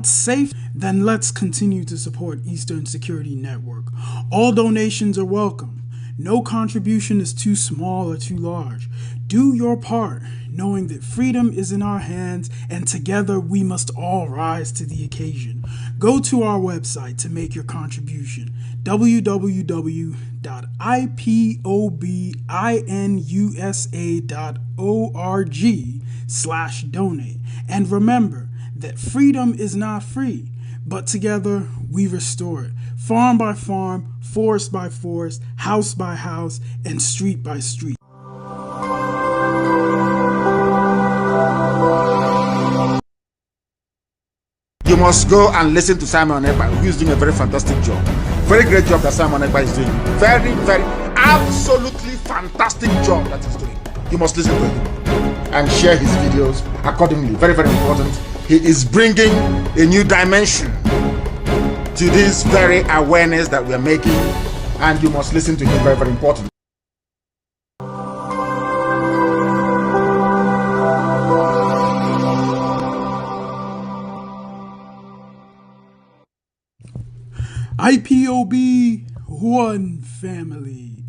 Safe, then let's continue to support Eastern Security Network. All donations are welcome. No contribution is too small or too large. Do your part, knowing that freedom is in our hands and together we must all rise to the occasion. Go to our website to make your contribution, www.ipobinUSA.org/donate. And remember that freedom is not free, but together we restore it, farm by farm, forest by forest, house by house, and street by street. You must go and listen to Simon Ekpa, who is doing a very fantastic job. Very great job that Simon Ekpa is doing. Very, very, absolutely fantastic job that he's doing. You must listen to him and share his videos accordingly. Very, very important. He is bringing a new dimension to this very awareness that we are making, and you must listen to him. Very, very important. IPOB, one family.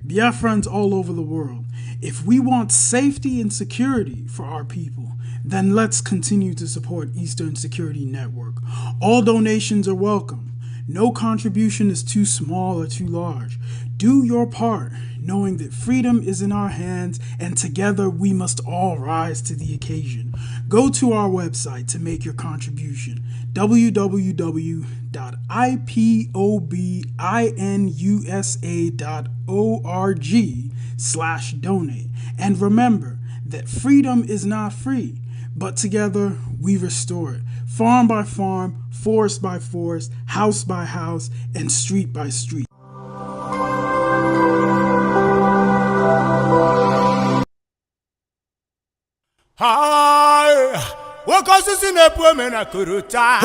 Biafrans all over the world. If we want safety and security for our people, then let's continue to support Eastern Security Network. All donations are welcome. No contribution is too small or too large. Do your part, knowing that freedom is in our hands and together we must all rise to the occasion. Go to our website to make your contribution, www.ipobinUSA.org/donate. And remember that freedom is not free, but together we restore it, farm by farm, forest by forest, house by house, and street by street. Hi, what causes in a woman a kuruta?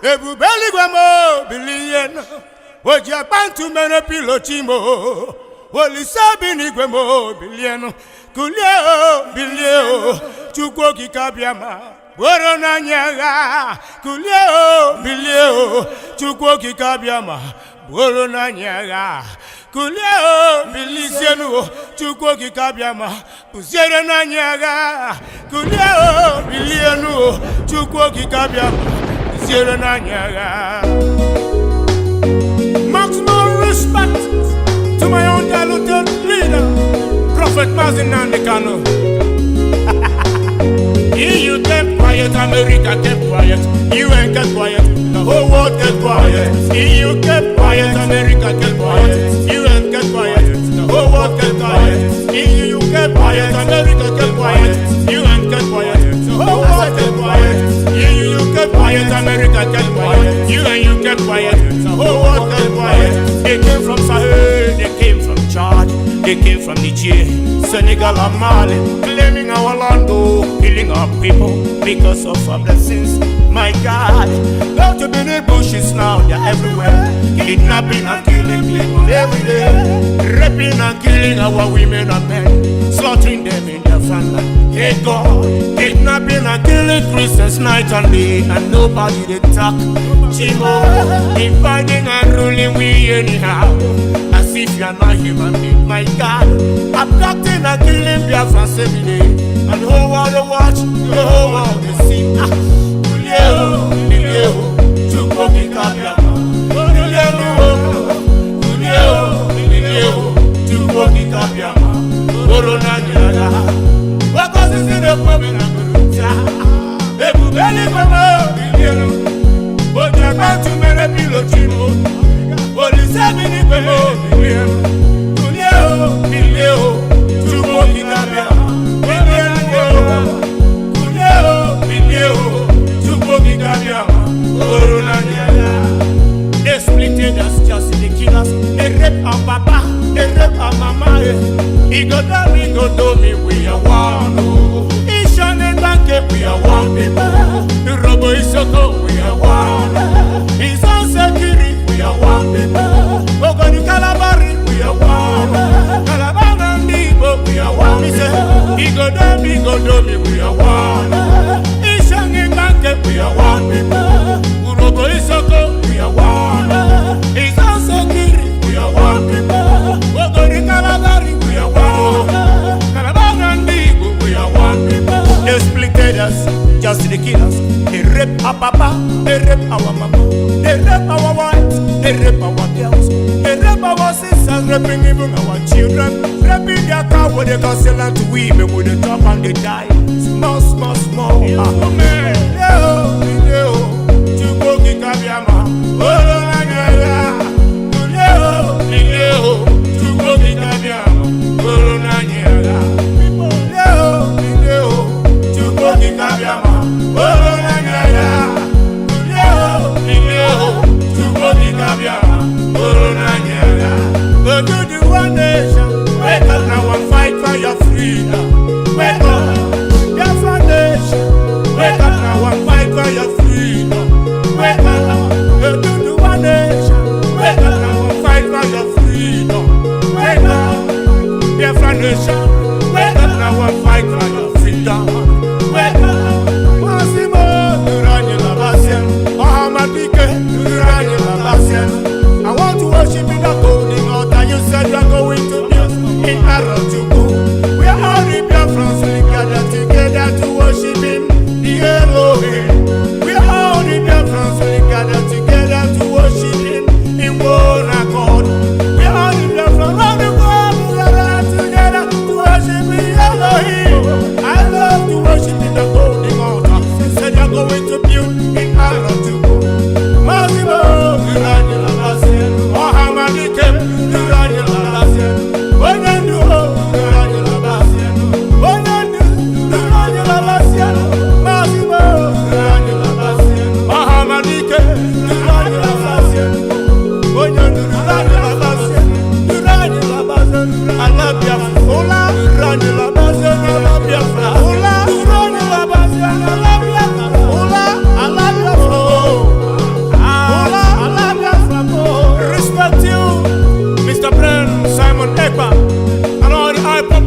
Ebu belly guamo billion. What Japan to many pilotimo? Well, it's a biniguamo billion. Kulio, bilio, Chukoki Kabiama. Borona nyaga. Kulio, bilio, Chukoki Kabiama. Borona nyaga. Kulio, bilisiano, Chukoki Kabiama. Pusiere nyaga. Kulio, biliano, Chukoki Kabiama. Pusiere nyaga. Maximum respect to my own diluted leader, Prophet Mazin Nandekano. EU kept quiet, America kept quiet, UN kept quiet, the whole world kept quiet. EU kept quiet, America kept quiet, UN kept quiet, the whole world kept quiet. EU kept quiet, America kept quiet, UN kept quiet, the whole world kept quiet. EU kept quiet, America kept quiet, UN kept quiet, the whole world kept quiet. They came from Sahel, they came from Chad, they came from Niger, Senegal and Mali, claiming our land, killing our people because of our blessings. My God, go to the bushes now, they're everywhere, kidnapping and killing people every day, raping and killing our women and men, slaughtering them in their family. Hey God, kidnapping and killing Christians night and day, and nobody they talk. Chimo, dividing and ruling we anyhow, as if you're not human being. My God, abducting and killing Biafrans every day, and the whole world they watch, the whole world they see. Kulio, Kulio, Chukoki Kabiama. Kulio, Kulio, Chukoki Kabiama. Corona Nyaga. What causes in the women and Guruta? Ebu belly mama, Biliano. But you're about to marry Pilotimo. What is happening with Biliano? Kulio, Kulio, Chukoki Kabiama. They splitted us just in the killers. They rape our papa, they rape our mama. He go do me, we are one. He shone and bank, we are one people. The robo is so cold, we are one. He's on security, we are one people. Ogbaru Calabari, we are one. Calabar and Igbo, we are one. He go do me, we are one. We are one people. our papa, they rape our mama, they rape our wives, they rape our girls, they rape our sisters, raping even our children, raping their car with the concealer to women with the top and they die. Small, small, small. Wake up now and fight for your freedom. Wake up, your foundation. Wake up now and fight for your freedom. Wake up, you do the one nation. Wake up now and fight for your freedom. Wake up, your foundation. Wake up now and fight for your freedom. Wake up, Massimo, Durani Labasian, Mohamadike, Durani Labasian. I want to worship in the golden altar. You said you are going to build in Arajuku. We are all the Biafrans, we gather together to worship him, the Elohim. We are all the Biafrans, we gather together to worship him in one accord. We are all the Biafrans around the world, we gather together to worship the Elohim. I love to worship in the golden altar. You said you are going to build in Arajuku. Massimo, Durani Labasian, Mohamadike, Durani Labasian.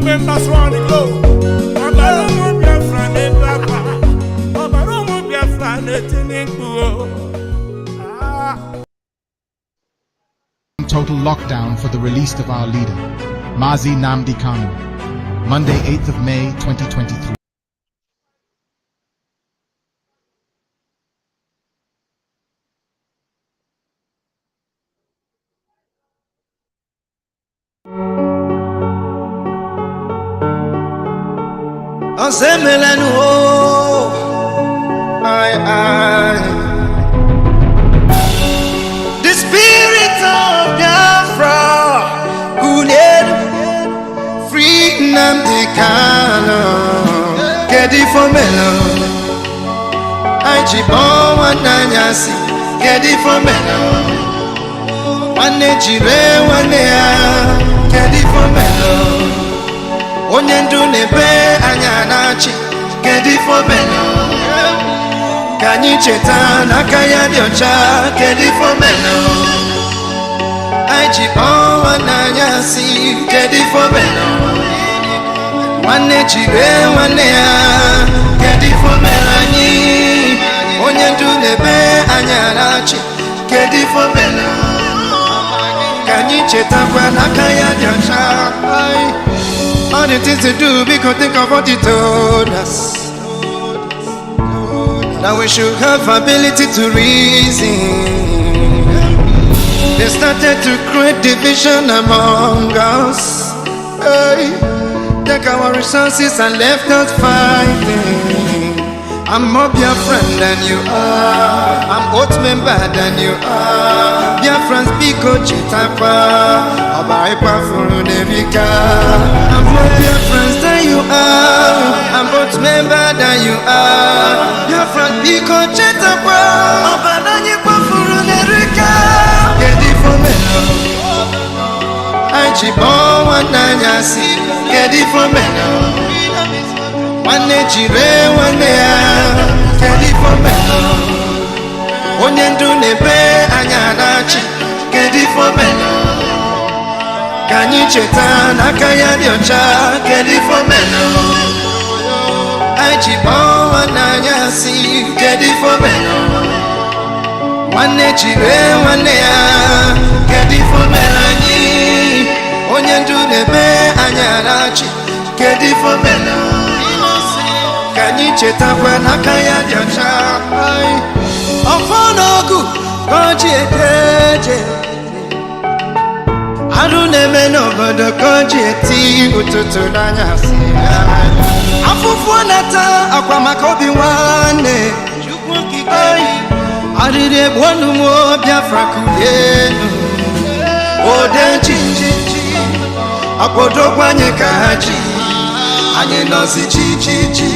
Members round the globe. Ogbaru Biafra ne Papa. Ogbaru Biafra ne Tininku. Total lockdown for the release of our leader, Mazi Nnamdi Kanu, Monday, 8th of May, 2023. The spirit of Biafra, who led free Nnamdi Kanu, get it for Melo. I chibon one nanyasi, get it for Melo. One chire one get it for Melo. Onyendu nebe anyanachi kedi for meno. Kanyi cheta nakaya diocha kedi for meno. Aiji wananyasi kedi for meno. Wane chire wane kedi for meno. Onyendu nebe anyanachi kedi for meno. Kanyi cheta nakaya diocha. All the things to do, we could think of what he told us. Now we should have ability to reason. They started to create division among us. Hey, take our resources and left us fighting. I'm more Biafran than you are. I'm old member than you are. Biafran speak Ochitapa. Abaipa Furunevika. I'm more Biafran than you are. I'm old member than you are. Biafran speak Ochitapa. Abaipa Furunevika. Get it for me. I chibon one nanyasi. Get it for me. One chire one kedi for meno. Onyendu nebe anyanachi kedi for meno. Kanyi cheta nakaya diocha kedi for meno. Aichi bon anyasi kedi for meno. One chire one kedi for meno. Onyendu nebe anyanachi kedi for meno. Kanyi chetakwa n'aka ya dị ọcha. Ọfọ n'ọgụ ka o ji eje. Arụ na-eme n'obodo ka o ji eti ụtụtụ n'anyasị. Afụfụ nata akwa maka obi nwanne. Arịrị egbu ọnụ m Biafra kulienu. Ode chinjinji akpọdokwa anyị ka ha ji. Anyị nọzi chi.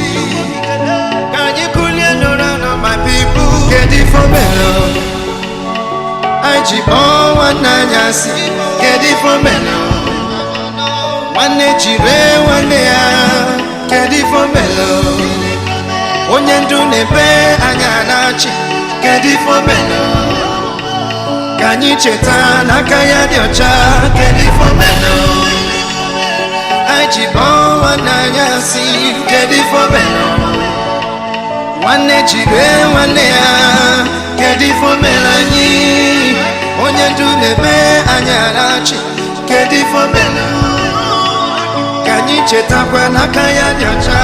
Ka anyị kulie n'ụra na my people. Kedu ifo melo? Anyị ji kpọọ nwanne anyị asị. Kedu ifo melo? Nwanne jire nwanne ya. Kedu ifo melo? Onye ndu na-ebe anya na-achị. Kedu ifo melo? Ka anyị cheta n'aka ya dị ọcha. Kedu ifo melo? Anyị ji kpọọ nwanne anyị asị. Kedu ifo melo? Nwanne jire nwanne ya. Kedu ifo melo anyị? Onye ndu na-ebe anya na-achị. Kedu ifo melo? Ka anyị chetakwa n'aka ya dị ọcha.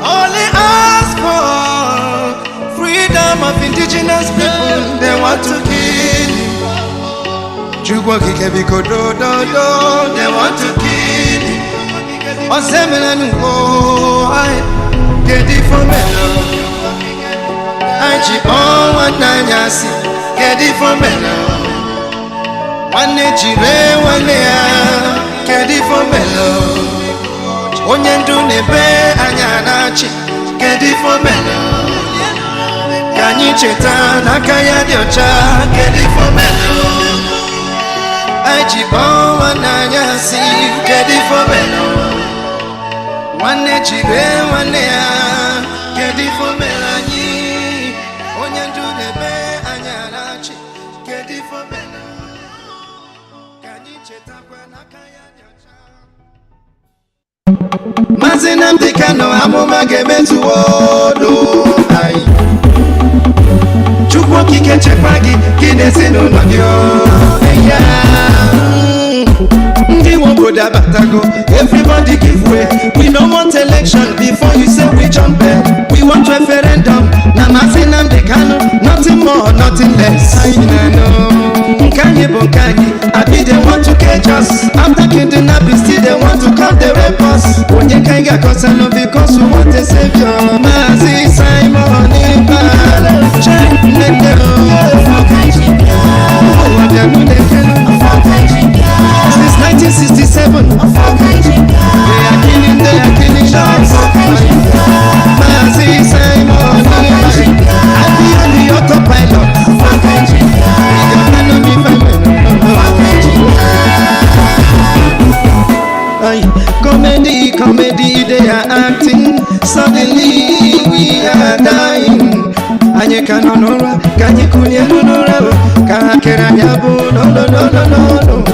Only ask for freedom of indigenous people. They want to kill you. Chukwu okike biko do. They want to kill you. Osemela nuwo. Kedu ifo melo? Anyị ji kpọọ nwanne anyị asị. Kedu ifo melo? Nwanne jire nwanne ya. Kedu ifo melo? Onye ndu na-ebe anya na-achị. Kedu ifo melo? Ka anyị cheta n'aka ya dị ọcha. Kedu ifo melo? Anyị ji kpọọ nwanne anyị asị. Kedu ifo melo? Nwanne jire nwanne ya. Kedu ifo melo anyị? Onye ndu na-ebe anya na-achị. Kedu ifo melo? Ka anyị chetakwa n'aka ya dị ọcha. Maazị Nnamdi Kanu amụma ga-emezuo anyị. Chukwu okike chekwa gị na ezinụlọ gị. Ndị nwe obodo abatago. Everybody give way. We don't want election before you say we jump in. We want referendum. Na Maazị Nnamdi Kanu, nothing more, nothing less. Nkanye bụ nkanye. Abi they want to cage us. After kidnapping still they want to come they rape us. Onye ka anyị ga-akọsa no because we want a savior. Maazị Simon Ibalo. Nene o. Since 1967 they are killing us. Maazị Simon Ibalo. I be on the autopilot. Comedy, they are acting. Suddenly we are dying. Anye kanonora, kanye kunyanonora, kakera nyabo, no.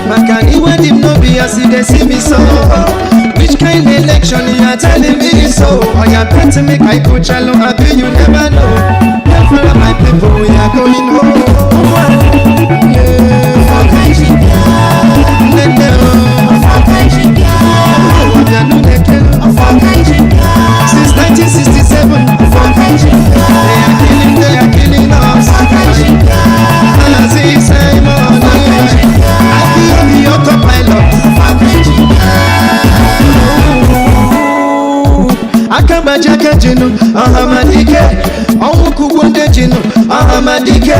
Makani wedim no be as they see me so. Which kind of election you are telling me so? I am trying to make my coach alone, I bet you never know. Never my people, we are going home. Yeah. Since 1967 they are killing us. Maazị Simon I be on the autopilot. Akabajaka jinu Ahamadike Onwukugwo nde jinu Ahamadike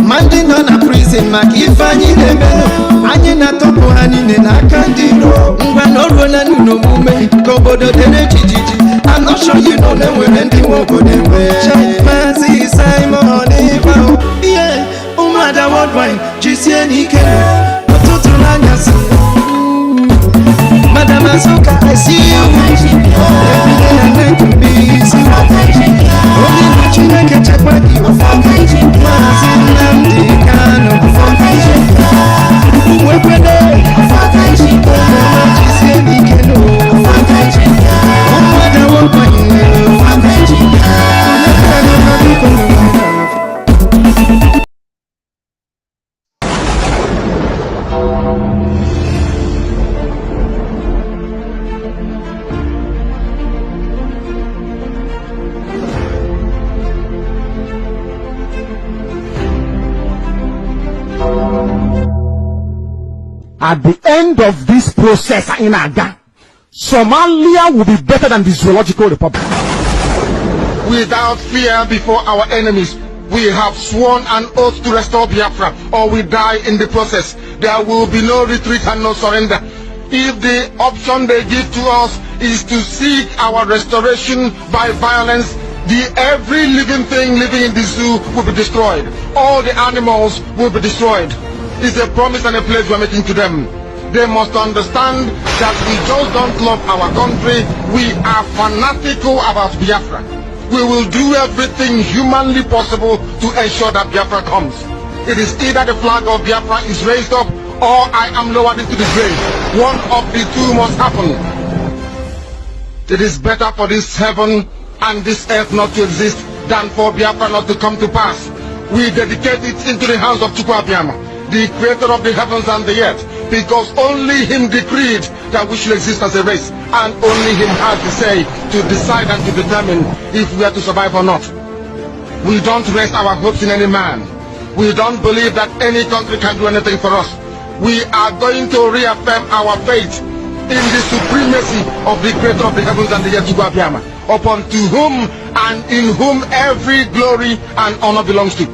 Mandi nọ na prison maka ife anyị na-emenụ. Anyị na-atọpụ ha niile n'aka ndị iro. Ngwa na oruo na n'omume ka obodo dị n'ejijiji. I'm not sure you know na nwere ndị nwe obodo enwe. Maazị Simon Ibalo. Ihe ụmụada worldwide jisie n'ike ụtụtụ n'anyasị. Madam Azuka, I see you. Every day and night to be easy. Only the Chineke chekwa gị. Maazị Nnamdi Kanu. Wekwede. Jisie n'ike no. Ụmụada worldwide. at the end of this process in Aga, Somalia will be better than the Zoological Republic. Without fear before our enemies, we have sworn an oath to restore Biafra, or we die in the process. There will be no retreat and no surrender. If the option they give to us is to seek our restoration by violence, every living thing living in the zoo will be destroyed. All the animals will be destroyed. It's a promise and a pledge we're making to them. They must understand that we just don't love our country. We are fanatical about Biafra. We will do everything humanly possible to ensure that Biafra comes. It is either the flag of Biafra is raised up or I am lowered into the grave. One of the two must happen. It is better for this heaven and this earth not to exist than for Biafra not to come to pass. We dedicate it into the hands of Chukwu Abiyama, the creator of the heavens and the earth, because only him decreed that we should exist as a race, and only him has the say to decide and to determine if we are to survive or not. We don't rest our hopes in any man. We don't believe that any country can do anything for us. We are going to reaffirm our faith in the supremacy of the creator of the heavens and the earth, Chukwu Abiyama, upon to whom and in whom every glory and honor belongs to.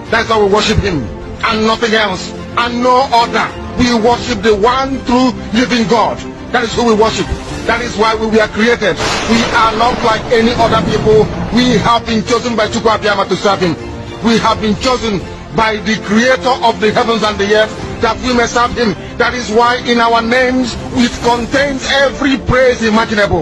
That's how we worship him, and nothing else, and no other. We worship the one true living God. That is who we worship. That is why we were created. We are not like any other people. We have been chosen by Chukwu Abiyama to serve him. We have been chosen by the creator of the heavens and the earth that we may serve him. That is why in our names it contains every praise imaginable.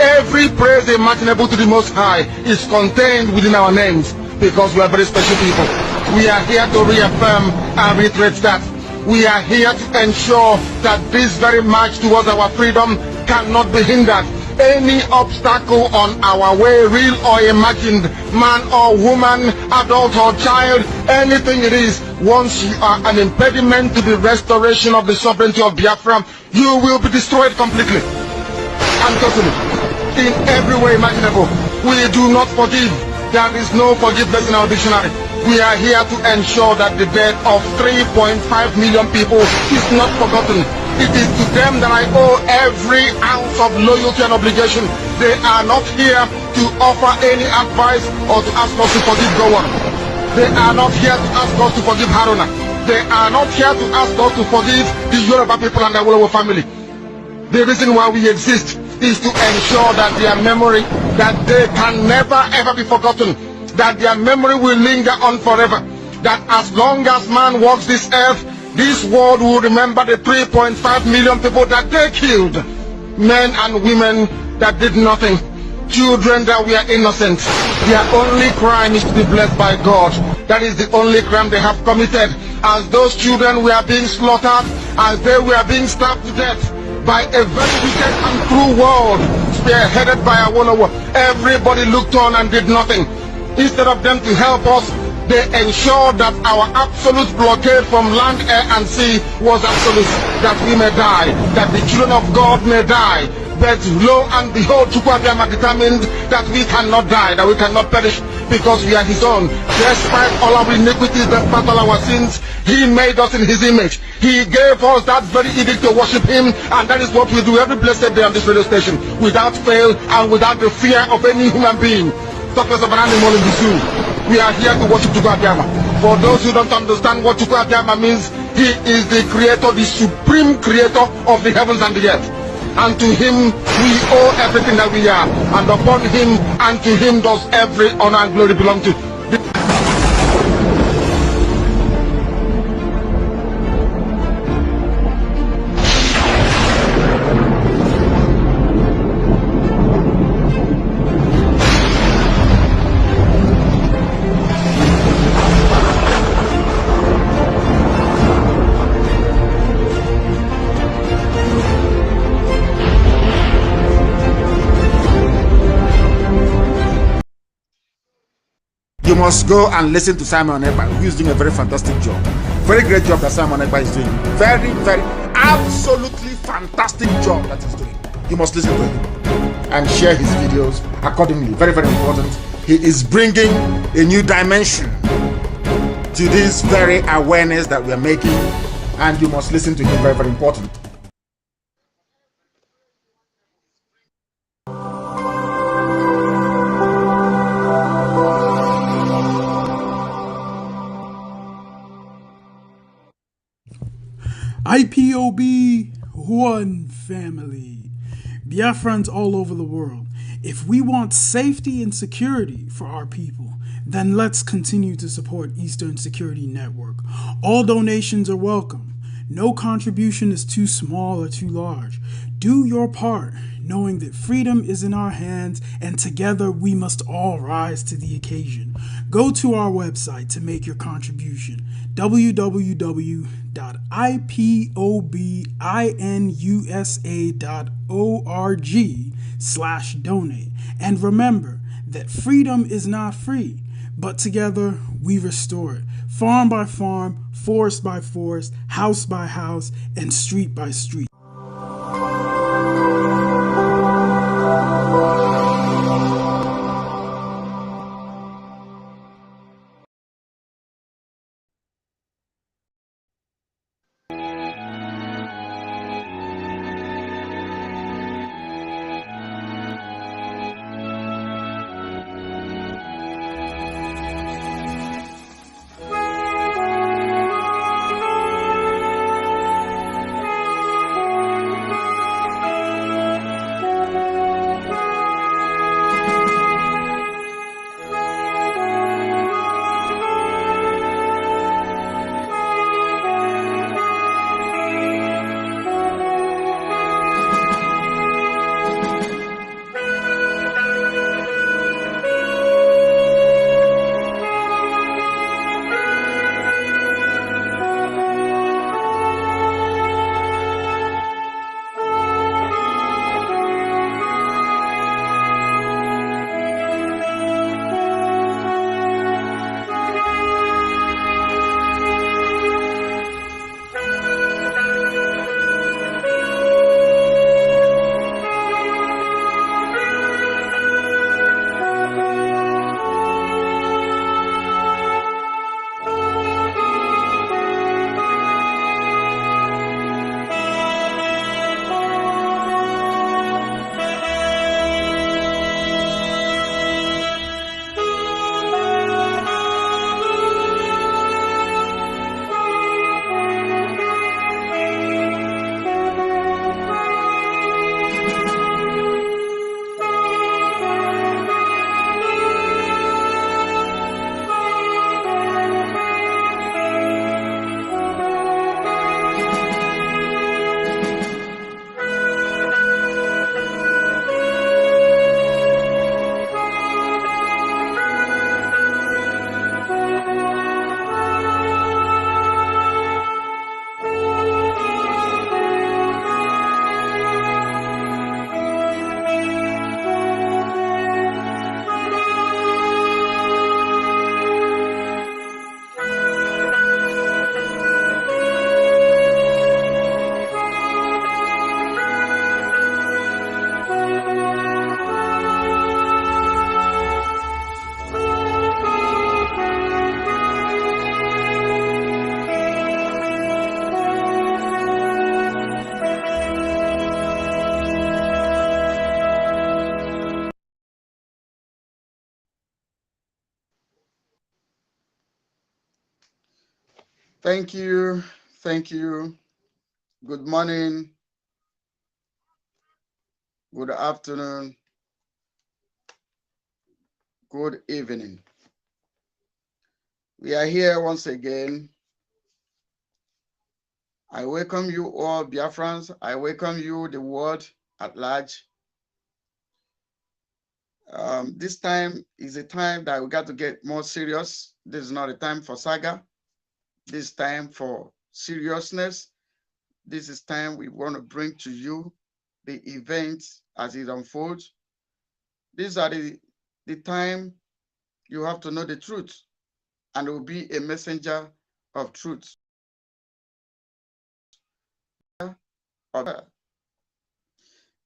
Every praise imaginable to the Most High is contained within our names, because we are very special people. We are here to reaffirm and reiterate that. We are here to ensure that this very march towards our freedom cannot be hindered. Any obstacle on our way, real or imagined, man or woman, adult or child, anything it is, once you are an impediment to the restoration of the sovereignty of Biafra, you will be destroyed completely and totally, in every way imaginable. We do not forgive. There is no forgiveness in our dictionary. We are here to ensure that the death of 3.5 million people is not forgotten. It is to them that I owe every ounce of loyalty and obligation. They are not here to offer any advice or to ask us to forgive Gowon. They are not here to ask us to forgive Haruna. They are not here to ask us to forgive the Yoruba people and the Wolowo family. The reason why we exist is to ensure that their memory, that they can never ever be forgotten, that their memory will linger on forever, that as long as man walks this earth, this world will remember the 3.5 million people that they killed, men and women that did nothing, children that were innocent. Their only crime is to be blessed by God. That is the only crime they have committed. As those children were being slaughtered, as they were being stabbed to death by a very wicked and cruel world, spearheaded by Awolowo, everybody looked on and did nothing. Instead of them to help us, they ensured that our absolute blockade from land, air and sea was absolute, that we may die, that the children of God may die. But lo and behold, Chukwu Abiyama determined that we cannot die, that we cannot perish, because we are his own. Despite all our iniquities, despite all our sins, he made us in his image. He gave us that very edict to worship him, and that is what we do every blessed day on this radio station, without fail and without the fear of any human being. Talk less of an animal in the zoo. We are here to worship Chukwu Abiyama. For those who don't understand what Chukwu Abiyama means, he is the creator, the supreme creator of the heavens and the earth. And to him we owe everything that we are, and upon him and to him does every honor and glory belong to. You must go and listen to Simon Ekpa, who is doing a very fantastic job. Very great job that Simon Ekpa is doing. Very, very, absolutely fantastic job that he's doing. You must listen to him and share his videos accordingly. Very, very important. He is bringing a new dimension to this very awareness that we are making and you must listen to him. Very, very important. IPOB, one family. Biafrans all over the world. If we want safety and security for our people, then let's continue to support Eastern Security Network. All donations are welcome. No contribution is too small or too large. Do your part, knowing that freedom is in our hands and together we must all rise to the occasion. Go to our website to make your contribution, www.ipobinUSA.org/donate. And remember that freedom is not free, but together we restore it, farm by farm, forest by forest, house by house, and street by street. Thank you. Thank you. Good morning. Good afternoon. Good evening. We are here once again. I welcome you all, Biafrans. I welcome you, the world at large. This time is a time that we got to get more serious. This is not a time for saga. This is time for seriousness. This is time we want to bring to you the events as it unfolds. These are the time you have to know the truth, and will be a messenger of truth. It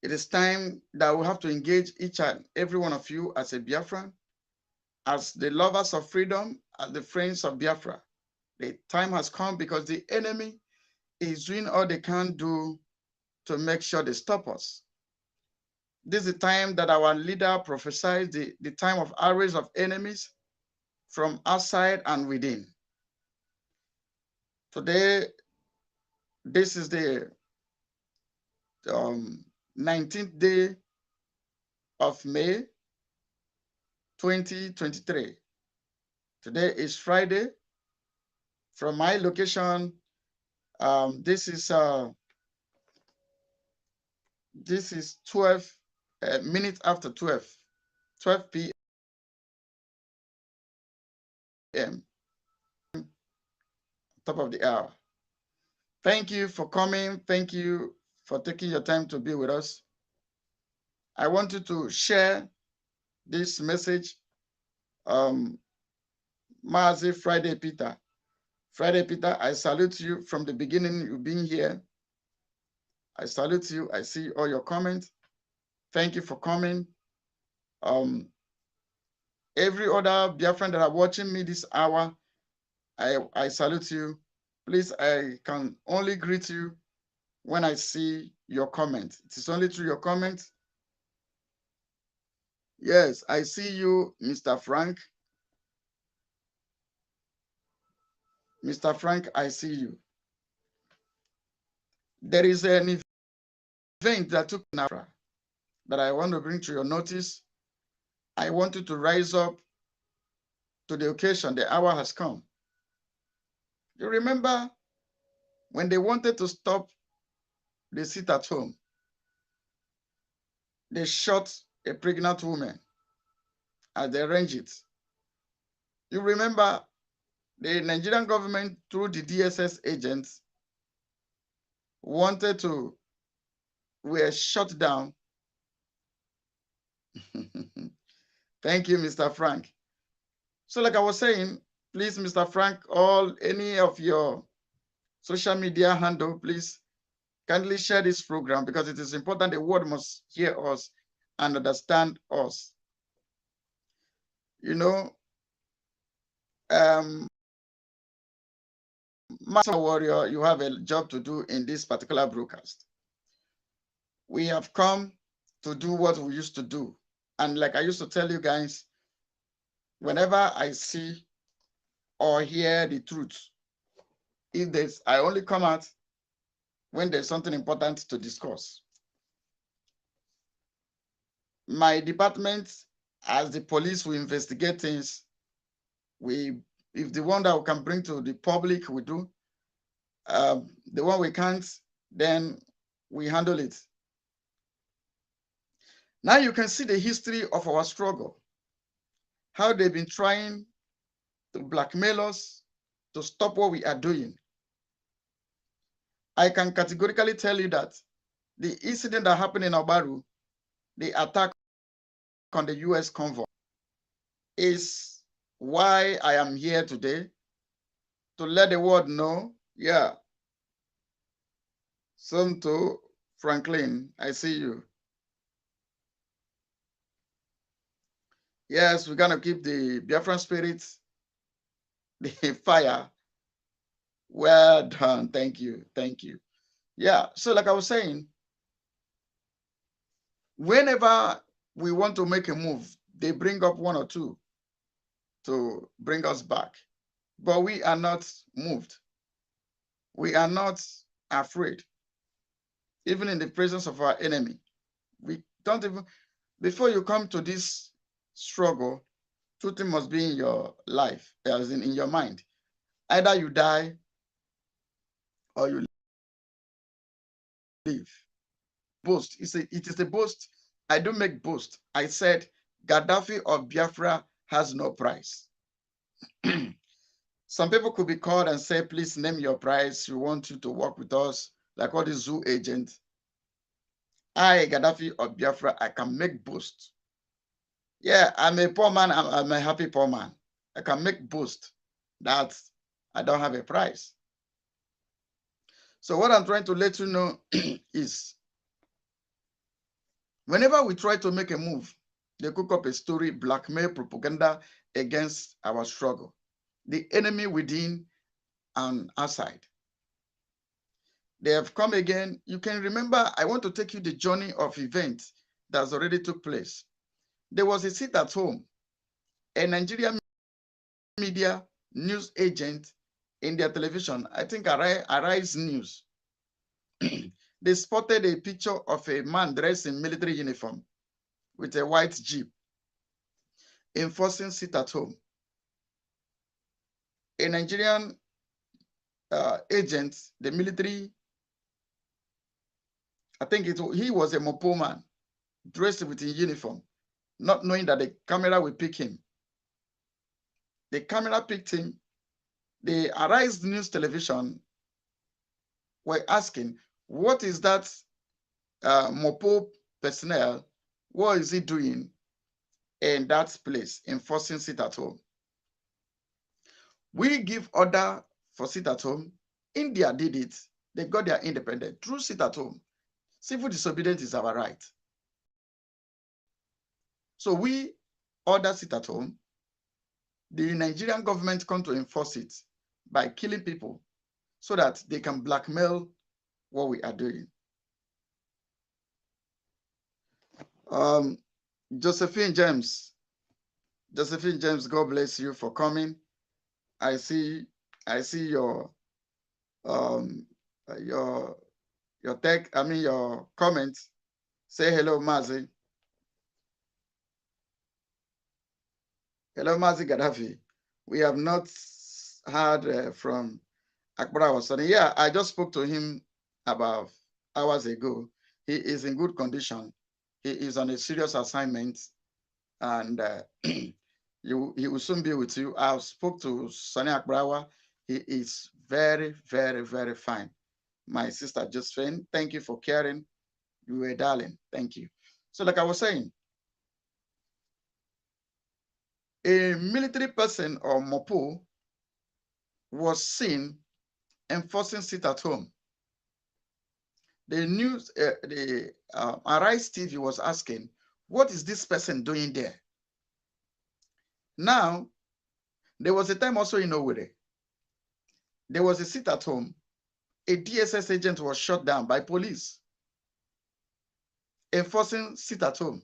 is time that we have to engage each and every one of you as a Biafran, as the lovers of freedom, as the friends of Biafra. The time has come because the enemy is doing all they can do to make sure they stop us. This is the time that our leader prophesied, the time of arrays of enemies from outside and within. Today, this is the 19th day of May 2023. Today is Friday. From my location, this is 12 minutes after 12 p.m. top of the hour. Thank you for coming. Thank you for taking your time to be with us. I want you to share this message. Mazi Friday Peter. Friday Peter, I salute you from the beginning, you being here. I salute you. I see all your comments. Thank you for coming. Every other Biafran that are watching me this hour, I salute you. Please, I can only greet you when I see your comment. It is only through your comment. Yes, I see you, Mr. Frank. Mr. Frank, I see you. There is an event that took place that I want to bring to your notice. I want you to rise up to the occasion. The hour has come. You remember when they wanted to stop the sit at home, they shot a pregnant woman as they arranged it. You remember the Nigerian government, through the DSS agents, were shut down. Thank you, Mr. Frank. So like I was saying, please, Mr. Frank, any of your social media handle, please kindly share this program, because it is important. The world must hear us and understand us. You know, Master Warrior, you have a job to do in this particular broadcast. We have come to do what we used to do. And like I used to tell you guys, whenever I see or hear the truth, I only come out when there's something important to discuss. My department, as the police, will investigate things. If the one that we can bring to the public, we do. The one we can't, then we handle it. Now you can see the history of our struggle, how they've been trying to blackmail us to stop what we are doing. I can categorically tell you that the incident that happened in Ogbaru, the attack on the US convoy, is why I am here today, to let the world know. Yeah. Sonto Franklin, I see you. Yes, we're gonna keep the Biafran spirit, the fire. Well done. Thank you. Thank you. Yeah. So like I was saying, whenever we want to make a move, they bring up one or two to bring us back. But we are not moved. We are not afraid. Even in the presence of our enemy, we don't even, before you come to this struggle, two things must be in your life, as in your mind. Either you die or you live. Boast. It is a boast. I don't make boast. I said Gaddafi of Biafra has no price. Some people could be called and say, please name your price. We want you to work with us, like all the zoo agents. I, Gaddafi of Biafra, I can make boast. Yeah, I'm a poor man. I'm a happy poor man. I can make boast that I don't have a price. So what I'm trying to let you know is, whenever we try to make a move, they cook up a story, blackmail, propaganda against our struggle. The enemy within and outside. They have come again. You can remember, I want to take you the journey of events that's already took place. There was a sit at home, a Nigerian media news agent in their television, I think Arise News. They spotted a picture of a man dressed in military uniform with a white jeep enforcing sit at home. A Nigerian agent, the military, I think he was a Mopo man, dressed with a uniform, not knowing that the camera will pick him. The camera picked him. The Arise News television were asking, what is that Mopo personnel? What is he doing in that place, enforcing sit at home? We give order for sit at home. India did it. They got their independence through sit at home. Civil disobedience is our right. So we order sit at home. The Nigerian government come to enforce it by killing people so that they can blackmail what we are doing. Josephine James, God bless you for coming. I see your your comments. Say hello, Mazi. Hello, Mazi Gaddafi. We have not heard from Ogbaru. Yeah, I just spoke to him about hours ago. He is in good condition. He is on a serious assignment, and he will soon be with you. I spoke to Sonny Ogbaru. He is very, very, very fine. My sister Josephine, thank you for caring. You were a darling. Thank you. So like I was saying, a military person or Mopo was seen enforcing sit at home. The news, Arise TV was asking, what is this person doing there? Now, there was a time also in Owerri. There was a sit at home. A DSS agent was shot down by police, enforcing sit at home.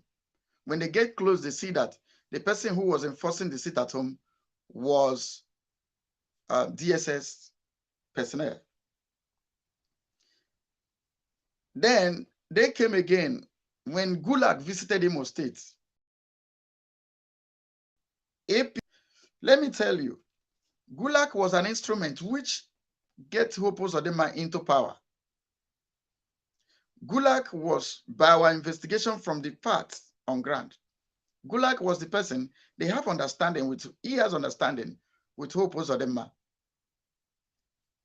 When they get close, they see that the person who was enforcing the sit at home was DSS personnel. Then they came again when Gulag visited Imo State. Let me tell you, Gulag was an instrument which get Hope Uzodinma into power. Gulag was, by our investigation from the parts on ground, Gulag was the person, they have understanding with, he has understanding with Hope Uzodinma.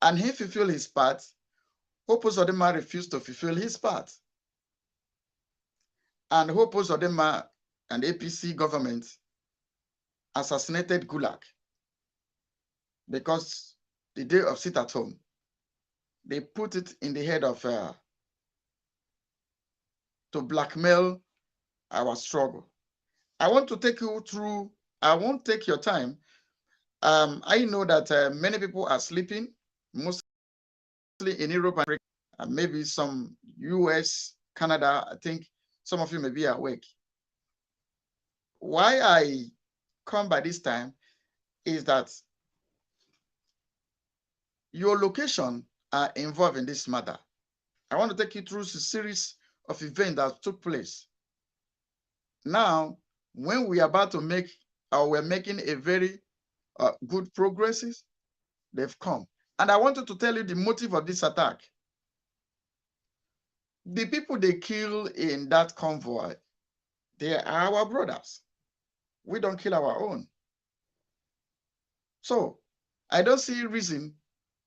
And he fulfilled his part. Hope Uzodinma refused to fulfill his part. And Hope Uzodinma and APC government assassinated Gulag because the day of sit at home, they put it in the head of to blackmail our struggle. I want to take you through, I won't take your time. I know that many people are sleeping, mostly in Europe and maybe some US, Canada. I think some of you may be awake. Why I come by this time is that your location are involved in this matter. I want to take you through a series of events that took place. Now, when we are about to make, or we're making a very good progresses, they've come. And I wanted to tell you the motive of this attack. The people they kill in that convoy, they are our brothers. We don't kill our own. So I don't see a reason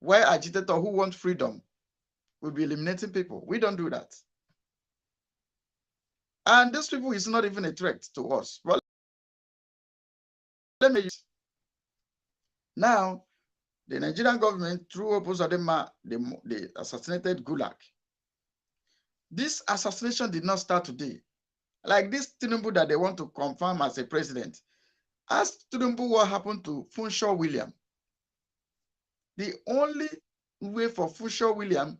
why agitators who want freedom will be eliminating people. We don't do that. And these people is not even a threat to us. Well, let me now, the Nigerian government, through Hope Uzodinma, they assassinated Gulag. This assassination did not start today. Like this Tinubu that they want to confirm as a president. Ask Tinubu what happened to Funshaw William. The only way for Funshaw William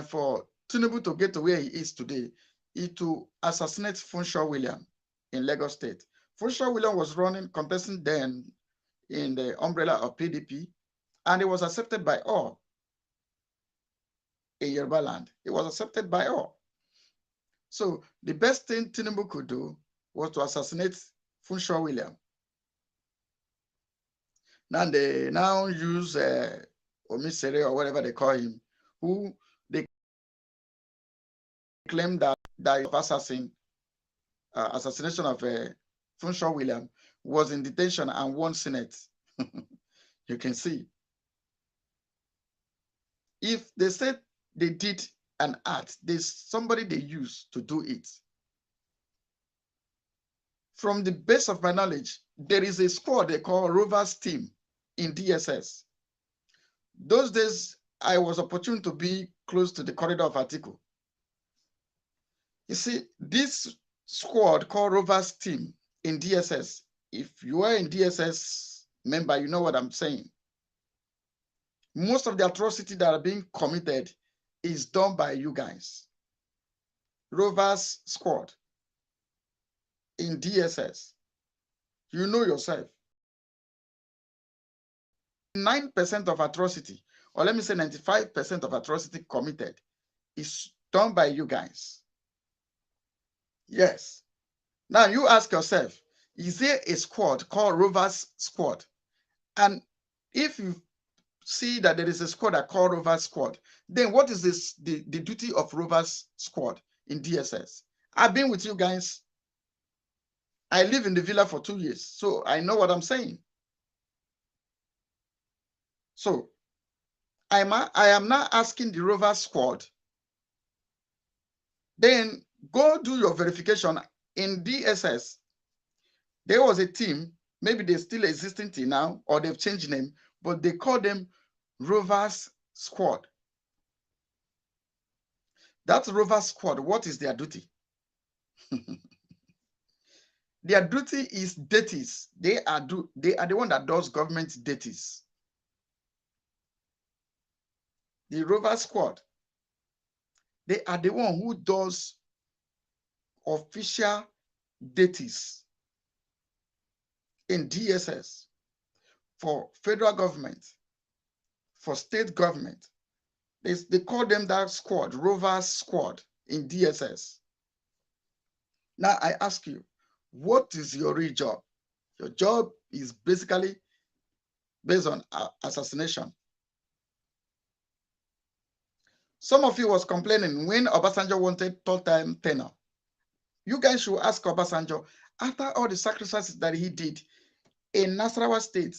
for Tinubu to get to where he is today is to assassinate Funshaw William in Lagos State. Funshaw William was contesting then in the umbrella of PDP, and it was accepted by all in Yoruba land. It was accepted by all. So the best thing Tinubu could do was to assassinate Funshaw William. Now they now use Omisere or whatever they call him, who they claim that assassination of Funshaw William was in detention and won Senate. You can see. If they said they did an act, there's somebody they used to do it. From the base of my knowledge, there is a squad they call Rovers Team in DSS. Those days, I was opportune to be close to the corridor of Atiku. You see, this squad called Rovers Team in DSS, if you are in DSS member, you know what I'm saying. Most of the atrocity that are being committed is done by you guys. Rovers Squad in DSS. You know yourself. 9% of atrocity, or let me say 95% of atrocity committed is done by you guys. Yes. Now you ask yourself, is there a squad called Rovers Squad? And if you see that there is a squad called Rovers Squad, then what is this, the duty of Rovers Squad in DSS? I've been with you guys. I live in the villa for 2 years, so I know what I'm saying. So I am now asking the Rovers Squad, then go do your verification in DSS. There was a team, maybe they're still existing till now, or they've changed name, but they call them Rovers Squad. That Rovers Squad, what is their duty? Their duty is duties. They are the one that does government duties. The Rovers Squad, they are the one who does official duties in DSS for federal government, for state government. They call them that squad, Rovers Squad in DSS. Now I ask you, what is your real job? Your job is basically based on assassination. Some of you was complaining when Obasanjo wanted third-time tenure. You guys should ask Obasanjo, after all the sacrifices that he did in Nasarawa State,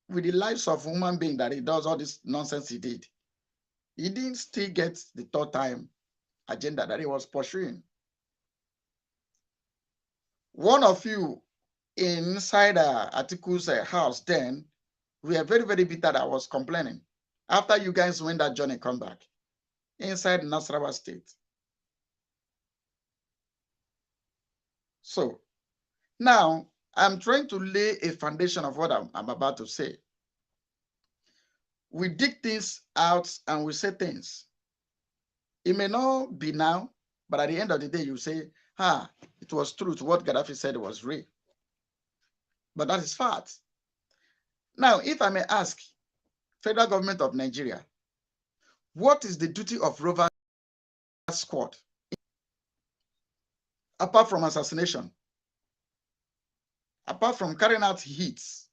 with the lives of human beings that he does all this nonsense he did, he didn't still get the third-time agenda that he was pursuing. One of you inside Atiku's house then, we are very, very bitter that I was complaining. After you guys went that journey, come back inside Nasarawa State. So now I'm trying to lay a foundation of what I'm about to say. We dig things out and we say things. It may not be now, but at the end of the day, you say, it was truth. What Gaddafi said was real. But that is fact. Now, if I may ask, federal government of Nigeria, what is the duty of Rovers Squad apart from assassination, apart from carrying out hits?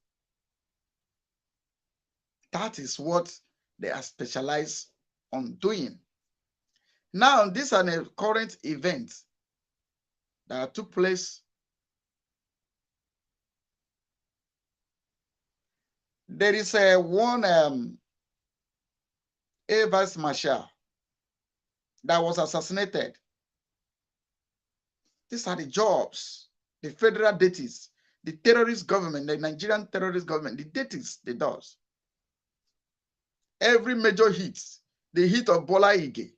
That is what they are specialized on doing. Now, these are the current events that took place. There is one Air Vice Marshal that was assassinated. These are the jobs, the federal duties, the terrorist government, the Nigerian terrorist government, the duties they does. Every major hit, the hit of Bola Ige.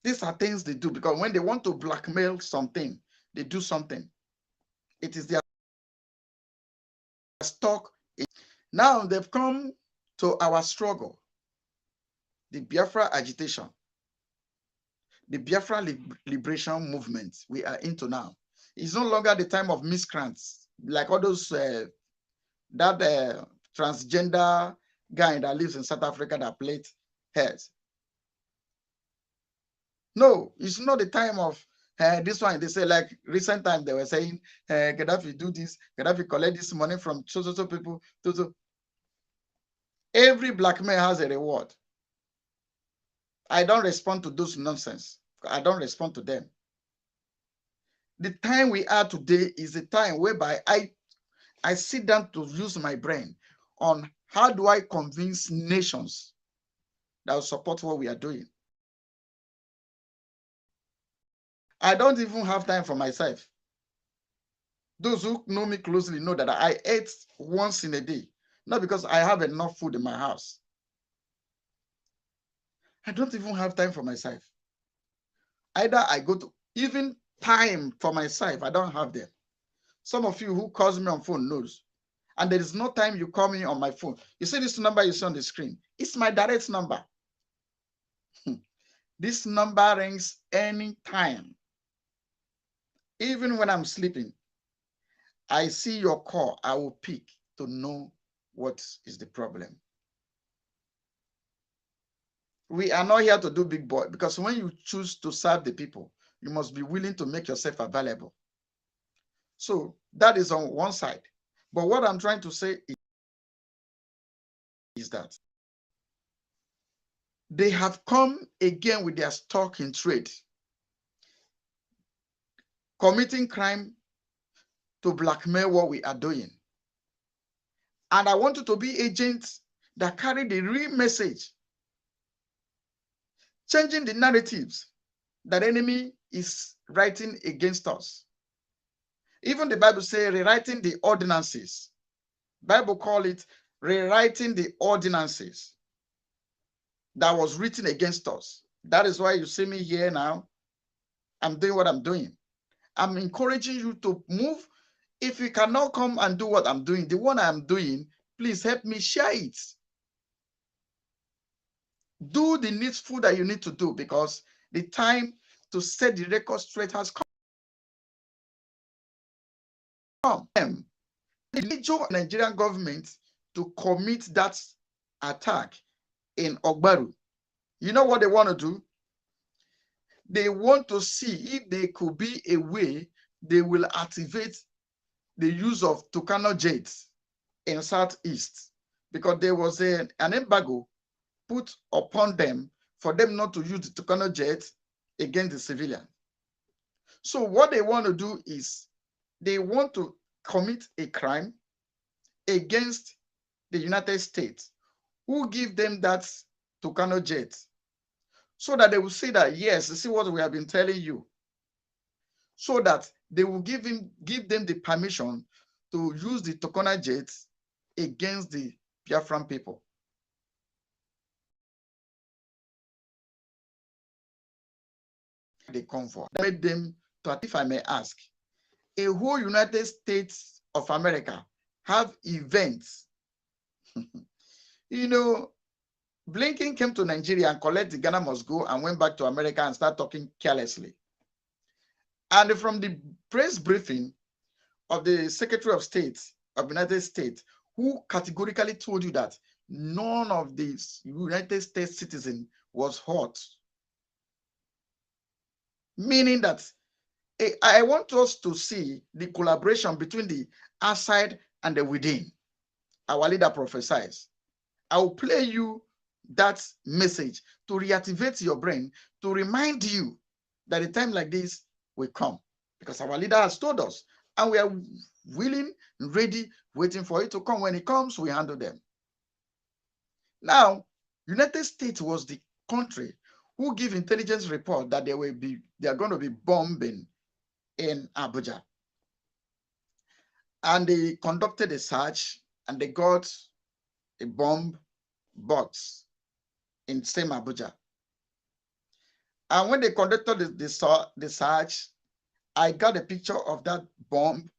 These are things they do because when they want to blackmail something, they do something. It is their stuck. Now they've come to our struggle, the Biafra agitation, the Biafra liberation movement we are into now. It's no longer the time of miscreants, like all those, transgender guy that lives in South Africa that played heads. No, it's not the time of this one. They say, like recent time they were saying, Gaddafi do this, Gaddafi collect this money from so people. Every black man has a reward. I don't respond to those nonsense. I don't respond to them. The time we are today is a time whereby I sit down to use my brain on how do I convince nations that will support what we are doing. I don't even have time for myself. Those who know me closely know that I eat once in a day, not because I have enough food in my house. I don't even have time for myself. Either I go to, even time for myself, I don't have them. Some of you who calls me on phone knows. And there is no time you call me on my phone. You see this number you see on the screen? It's my direct number. This number rings anytime. Even when I'm sleeping, I see your call, I will pick to know what is the problem. We are not here to do big boy, because when you choose to serve the people, you must be willing to make yourself available. So that is on one side. But what I'm trying to say is that they have come again with their stock in trade, committing crime to blackmail what we are doing. And I want you to be agents that carry the real message, changing the narratives that the enemy is writing against us. Even the Bible says rewriting the ordinances. Bible call it rewriting the ordinances that was written against us. That is why you see me here now. I'm doing what I'm doing. I'm encouraging you to move. If you cannot come and do what I'm doing, the one I'm doing, please help me share it. Do the needful that you need to do, because the time to set the record straight has come. The major Nigerian government to commit that attack in Ogbaru. You know what they want to do? They want to see if there could be a way they will activate the use of Tucano jets in Southeast, because there was an embargo put upon them for them not to use the Tucano jets against the civilian. So what they want to do is they want to commit a crime against the United States, who give them that Tucano jet, so that they will say that, yes, see what we have been telling you, so that they will give them the permission to use the Tucano jets against the Biafran people. The convoy that made them, to, if I may ask, a whole United States of America have events. You know, Blinken came to Nigeria and collected the Ghana must go and went back to America and started talking carelessly. And from the press briefing of the Secretary of State of the United States, who categorically told you that none of the United States citizens was hurt. Meaning that I want us to see the collaboration between the outside and the within. Our leader prophesies. I will play you that message to reactivate your brain, to remind you that a time like this will come, because our leader has told us, and we are willing, ready, waiting for it to come. When it comes, we handle them. Now, United States was the country who give intelligence report that they are going to be bombing in Abuja. And they conducted a search and they got a bomb box in same Abuja. And when they conducted the search, I got a picture of that bomb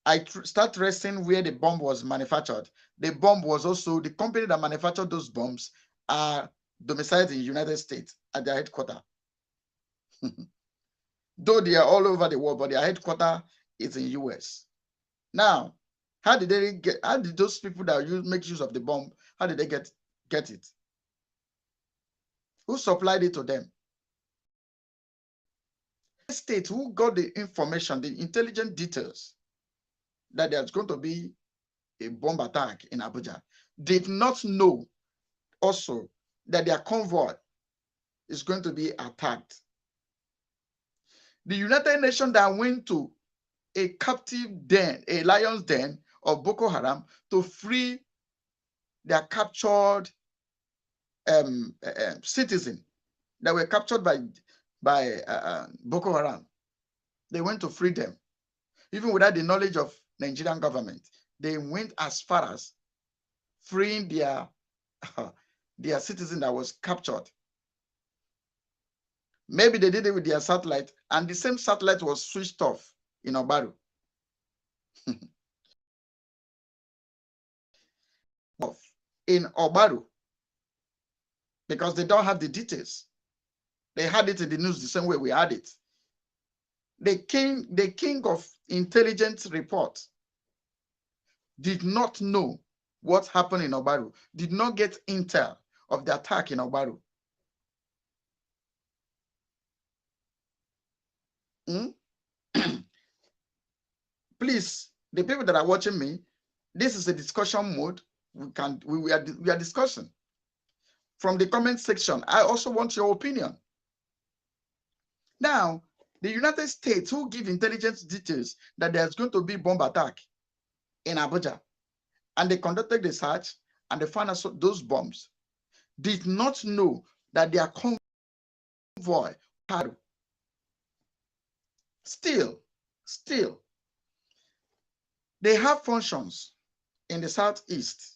I start tracing where the bomb was manufactured. The bomb was also, the company that manufactured those bombs are domiciled in the United States at their headquarters. Though they are all over the world, but their headquarters is in US. Now, how did those people that make use of the bomb, how did they get it? Who supplied it to them? The state who got the information, the intelligent details that there's going to be a bomb attack in Abuja, did not know also that their convoy is going to be attacked. The United Nations that went to a captive den, a lion's den of Boko Haram to free their captured citizens that were captured by Boko Haram. They went to free them. Even without the knowledge of Nigerian government, they went as far as freeing their citizen that was captured. Maybe they did it with their satellite, and the same satellite was switched off in Ogbaru. In Ogbaru, because they don't have the details. They had it in the news the same way we had it. The king of intelligence report did not know what happened in Ogbaru, did not get intel of the attack in Ogbaru. Please, the people that are watching me, this is a discussion mode. We are discussing. From the comment section, I also want your opinion. Now, the United States, who give intelligence details that there's going to be bomb attack in Abuja, and they conducted the search and they found out those bombs, did not know that their convoy had. Still, they have functions in the southeast.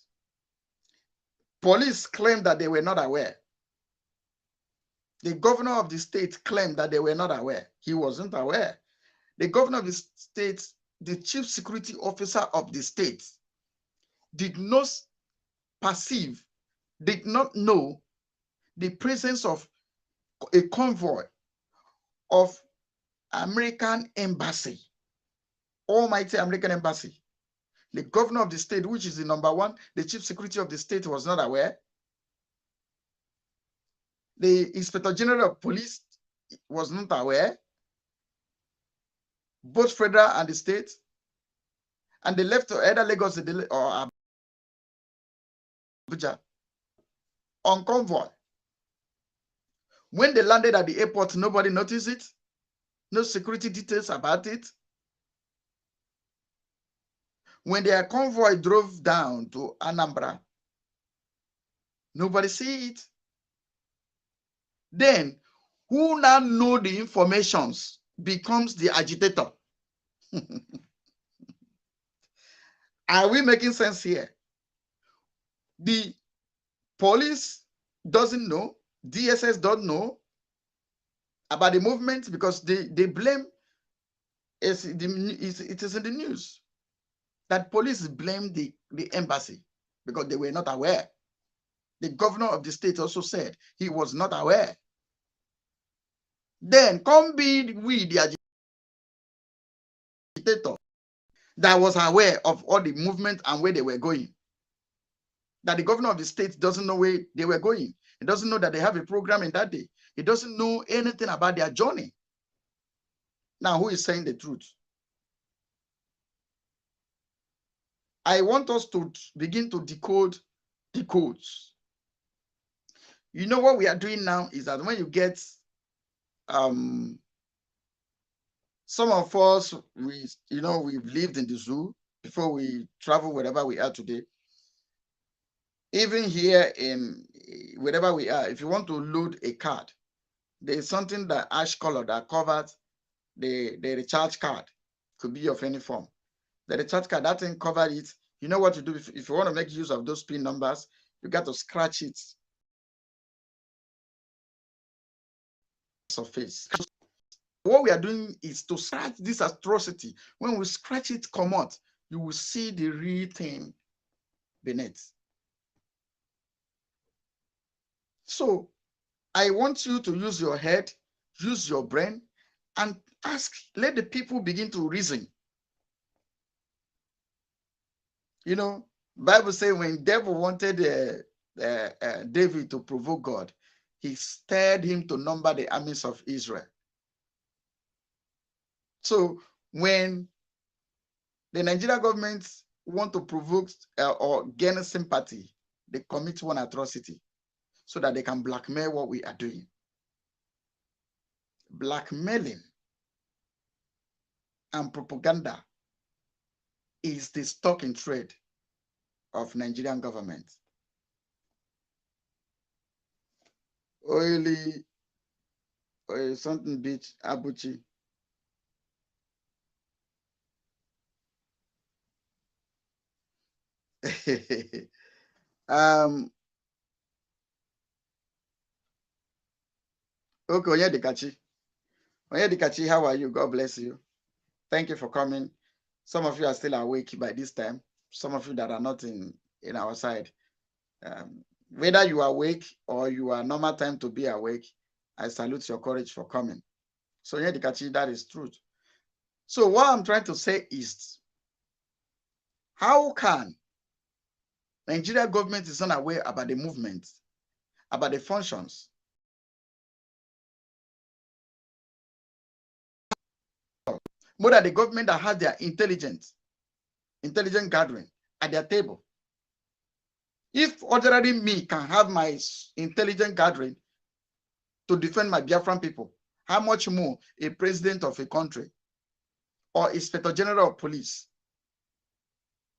Police claimed that they were not aware. The governor of the state claimed that they were not aware. He wasn't aware. The governor of the state, the chief security officer of the state, did not perceive, did not know the presence of a convoy of American embassy, almighty American embassy. The governor of the state, which is the number one, the chief security of the state, was not aware. The inspector general of police was not aware, both federal and the state, and they left to either Lagos or Abuja on convoy. When they landed at the airport, nobody noticed it. No security details about it. When their convoy drove down to Anambra, nobody see it. Then, who now know the informations becomes the agitator. Are we making sense here? The police doesn't know, DSS don't know about the movement because they blame, it is in the news that police blame the embassy because they were not aware. The governor of the state also said he was not aware. Then come be we, the agitator, that was aware of all the movement and where they were going. That the governor of the state doesn't know where they were going. He doesn't know that they have a program in that day. He doesn't know anything about their journey. Now, who is saying the truth? I want us to begin to decode the codes. You know what we are doing now is that when you get some of us, we've lived in the zoo before we travel wherever we are today. Even here in wherever we are, if you want to load a card, there is something that ash color that covers the recharge card. Could be of any form. The recharge card, that thing covered it. You know what to do if you want to make use of those PIN numbers, you got to scratch it. Surface. What we are doing is to scratch this atrocity. When we scratch it, come out, you will see the real thing beneath. So I want you to use your head, use your brain, and ask, let the people begin to reason. You know, Bible says when devil wanted David to provoke God, he stirred him to number the armies of Israel. So when the Nigerian government want to provoke or gain sympathy, they commit one atrocity so that they can blackmail what we are doing. Blackmailing and propaganda is the stock in trade of Nigerian government. Oily something beach Abuchi. Okay, Onyedikachi, how are you? God bless you. Thank you for coming. Some of you are still awake by this time. Some of you that are not in our side. Whether you are awake or you are normal time to be awake, I salute your courage for coming. So Onyedikachi, that is truth. So what I'm trying to say is, how can Nigeria government is unaware about the movement, about the functions? More than the government that has their intelligence gathering at their table. If ordinary me can have my intelligent gathering to defend my Biafran people, how much more a president of a country or inspector general of police,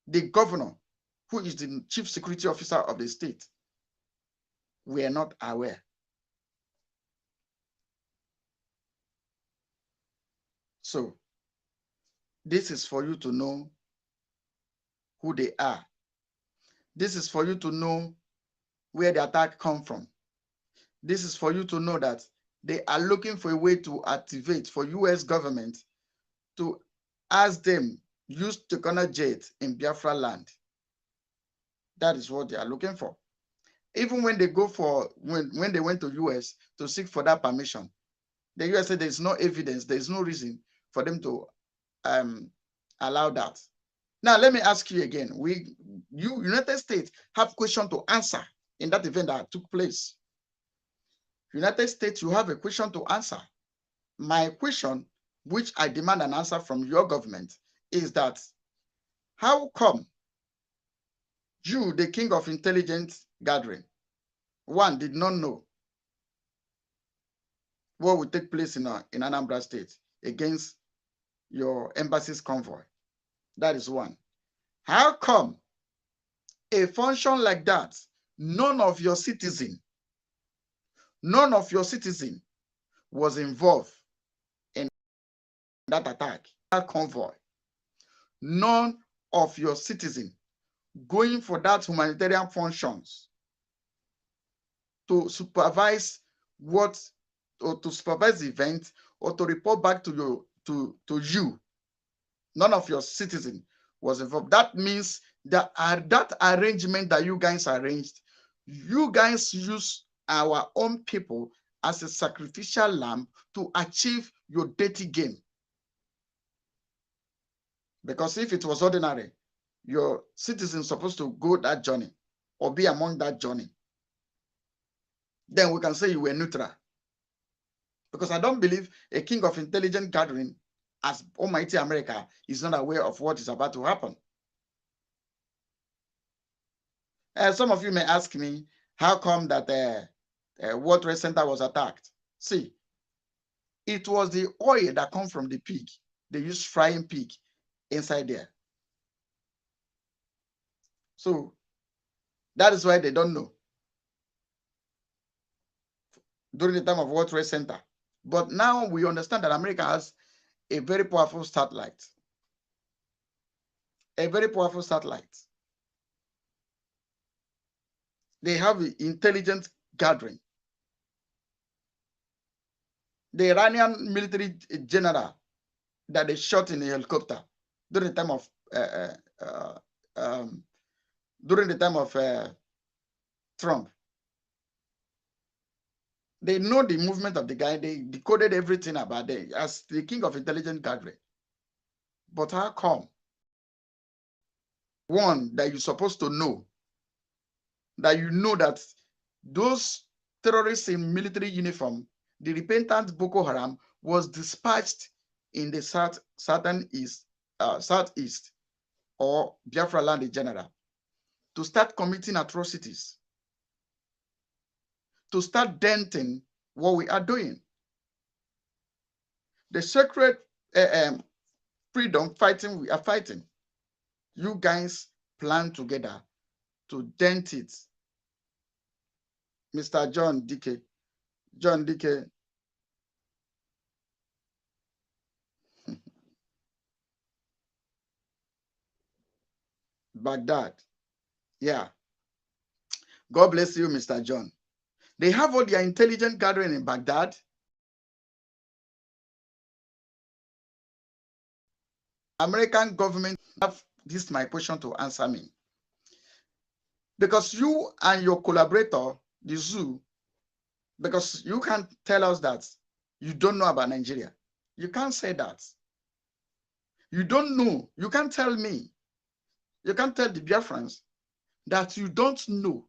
the governor, who is the chief security officer of the state, we are not aware. So this is for you to know who they are. This is for you to know where the attack come from. This is for you to know that they are looking for a way to activate for US government to ask them use Tucana jet in Biafra land. That is what they are looking for. Even when they go for, when they went to US to seek for that permission, the US said there's no evidence, there's no reason for them to allow that. Now, let me ask you again. United States have question to answer in that event that took place. United States, you have a question to answer. My question, which I demand an answer from your government, is that how come you, the king of intelligence gathering, one, did not know what would take place in Anambra State against your embassy's convoy? That is one. How come a function like that, none of your citizens was involved in that attack, that convoy? None of your citizens going for that humanitarian functions to supervise to supervise the event or to report back to you. None of your citizens was involved. That means that that arrangement that you guys arranged, you guys use our own people as a sacrificial lamb to achieve your dirty game. Because if it was ordinary, your citizens supposed to go that journey or be among that journey, then we can say you were neutral. Because I don't believe a king of intelligent gathering as Almighty America is not aware of what is about to happen. Some of you may ask me, how come that World Trade Center was attacked? See, it was the oil that comes from the pig. They used frying pig inside there. So that is why they don't know during the time of World Trade Center. But now we understand that America has a very powerful satellite. A very powerful satellite. They have intelligence gathering. the Iranian military general that they shot in a helicopter during the time of Trump. They know the movement of the guy. They decoded everything about it as the king of intelligence gathering. But how come? One, that you're supposed to know, that you know that those terrorists in military uniform, the repentant Boko Haram, was dispatched in the southeast or Biafra land in general to start committing atrocities, to start denting what we are doing. The sacred freedom fighting we are fighting. You guys plan together to dent it. Mr. John Dike. John Dike. Baghdad. Yeah. God bless you, Mr. John. They have all their intelligence gathering in Baghdad. American government have this my question to answer me. Because you and your collaborator, the zoo, because you can't tell us that you don't know about Nigeria. You can't say that. You don't know. You can't tell me. You can't tell the Biafrans that you don't know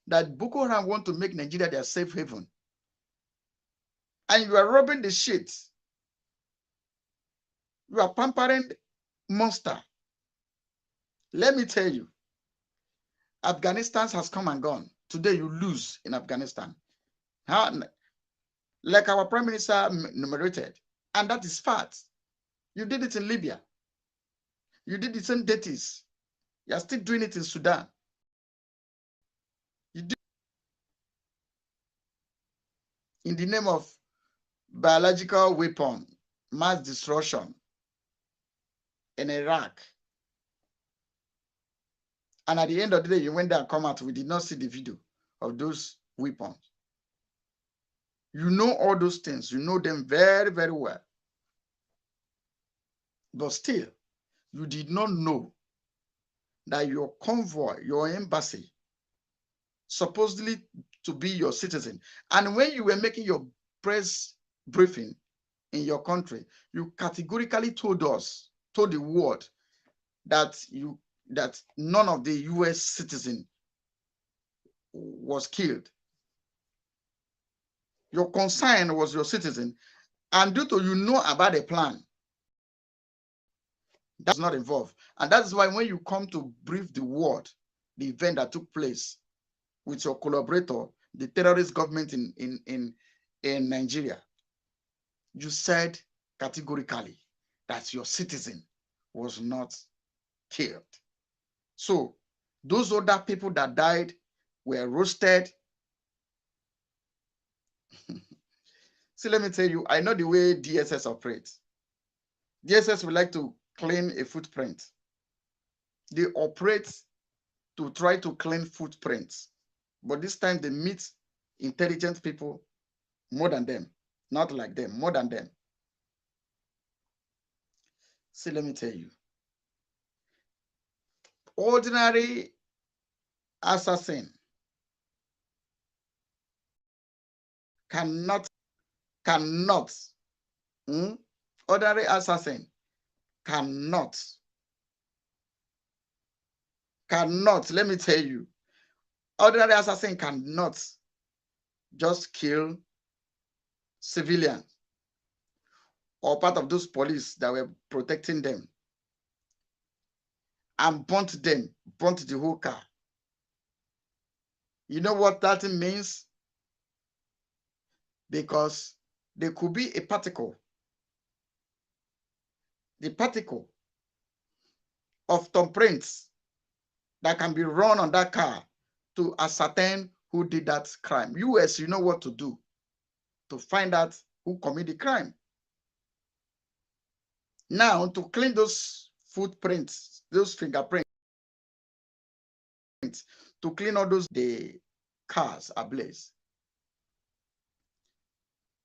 that Boko Haram want to make Nigeria their safe haven. And you are robbing the shit. You are pampering monster. Let me tell you, Afghanistan has come and gone. Today you lose in Afghanistan. How, like our Prime Minister enumerated, and that is fact. You did it in Libya. You did the same dirties. You are still doing it in Sudan. You do in the name of biological weapon, mass destruction in Iraq. And at the end of the day, you went there and come out. We did not see the video of those weapons. You know all those things. You know them very, very well. But still, you did not know that your convoy, your embassy, supposedly to be your citizen. And when you were making your press briefing in your country, you categorically told us, told the world, that none of the US citizen was killed. Your concern was your citizen, and due to you know about the plan, that's not involved. And that's why when you come to brief the world, the event that took place with your collaborator, the terrorist government in Nigeria, you said categorically that your citizen was not killed. So those other people that died were roasted. See, let me tell you, I know the way DSS operates. DSS would like to clean a footprint. They operate to try to clean footprints. But this time they meet intelligent people more than them. Not like them, more than them. See, let me tell you. Ordinary assassin cannot, ordinary assassin cannot, let me tell you, ordinary assassin cannot just kill civilians or part of those police that were protecting them and burnt the whole car. You know what that means? Because there could be a particle, the particle of thumbprints that can be run on that car to ascertain who did that crime. US, you know what to do to find out who committed the crime. Now, to clean those footprints, those fingerprints, to clean all those, the cars ablaze.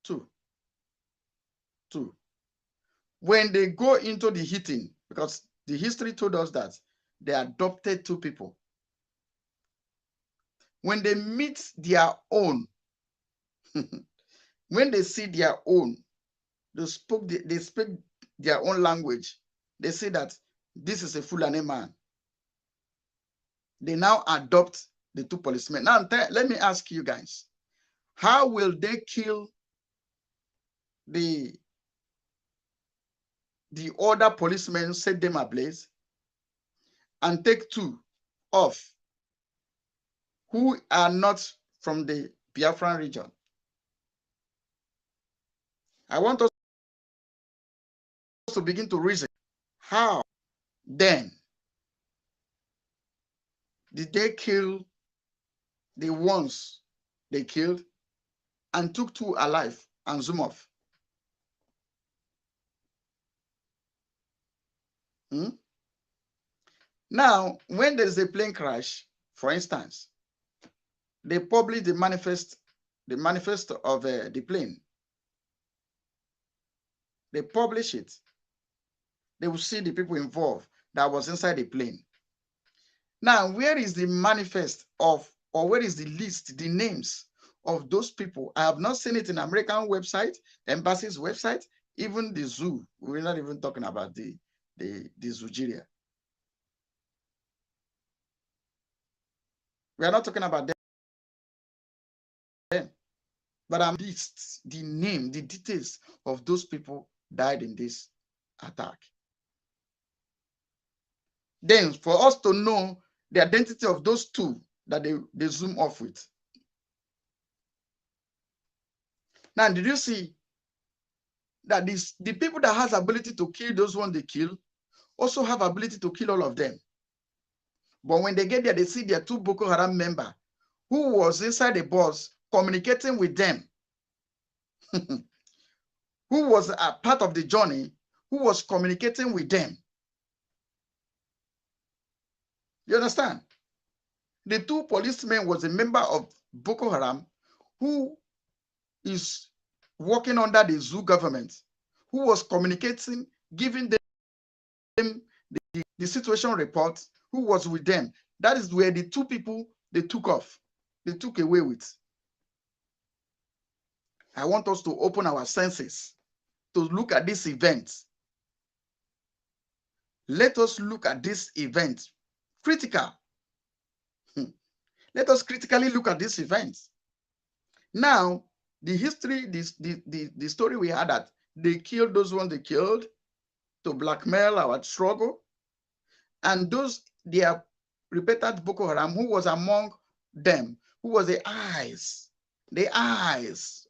2, two. When they go into the hitting, because the history told us that they adopted two people. When they meet their own, when they see their own, they speak their own language. They say that this is a Fulani man. They now adopt the two policemen. Now, let me ask you guys, how will they kill the other policemen, set them ablaze, and take two off who are not from the Biafran region? I want us to begin to reason. How then did they kill the ones they killed and took two alive and zoom off? Now, when there's a plane crash, for instance, they publish the manifest of the plane. They publish it. They will see the people involved that was inside the plane. Now, where is the manifest of, or where is the list, the names of those people? I have not seen it in American website, embassy's website, even the zoo. We're not even talking about the Zoogeria. We are not talking about them. But I'm list the name, the details of those people died in this attack. Then for us to know the identity of those two that they zoom off with. Now, did you see that the people that has ability to kill those ones they kill also have ability to kill all of them? But when they get there, they see their two Boko Haram members who was inside the bus communicating with them, who was a part of the journey, who was communicating with them. You understand? The two policemen was a member of Boko Haram who is working under the Zoo government, who was communicating, giving them the situation report, who was with them. That is where the two people they took off, they took away with. I want us to open our senses to look at this event. Let us look at this event critical. Let us critically look at this event. Now, the history, the story we had that they killed those ones they killed to blackmail our struggle, and those they are repeated Boko Haram, who was among them, who was the eyes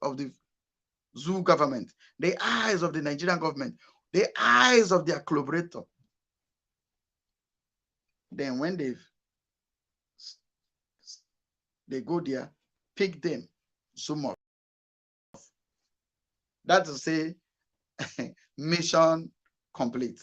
of the Zoo government, the eyes of the Nigerian government, the eyes of their collaborator. Then when they go there, pick them, zoom off. That's to say, mission complete.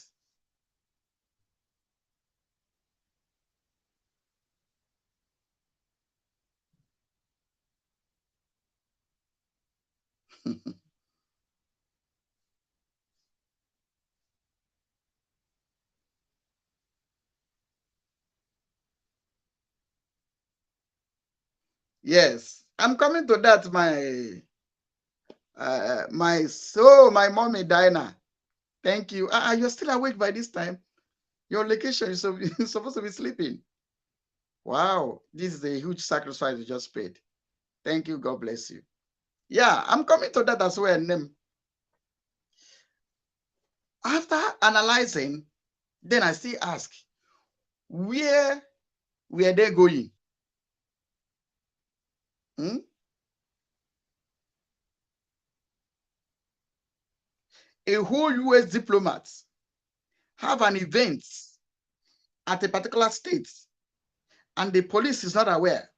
Yes, I'm coming to that. My mommy Dinah. Thank you. You're still awake by this time. Your location is supposed to be sleeping. Wow, this is a huge sacrifice you just paid. Thank you. God bless you. Yeah, I'm coming to that as well. After analyzing, then I still ask, where were they going? A whole US diplomat have an event at a particular state, and the police is not aware.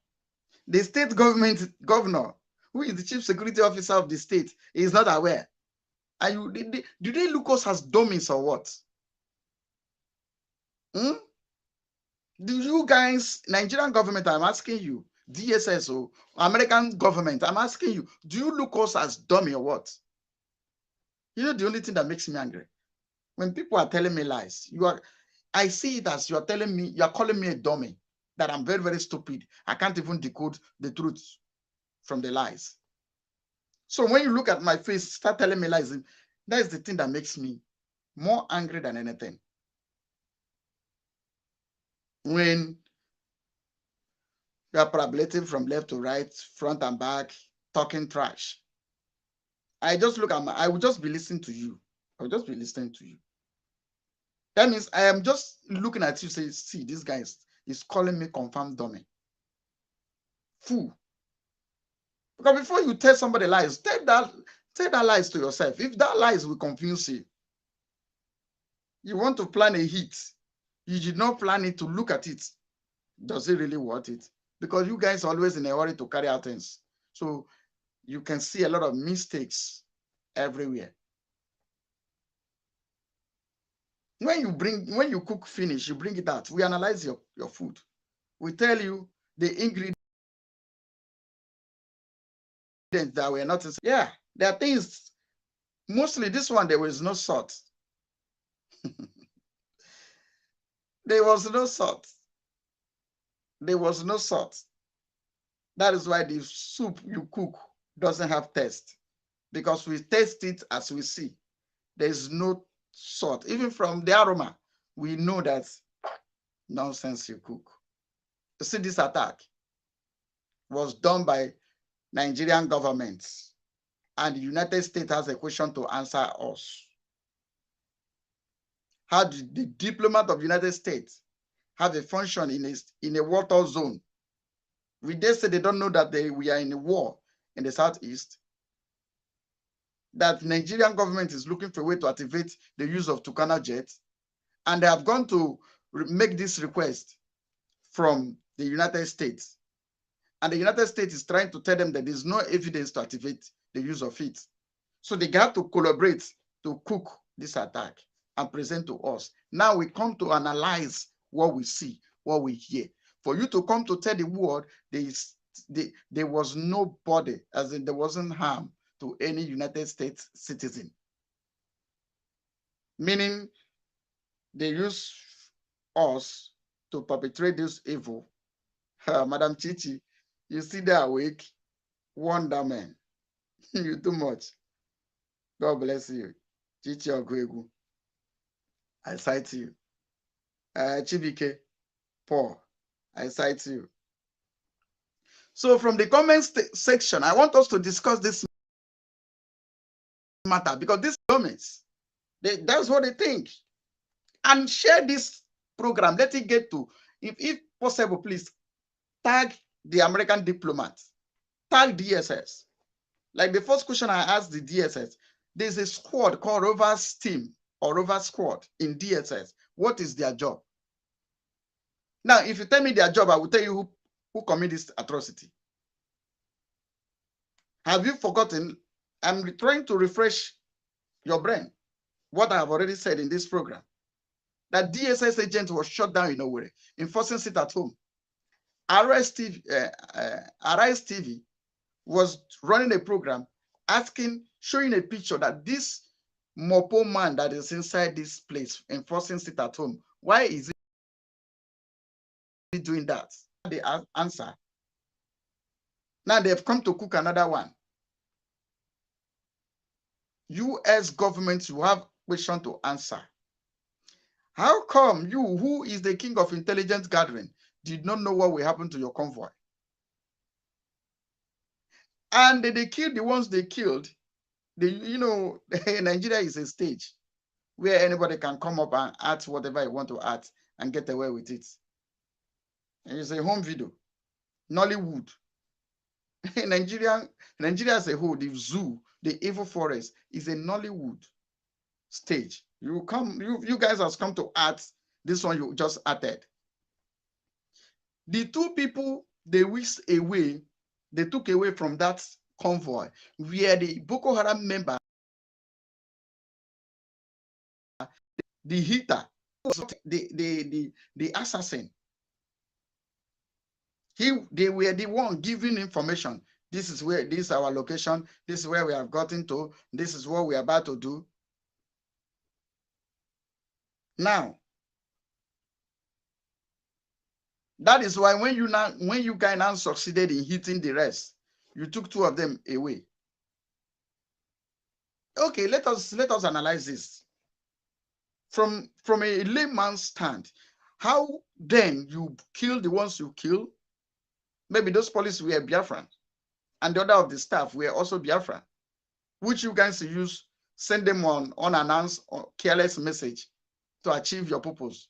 The state governor, who is the chief security officer of the state, is not aware. And do they look us as dummies or what? Do you guys, Nigerian government, I'm asking you, DSS or American government, I'm asking you, do you look us as dummy or what? You know the only thing that makes me angry? When people are telling me lies, I see it as you are telling me, you are calling me a dummy, that I'm very, very stupid. I can't even decode the truth from the lies. So when you look at my face, start telling me lies, that is the thing that makes me more angry than anything. When you are parabolating from left to right, front and back, talking trash, I just look at I will just be listening to you. I will just be listening to you. That means I am just looking at you, say, see, this guy is calling me confirmed dummy. Fool. Because before you tell somebody lies, tell that lies to yourself. If that lies will confuse you, you want to plan a hit, you did not plan it to look at it. Does it really worth it? Because you guys are always in a hurry to carry out things. So you can see a lot of mistakes everywhere. When you cook finish, you bring it out. We analyze your food. We tell you the ingredients that were not. Yeah, there are things. Mostly this one, there was no salt. There was no salt. There was no salt. That is why the soup you cook doesn't have taste, because we taste it as we see. There's no salt. Even from the aroma, we know that nonsense you cook. You see, this attack was done by Nigerian government, and the United States has a question to answer us. How did the diplomat of the United States have a function in a water zone? We dare say they don't know that we are in a war in the southeast, that Nigerian government is looking for a way to activate the use of Tucana jets, and they have gone to make this request from the United States. And the United States is trying to tell them that there's no evidence to activate the use of it. So they got to collaborate to cook this attack and present to us. Now we come to analyze what we see, what we hear. For you to come to tell the world there was nobody, as in there wasn't harm to any United States citizen. Meaning they use us to perpetrate this evil. Madam Chichi, you see that awake, wonder man. You too much. God bless you. Chichi Ogwegu, I cite you. Chibike, Paul, I cite you. So from the comments section, I want us to discuss this matter, because these comments, that's what they think. And share this program. Let it get to, if possible, please tag the American diplomat, tag DSS. Like the first question I asked the DSS, there's a squad called Rovers Team or Rovers Squad in DSS. What is their job? Now, if you tell me their job, I will tell you who committed this atrocity. Have you forgotten? I'm trying to refresh your brain what I have already said in this program. That DSS agent was shot down in Owerri, enforcing sit at home. Arise TV was running a program showing a picture that this Mopo man that is inside this place enforcing sit at home, why is he doing that? The answer. Now they've come to cook another one. US government, you have question to answer. How come you, who is the king of intelligence gathering, did not know what will happen to your convoy? And they killed the ones they killed. Nigeria is a stage where anybody can come up and act whatever you want to act and get away with it. And it's a home video. Nollywood. Nigeria as a whole, the zoo, the evil forest is a Nollywood stage. You guys have come to act this one you just acted. The two people they whisked away, they took away from that convoy were the Boko Haram member, the hitter, the assassin. They were the one giving information. This is our location. This is where we have gotten to. This is what we are about to do. Now, that is why when you guys now succeeded in hitting the rest, you took 2 of them away. Okay, let us analyze this from a layman's stand. How then you kill the ones you kill? Maybe those police were Biafran, and the other of the staff were also Biafran, which you guys use, send them on unannounced or careless message to achieve your purpose.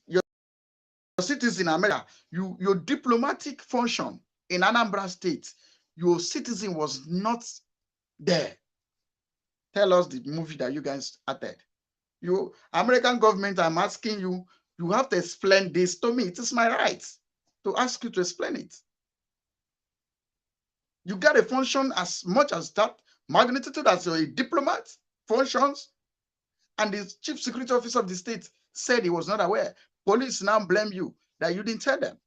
Your citizens in America, your diplomatic function in Anambra State, your citizen was not there. Tell us the movie that you guys acted. You American government, I'm asking you, you have to explain this to me. It is my right to ask you to explain it. You got a function as much as that magnitude as a diplomat functions, and the chief security officer of the state said he was not aware. Police now blame you that you didn't tell them.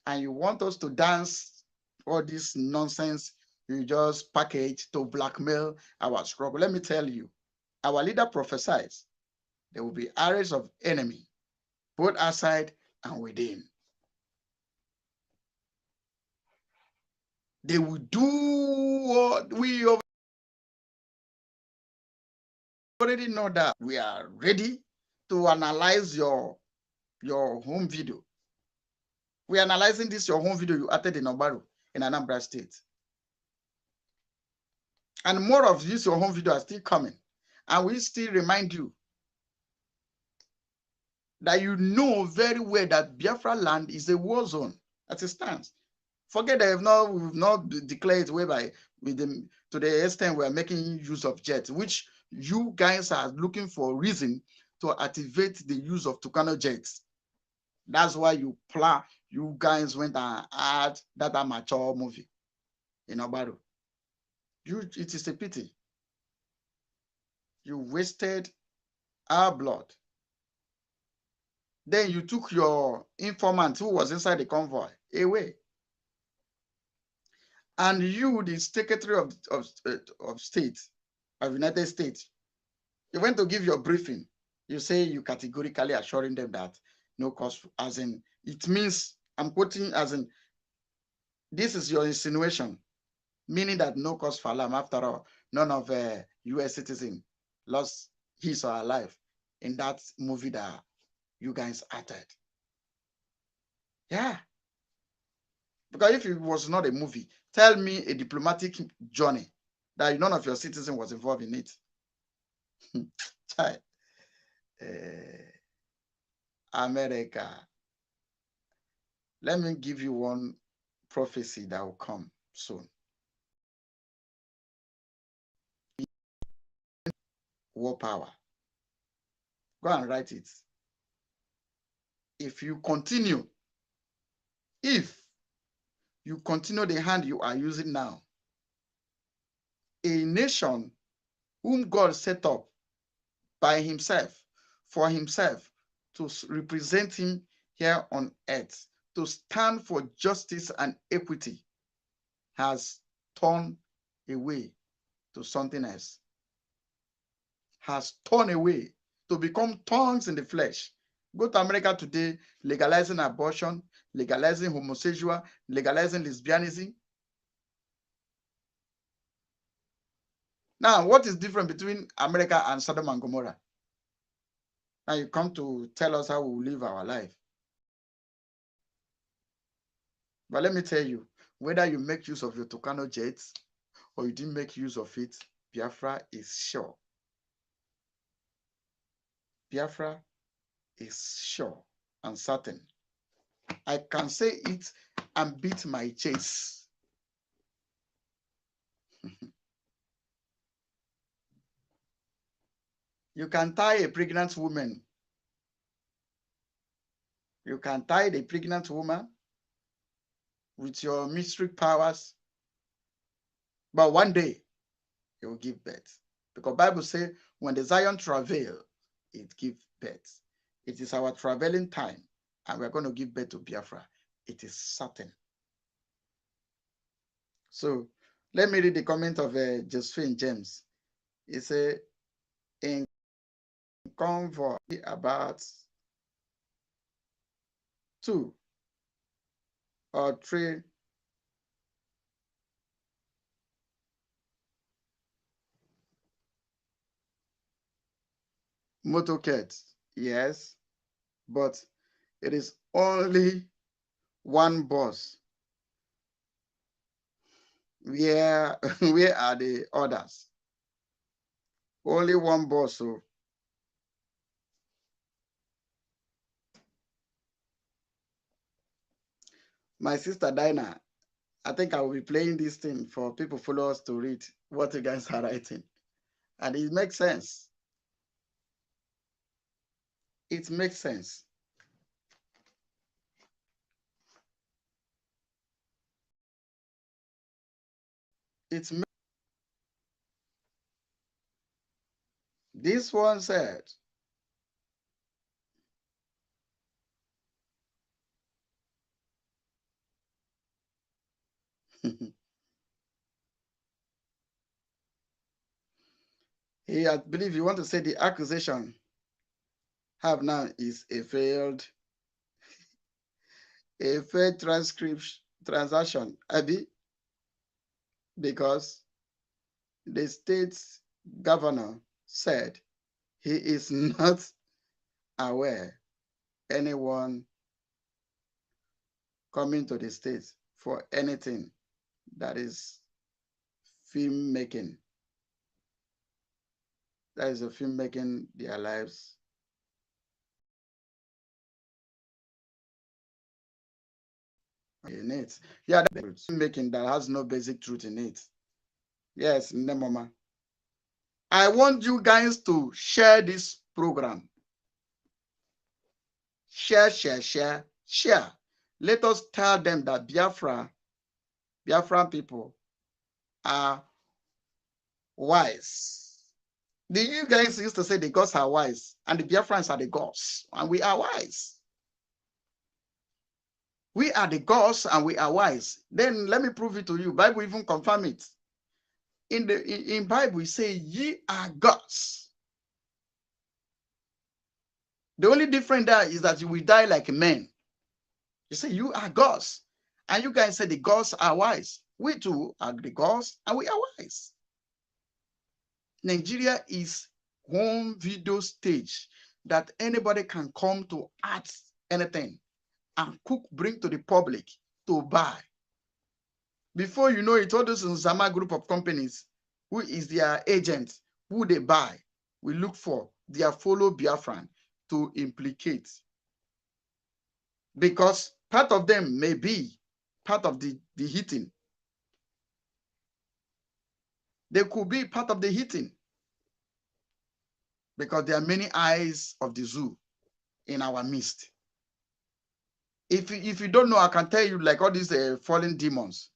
And you want us to dance all this nonsense you just package to blackmail our struggle. Let me tell you, our leader prophesies there will be arrays of enemy, both outside and within. They will do what we already know, that we are ready to analyze your home video. We are analyzing this, your home video you acted in Ogbaru in Anambra State. And more of this, your home video are still coming. And we still remind you that you know very well that Biafra land is a war zone as it stands. Forget that we've not declared whereby to the extent we are making use of jets, which you guys are looking for a reason to activate the use of Tucano jets. That's why you guys went and had that amateur movie in Ogbaru. It is a pity. You wasted our blood. Then you took your informant who was inside the convoy away. And you, the Secretary of State of United States, you went to give your briefing. You say you categorically assuring them that no cause, as in, it means, I'm quoting as in, this is your insinuation, meaning that no cause for alarm. After all, none of U.S. citizen lost his or her life in that movie that you guys acted. Yeah. Because if it was not a movie, tell me a diplomatic journey that none of your citizens was involved in it. America. Let me give you one prophecy that will come soon. War power. Go and write it. If you continue the hand you are using now, a nation whom God set up by himself, for himself, to represent him here on earth, to stand for justice and equity, has turned away to something else, has turned away to become thorns in the flesh. Go to America today, legalizing abortion, legalizing homosexual, legalizing lesbianism. Now, what is different between America and Sodom and Gomorrah? Now you come to tell us how we will live our life. But let me tell you, whether you make use of your Tucano jets or you didn't make use of it, Biafra is sure. Biafra is sure and certain. I can say it and beat my chest. You can tie a pregnant woman. You can tie the pregnant woman with your mystic powers. But one day, it will give birth. Because Bible says, when the Zion travail, it gives birth. It is our traveling time, and we're going to give birth to Biafra. It is certain. So let me read the comment of Josephine James. He said, in convoy about 2 or 3 motorcades, yes, but it is only one bus. Where are the others? Only one bus. So my sister Dinah, I think I will be playing this thing for people followers to read what you guys are writing. And it makes sense. It makes sense. This one said, I believe you want to say the accusation have now is a failed transaction, Abby, because the state governor said he is not aware anyone coming to the state for anything that is filmmaking. That is a filmmaking their lives. In it. Yeah, that's filmmaking that has no basic truth in it. Yes, Nemoma. I want you guys to share this program. Share. Let us tell them that Biafran people are wise. You guys used to say the gods are wise, and the Biafrans are the gods, and we are wise. We are the gods, and we are wise. Then let me prove it to you. Bible even confirm it. In Bible, we say, ye are gods. The only difference there is that you will die like men. You say, you are gods. And you guys say the gods are wise. We too are the gods, and we are wise. Nigeria is home video stage that anybody can come to act anything and cook, bring to the public to buy. Before you know it, all those Nzama group of companies, who is their agent, who they buy, we look for their follow Biafran to implicate. Because part of them may be part of the hitting. They could be part of the hitting. Because there are many eyes of the zoo in our midst. If you don't know, I can tell you, like all these fallen demons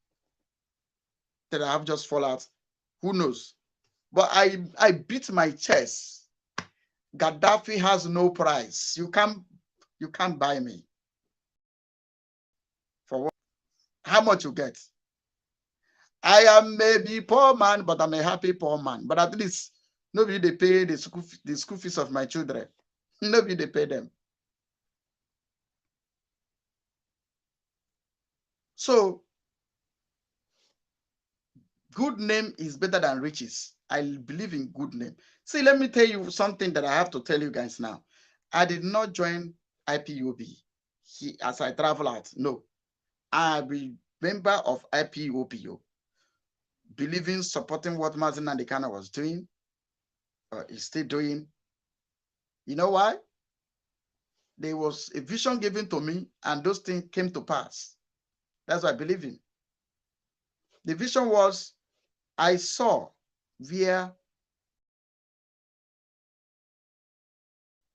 that I have just fall out. Who knows? But I beat my chest. Gaddafi has no price. You can't buy me. For what? How much you get? I am maybe poor man, but I'm a happy poor man. But at least nobody they pay the school fees of my children. Nobody they pay them. So good name is better than riches. I believe in good name. See, let me tell you something that I have to tell you guys now. I did not join IPOB as I travel out. No. I'm a member of IPOB, believing, supporting what Mazin Nandekana was doing, or is still doing. You know why? There was a vision given to me, and those things came to pass. That's what I believe in. The vision was, I saw where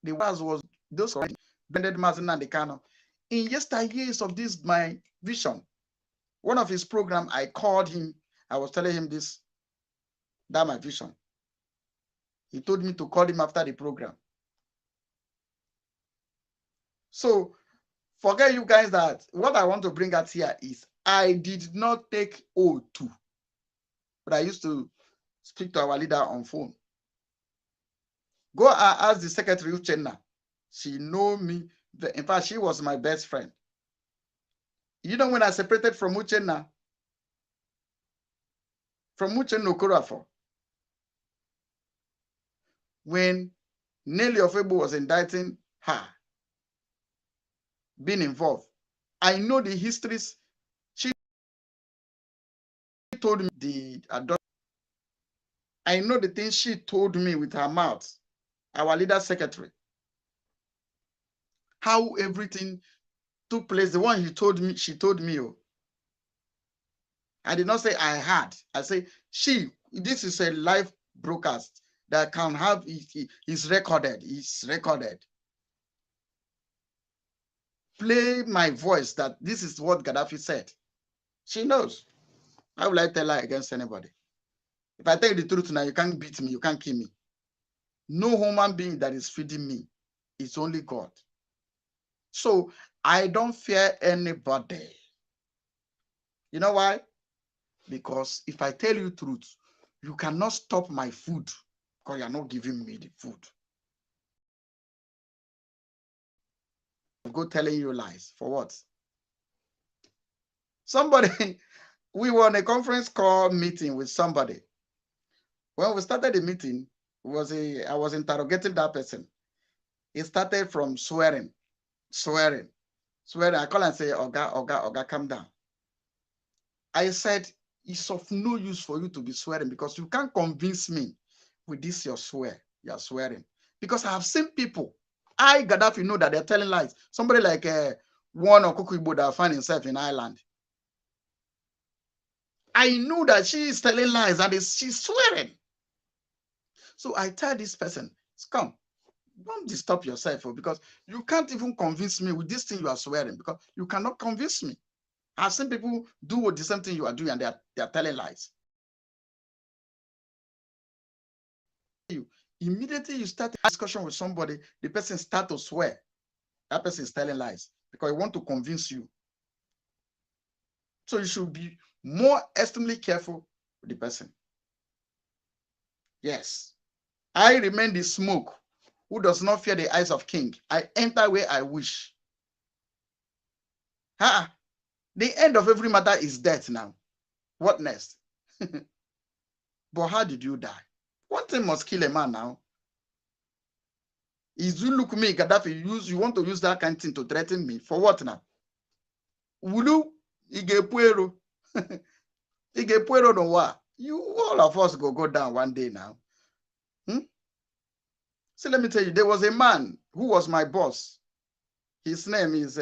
the was those blended Mazin Nandekana. In yesteryears of this, my vision, one of his program, I called him. I was telling him this, that my vision. He told me to call him after the program. So Forget you guys that what I want to bring out here is I did not take O2, but I used to speak to our leader on phone. Go and ask the secretary Uchenna. She know me. In fact, she was my best friend. You know, when I separated from Uchenna Okorafor, when Nelly Ofebo was indicting her, being involved, I know the histories. She told me the adult. I know the things she told me with her mouth, our leader secretary. How everything took place. The one she told me. Oh. I did not say I had. I say this is a live broadcast that can have is recorded. It's recorded. Play my voice that this is what Gaddafi said. She knows. How will I tell her against anybody? If I tell you the truth now, you can't beat me, you can't kill me. No human being that is feeding me. It's only God. So I don't fear anybody. You know why? Because if I tell you truth, you cannot stop my food because you're not giving me the food. Go telling you lies. For what? Somebody, we were on a conference call meeting with somebody. When we started the meeting, I was interrogating that person. It started from swearing. I call and say, Oga, calm down. I said, it's of no use for you to be swearing because you can't convince me with this you're swearing. Because I have seen people, Gaddafi, know that they're telling lies. Somebody like one or Kukuibo that find himself in Ireland. I know that she is telling lies and she's swearing. So I tell this person, come, don't disturb yourself because you can't even convince me with this thing you are swearing because you cannot convince me. I've seen people do the same thing you are doing and they are telling lies. Immediately you start a discussion with somebody, the person starts to swear. That person is telling lies because he wants to convince you. So you should be more extremely careful with the person. Yes. I remain the smoke who does not fear the eyes of king. I enter where I wish. The end of every matter is death now. What next? But how did you die? One thing must kill a man now. Is you look me, Gaddafi, you want to use that kind of thing to threaten me? For what now? Wulu, Igepuero. Igepuero no wa. You, all of us go down one day now. So let me tell you, there was a man who was my boss. His name is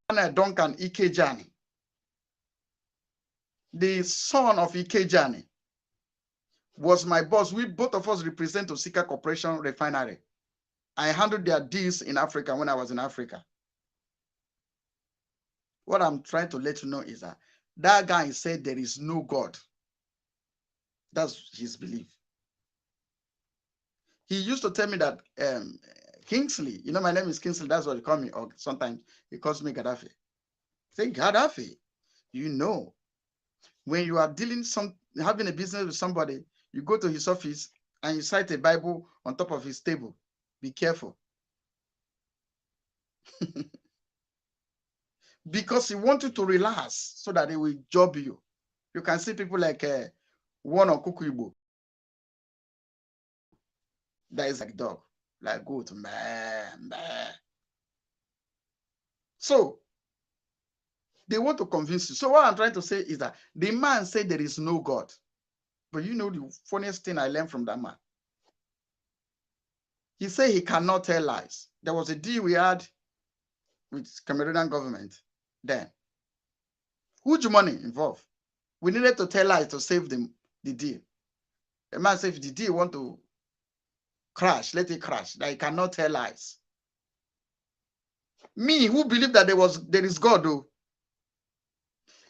Duncan Ikejani, the son of Ikejani, was my boss. We both of us represent Osika Corporation Refinery. I handled their deals in Africa when I was in Africa. What I'm trying to let you know is that guy said there is no God. That's his belief. He used to tell me that Kingsley, you know, my name is Kingsley, that's what he call me, or sometimes he calls me Gaddafi. Say, Gaddafi, you know, when you are having a business with somebody, you go to his office and you cite a Bible on top of his table. Be careful. Because he wants you to relax so that he will job you. You can see people like one or Kukuibo. That is like dog, like goat, man. So they want to convince you. So what I'm trying to say is that the man said there is no God. But you know the funniest thing I learned from that man? He said he cannot tell lies. There was a deal we had with Cameroonian government then. Huge money involved. We needed to tell lies to save the deal. The man said if the deal want to crash, let it crash. That he cannot tell lies. Me, who believe that there is God, though,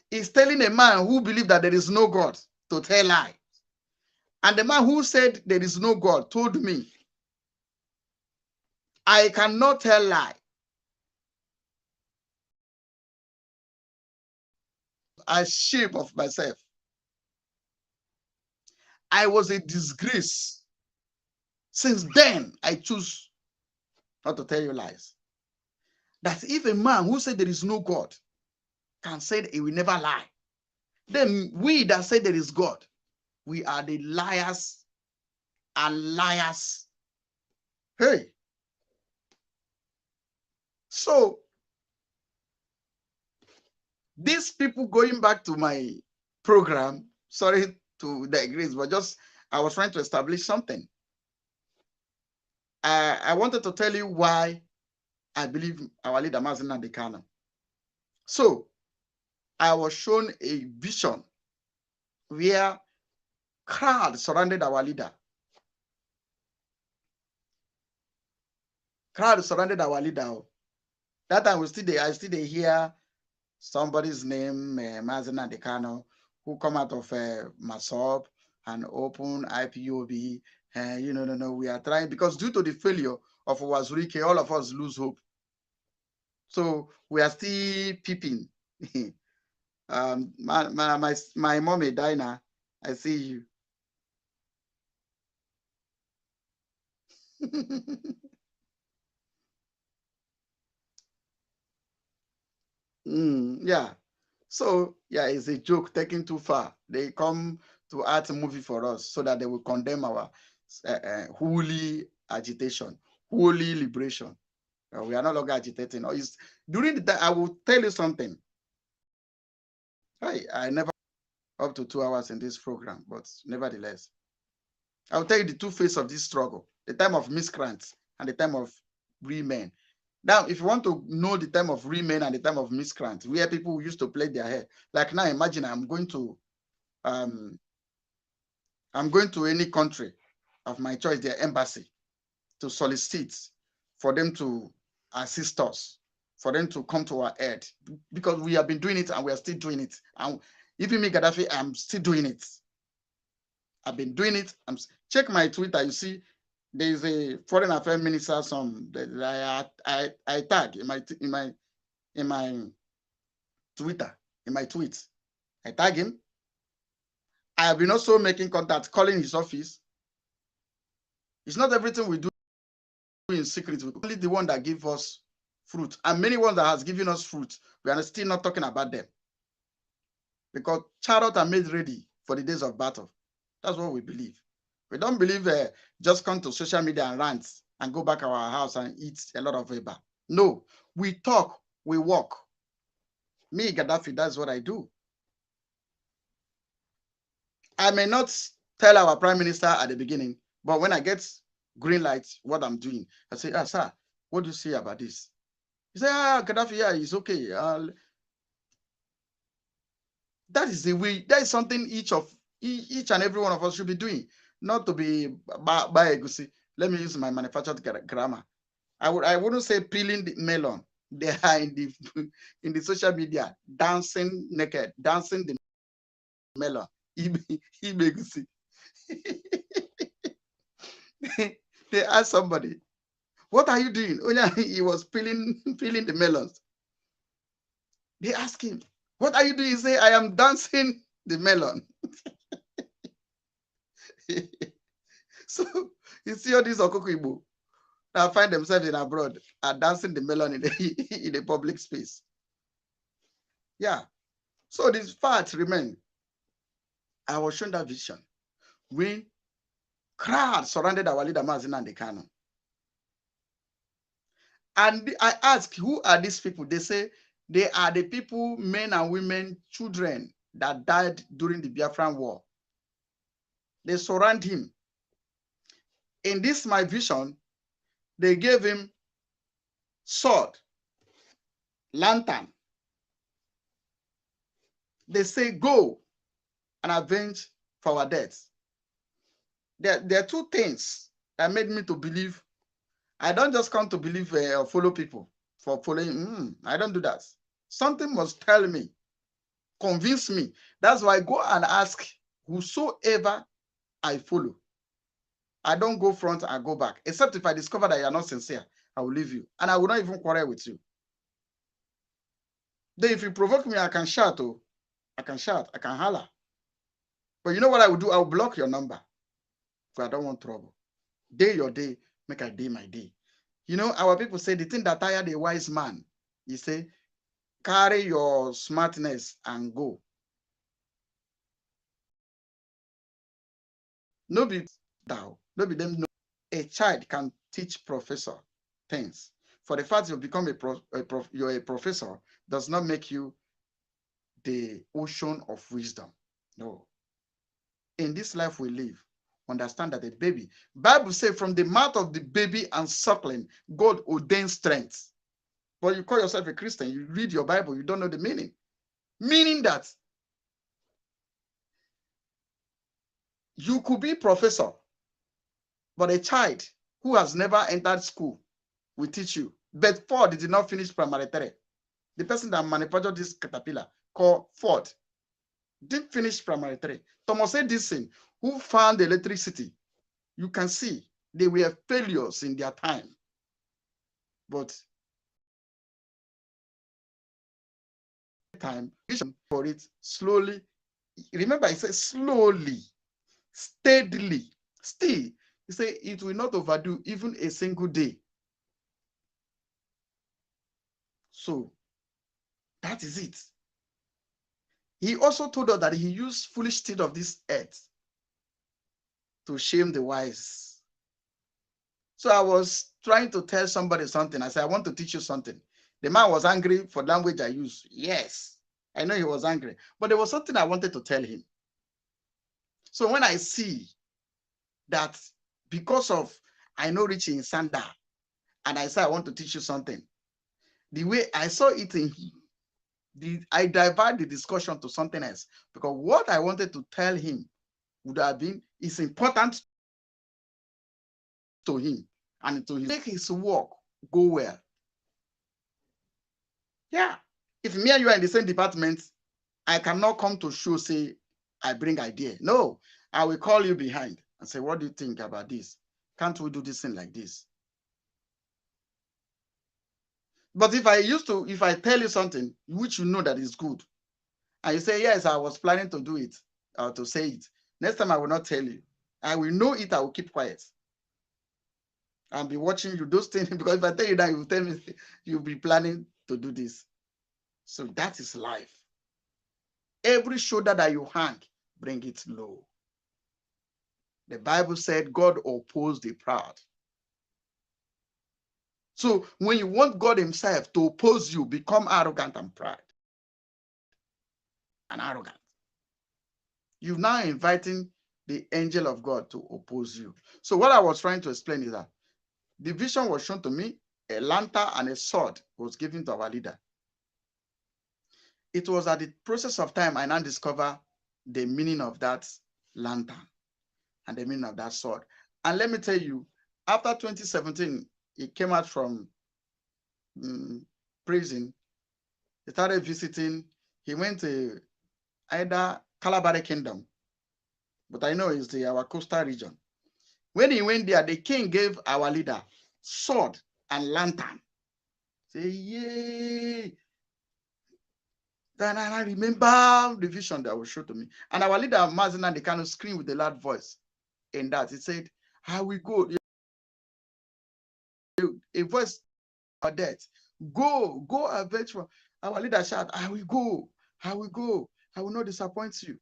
is telling a man who believe that there is no God to tell lies. And the man who said there is no God told me I cannot tell lie. Ashamed of myself. I was a disgrace. Since then, I choose not to tell you lies. That if a man who said there is no God can say he will never lie, then we that say there is God, we are the liars and liars. Hey. So, these people, going back to my program, sorry to digress, but just I was trying to establish something. I wanted to tell you why I believe our leader Mazi Nnamdi Kanu. So I was shown a vision where crowd surrounded our leader. Crowd surrounded our leader. That time I still hear somebody's name, Mazi Nnamdi Kanu, who come out of Masob and open IPOB. We are trying, because due to the failure of Wazurike, all of us lose hope. So we are still peeping. My mommy, Dinah, I see you. Yeah. So yeah, it's a joke taken too far. They come to art a movie for us so that they will condemn our holy agitation, holy liberation. We are no longer agitating. During the time, I will tell you something. I never up to 2 hours in this program, but nevertheless, I will tell you the two faces of this struggle: the time of miscreants and the time of real men. Now, if you want to know the time of real men and the time of miscreants, where people used to play their hair, like now, imagine I'm going to any country of my choice, their embassy, to solicit for them to assist us, for them to come to our aid, because we have been doing it and we are still doing it. And even me, Gaddafi, I'm still doing it. I've been doing it. Check my Twitter. You see, there's a foreign affairs minister that I tag in my Twitter, in my tweets. I tag him. I have been also making contact, calling his office. It's not everything we do in secret. We only the one that give us fruit, and many ones that has given us fruit, we are still not talking about them, because chariots are made ready for the days of battle. That's what we believe. We don't believe just come to social media and rant and go back our house and eat a lot of eba. No, we talk, we walk. Me, Gaddafi, that's what I do. I may not tell our prime minister at the beginning, but when I get green light, what I'm doing, I say, sir, what do you say about this? He say, Gaddafi, yeah, it's okay. That is the way. That is something each and every one of us should be doing, not to be by egusi. Let me use my manufactured grammar. I wouldn't say peeling the melon. They are in the social media dancing naked, dancing the melon. Egusi. They asked somebody, "What are you doing?" He was peeling the melons. They asked him, "What are you doing?" He say, "I am dancing the melon." So you see all these Okoko Igbo that find themselves in abroad are dancing the melon in the public space. Yeah. So these facts remain. I was shown that vision when crowd surrounded our leader Mazi Nnamdi Kanu. And I asked, who are these people? They say they are the people, men and women, children that died during the Biafran War. They surround him. In this my vision, they gave him sword, lantern. They say, go and avenge for our deaths. There are two things that made me to believe. I don't just come to believe or follow people for following. I don't do that. Something must tell me, convince me. That's why I go and ask whosoever I follow. I don't go front and go back, except if I discover that you are not sincere. I will leave you. And I will not even quarrel with you. Then if you provoke me, I can shout. Oh, I can shout. I can holler. But you know what I will do? I will block your number. Because I don't want trouble. Day your day, make I day my day. You know, our people say the thing that tired a wise man, he say, carry your smartness and go. No be thou, no be them. No. A child can teach professor things. For the fact you become you're a professor does not make you the ocean of wisdom. No. In this life we live, understand that a baby, Bible says from the mouth of the baby and suckling, God ordains strength. But you call yourself a Christian, you read your Bible, you don't know the meaning. Meaning that you could be professor, but a child who has never entered school will teach you. But Ford did not finish primary 3. The person that manufactured this caterpillar called Ford didn't finish primary 3. Thomas Edison, who found electricity, you can see they were failures in their time. But time for it slowly. Remember, he said slowly, steadily, still. He said it will not overdo even a single day. So that is it. He also told us that he used foolish things of this earth to shame the wise. So I was trying to tell somebody something. I said, I want to teach you something. The man was angry for language I used. Yes, I know he was angry. But there was something I wanted to tell him. So when I see that because of I know Richie in Sanda, and I say I want to teach you something, the way I saw it in him, I divert the discussion to something else, because what I wanted to tell him would have been is important to him and to make his work go well. Yeah, if me and you are in the same department, I cannot come to show, say, I bring idea. No, I will call you behind and say, what do you think about this? Can't we do this thing like this? But if I tell you something which you know that is good, and you say, yes, I was planning to do it, or to say it, next time I will not tell you. I will know it, I will keep quiet. I'll be watching you, those things, because if I tell you that, you will tell me you'll be planning to do this. So that is life. Every shoulder that you hang, bring it low. The Bible said God opposed the proud. So when you want God himself to oppose you, become arrogant and proud. And arrogant. You're now inviting the angel of God to oppose you. So what I was trying to explain is that the vision was shown to me, a lantern and a sword was given to our leader. It was at the process of time I now discover the meaning of that lantern and the meaning of that sword. And let me tell you, after 2017, he came out from prison. He started visiting. He went to either Kalabari Kingdom, but I know it's our coastal region. When he went there, the king gave our leader sword and lantern. Say, yay! Then I remember the vision that was shown to me. And our leader, Mazina, they kind of screamed with a loud voice. In that, he said, how we go? A voice of death. Go, avenge. Our leader shout, I will go, I will go. I will not disappoint you.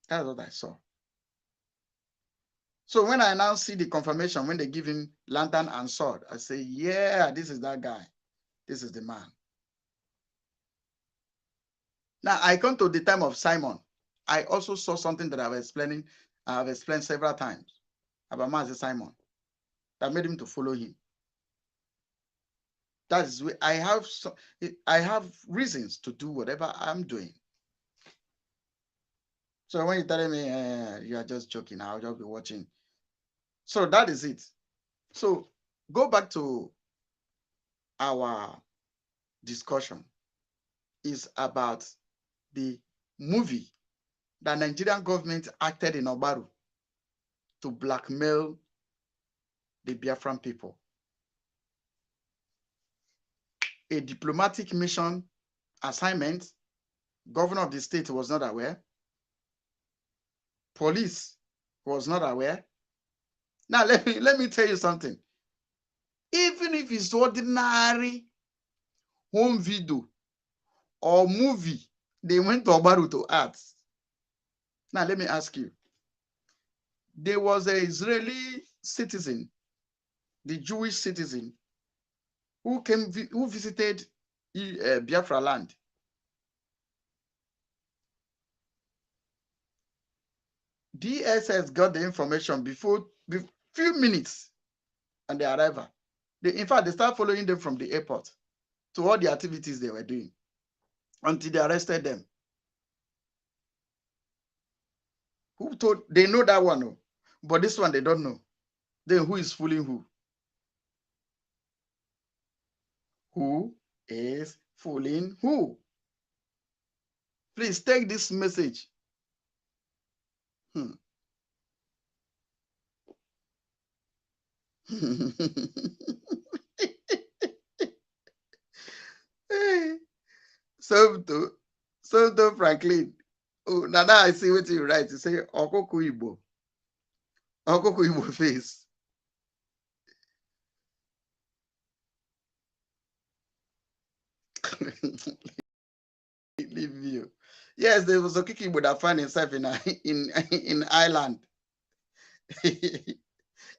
That's what I saw. So when I now see the confirmation, when they give him lantern and sword, I say, yeah, this is that guy. This is the man. Now I come to the time of Simon. I also saw something that I have explained several times about Master Simon that made him to follow him. That is where I have reasons to do whatever I'm doing. So when you tell me you are just joking, I'll just be watching. So that is it. So go back to our discussion. Is about the movie that Nigerian government acted in Ogbaru to blackmail the Biafran people. A diplomatic mission assignment, governor of the state was not aware. Police was not aware. Now, let me tell you something. Even if it's ordinary home video or movie, they went to Ogbaru to act. Now, let me ask you. There was an Israeli citizen, the Jewish citizen, who visited Biafra land. DSS got the information before few minutes on their arrival. In fact, they started following them from the airport to all the activities they were doing until they arrested them. Who told? They know that one, no? But this one they don't know. Then who is fooling who? Who is fooling who? Please take this message. So Franklin. Oh, now I see what you write. You say Okoko Igbo. Okoko Igbo face. Leave you. Yes, there was a Okoko Igbo that found himself in Ireland.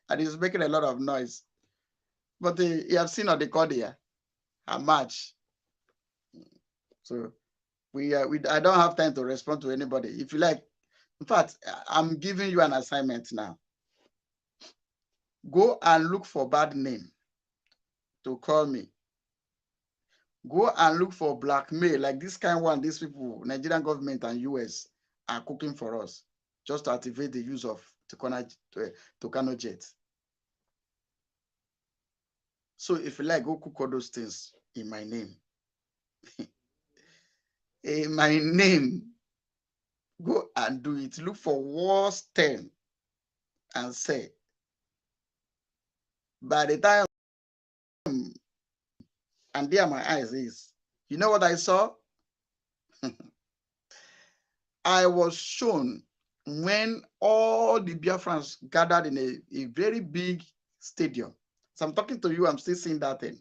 And he's making a lot of noise. But you have seen on the cordia a match. So I don't have time to respond to anybody. If you like, in fact, I'm giving you an assignment now. Go and look for bad name to call me. Go and look for blackmail, like this kind of one, these people, Nigerian government and US are cooking for us, just to activate the use of Tucano jet. So if you like, go cook all those things in my name. In my name, go and do it. Look for Wars 10 and say, by the time, and there my eyes is, you know what I saw? I was shown when all the Biafrans gathered in a very big stadium. So I'm talking to you, I'm still seeing that thing.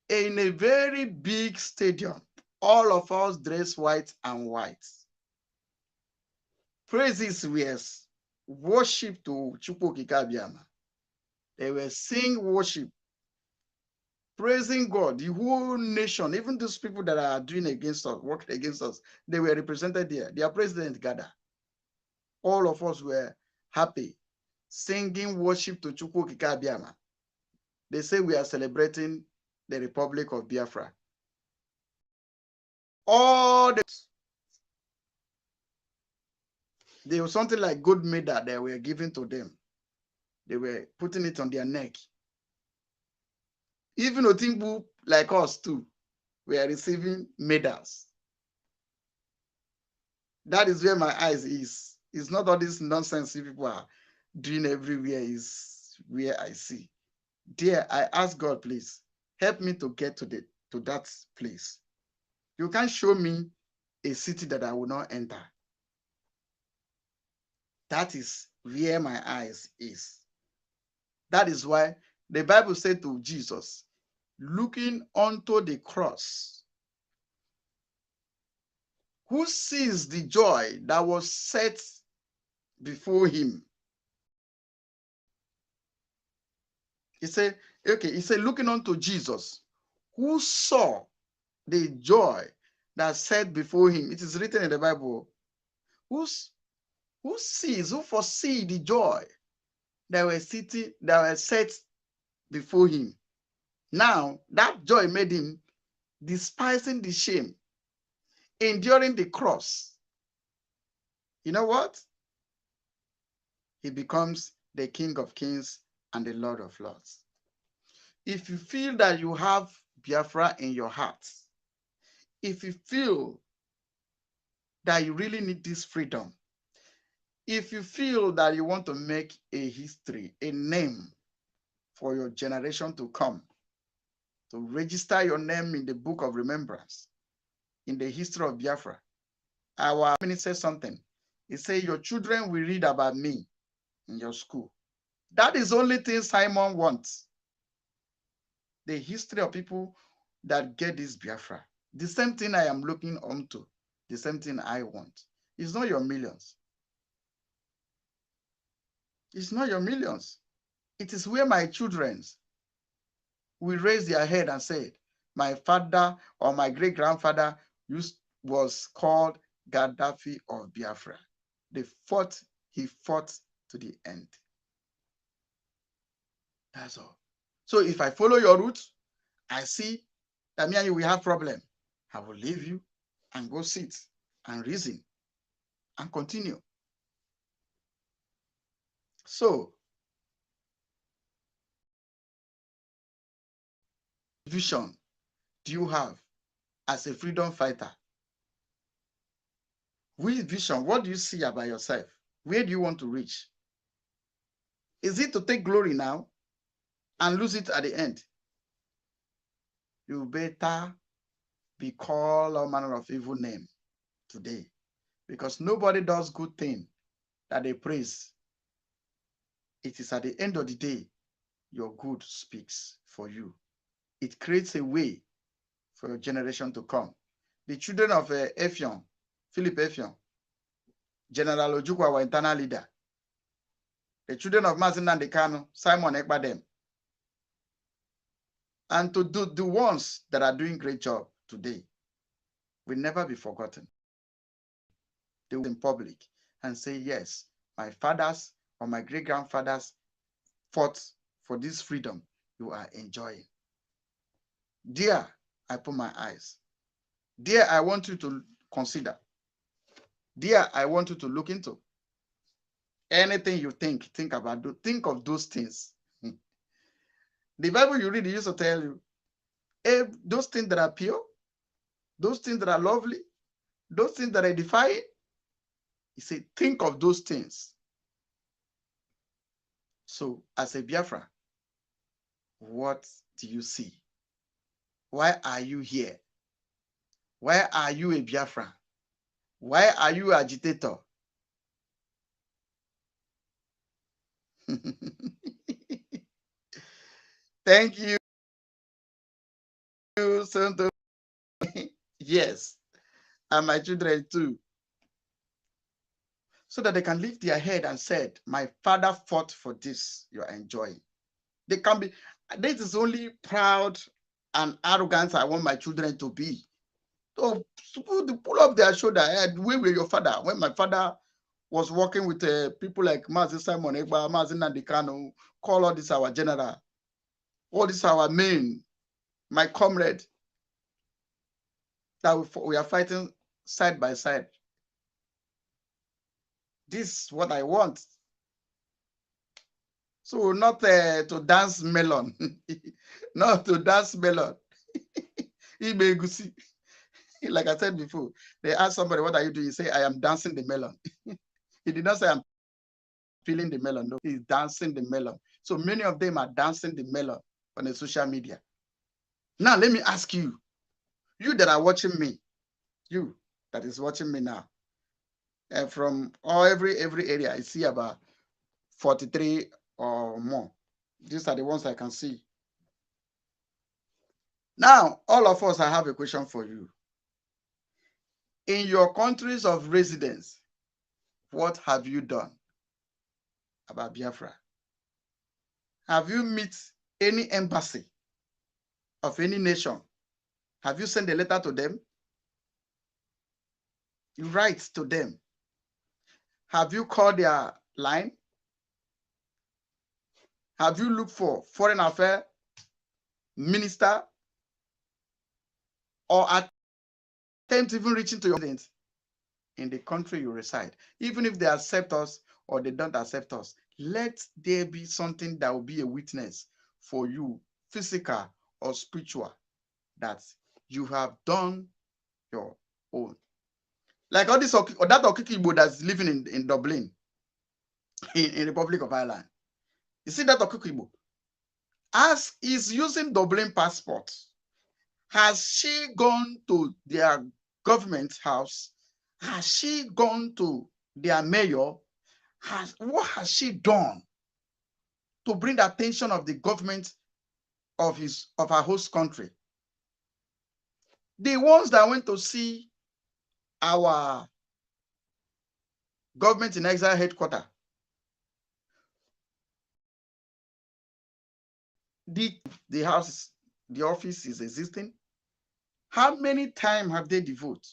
In a very big stadium, all of us dressed white and white. Praises were worship to Chukwu Kikabiama. They were singing worship, praising God. The whole nation, even those people that are doing against us, working against us, they were represented there. Their president gathered. All of us were happy, singing worship to Chukwu Kikabiama. They say we are celebrating the Republic of Biafra. There was something like gold medal that were given to them. They were putting it on their neck. Even Otimbu, like us too, were receiving medals. That is where my eyes is. It's not all this nonsense people are doing everywhere is where I see. Dear, I ask God, please, help me to get to that place. You can't show me a city that I will not enter. That is where my eyes is. That is why the Bible said to Jesus, looking unto the cross, who sees the joy that was set before him. He said, looking unto Jesus, who saw the joy that set before him. It is written in the Bible. Who foresee the joy that were set before him. Now, that joy made him despising the shame, enduring the cross. You know what? He becomes the King of Kings and the Lord of Lords. If you feel that you have Biafra in your heart, if you feel that you really need this freedom, If you feel that you want to make a history, a name for your generation to come, to register your name in the book of remembrance, in the history of Biafra, our minister says something. He said, your children will read about me in your school. That is the only thing Simon wants. The history of people that get this Biafra. The same thing I am looking onto. The same thing I want. It's not your millions. It's not your millions. It is where my children will raise their head and say, my father or my great-grandfather was called Gaddafi of Biafra. He fought to the end. That's all. So if I follow your route, I see that me and you will have problem. I will leave you and go sit and reason and continue. So, vision do you have as a freedom fighter? Which vision? What do you see about yourself? Where do you want to reach? Is it to take glory now and lose it at the end? You better be called all manner of evil name today, because nobody does good thing that they praise. It is at the end of the day, your good speaks for you. It creates a way for your generation to come. The children of Effiong, Philip Effiong, General Ojukwu, our internal leader, the children of Mazi Nnamdi Kanu, Simon Ekpadem, and to do the ones that are doing great job today will never be forgotten. They will in public and say, yes, my fathers or my great-grandfathers fought for this freedom you are enjoying. There, I put my eyes. There, I want you to consider. There, I want you to look into. Anything you think about, think of those things. The Bible you read, it used to tell you, those things that are pure, those things that are lovely, those things that are edifying, he said, think of those things. So, as a Biafra, what do you see? Why are you here? Why are you a Biafra? Why are you an agitator? Thank you, Santo. Yes, and my children too. So that they can lift their head and said, my father fought for this you are enjoying. They can be, this is only proud and arrogance I want my children to be. So pull up their shoulder, head, where were your father? When my father was working with people like Mazi Simon Egba, Mazi Nnamdi Kanu, call all this our general, all this our main, my comrade, that we are fighting side by side. This is what I want. So not to dance melon, not to dance melon. Like I said before, they ask somebody, what are you doing? You say, I am dancing the melon. He did not say I'm peeling the melon. No, he's dancing the melon. So many of them are dancing the melon on the social media. Now, let me ask you, you that are watching me, you that is watching me now, and from every area, I see about 43 or more. These are the ones I can see. Now, all of us, I have a question for you. In your countries of residence, what have you done about Biafra? Have you met any embassy of any nation? Have you sent a letter to them? You write to them. Have you called their line? Have you looked for foreign affairs minister or attempt even reaching to your audience in the country you reside? Even if they accept us or they don't accept us, let there be something that will be a witness for you, physical or spiritual, that you have done your own. Like all this, that Okiki Igbo that's living in Dublin, in Republic of Ireland. You see that Okukibo? As is using Dublin passport, has she gone to their government house? Has she gone to their mayor? What has she done to bring the attention of the government of her host country? The ones that went to see our government in exile headquarters, the house, the office is existing. How many times have they devoted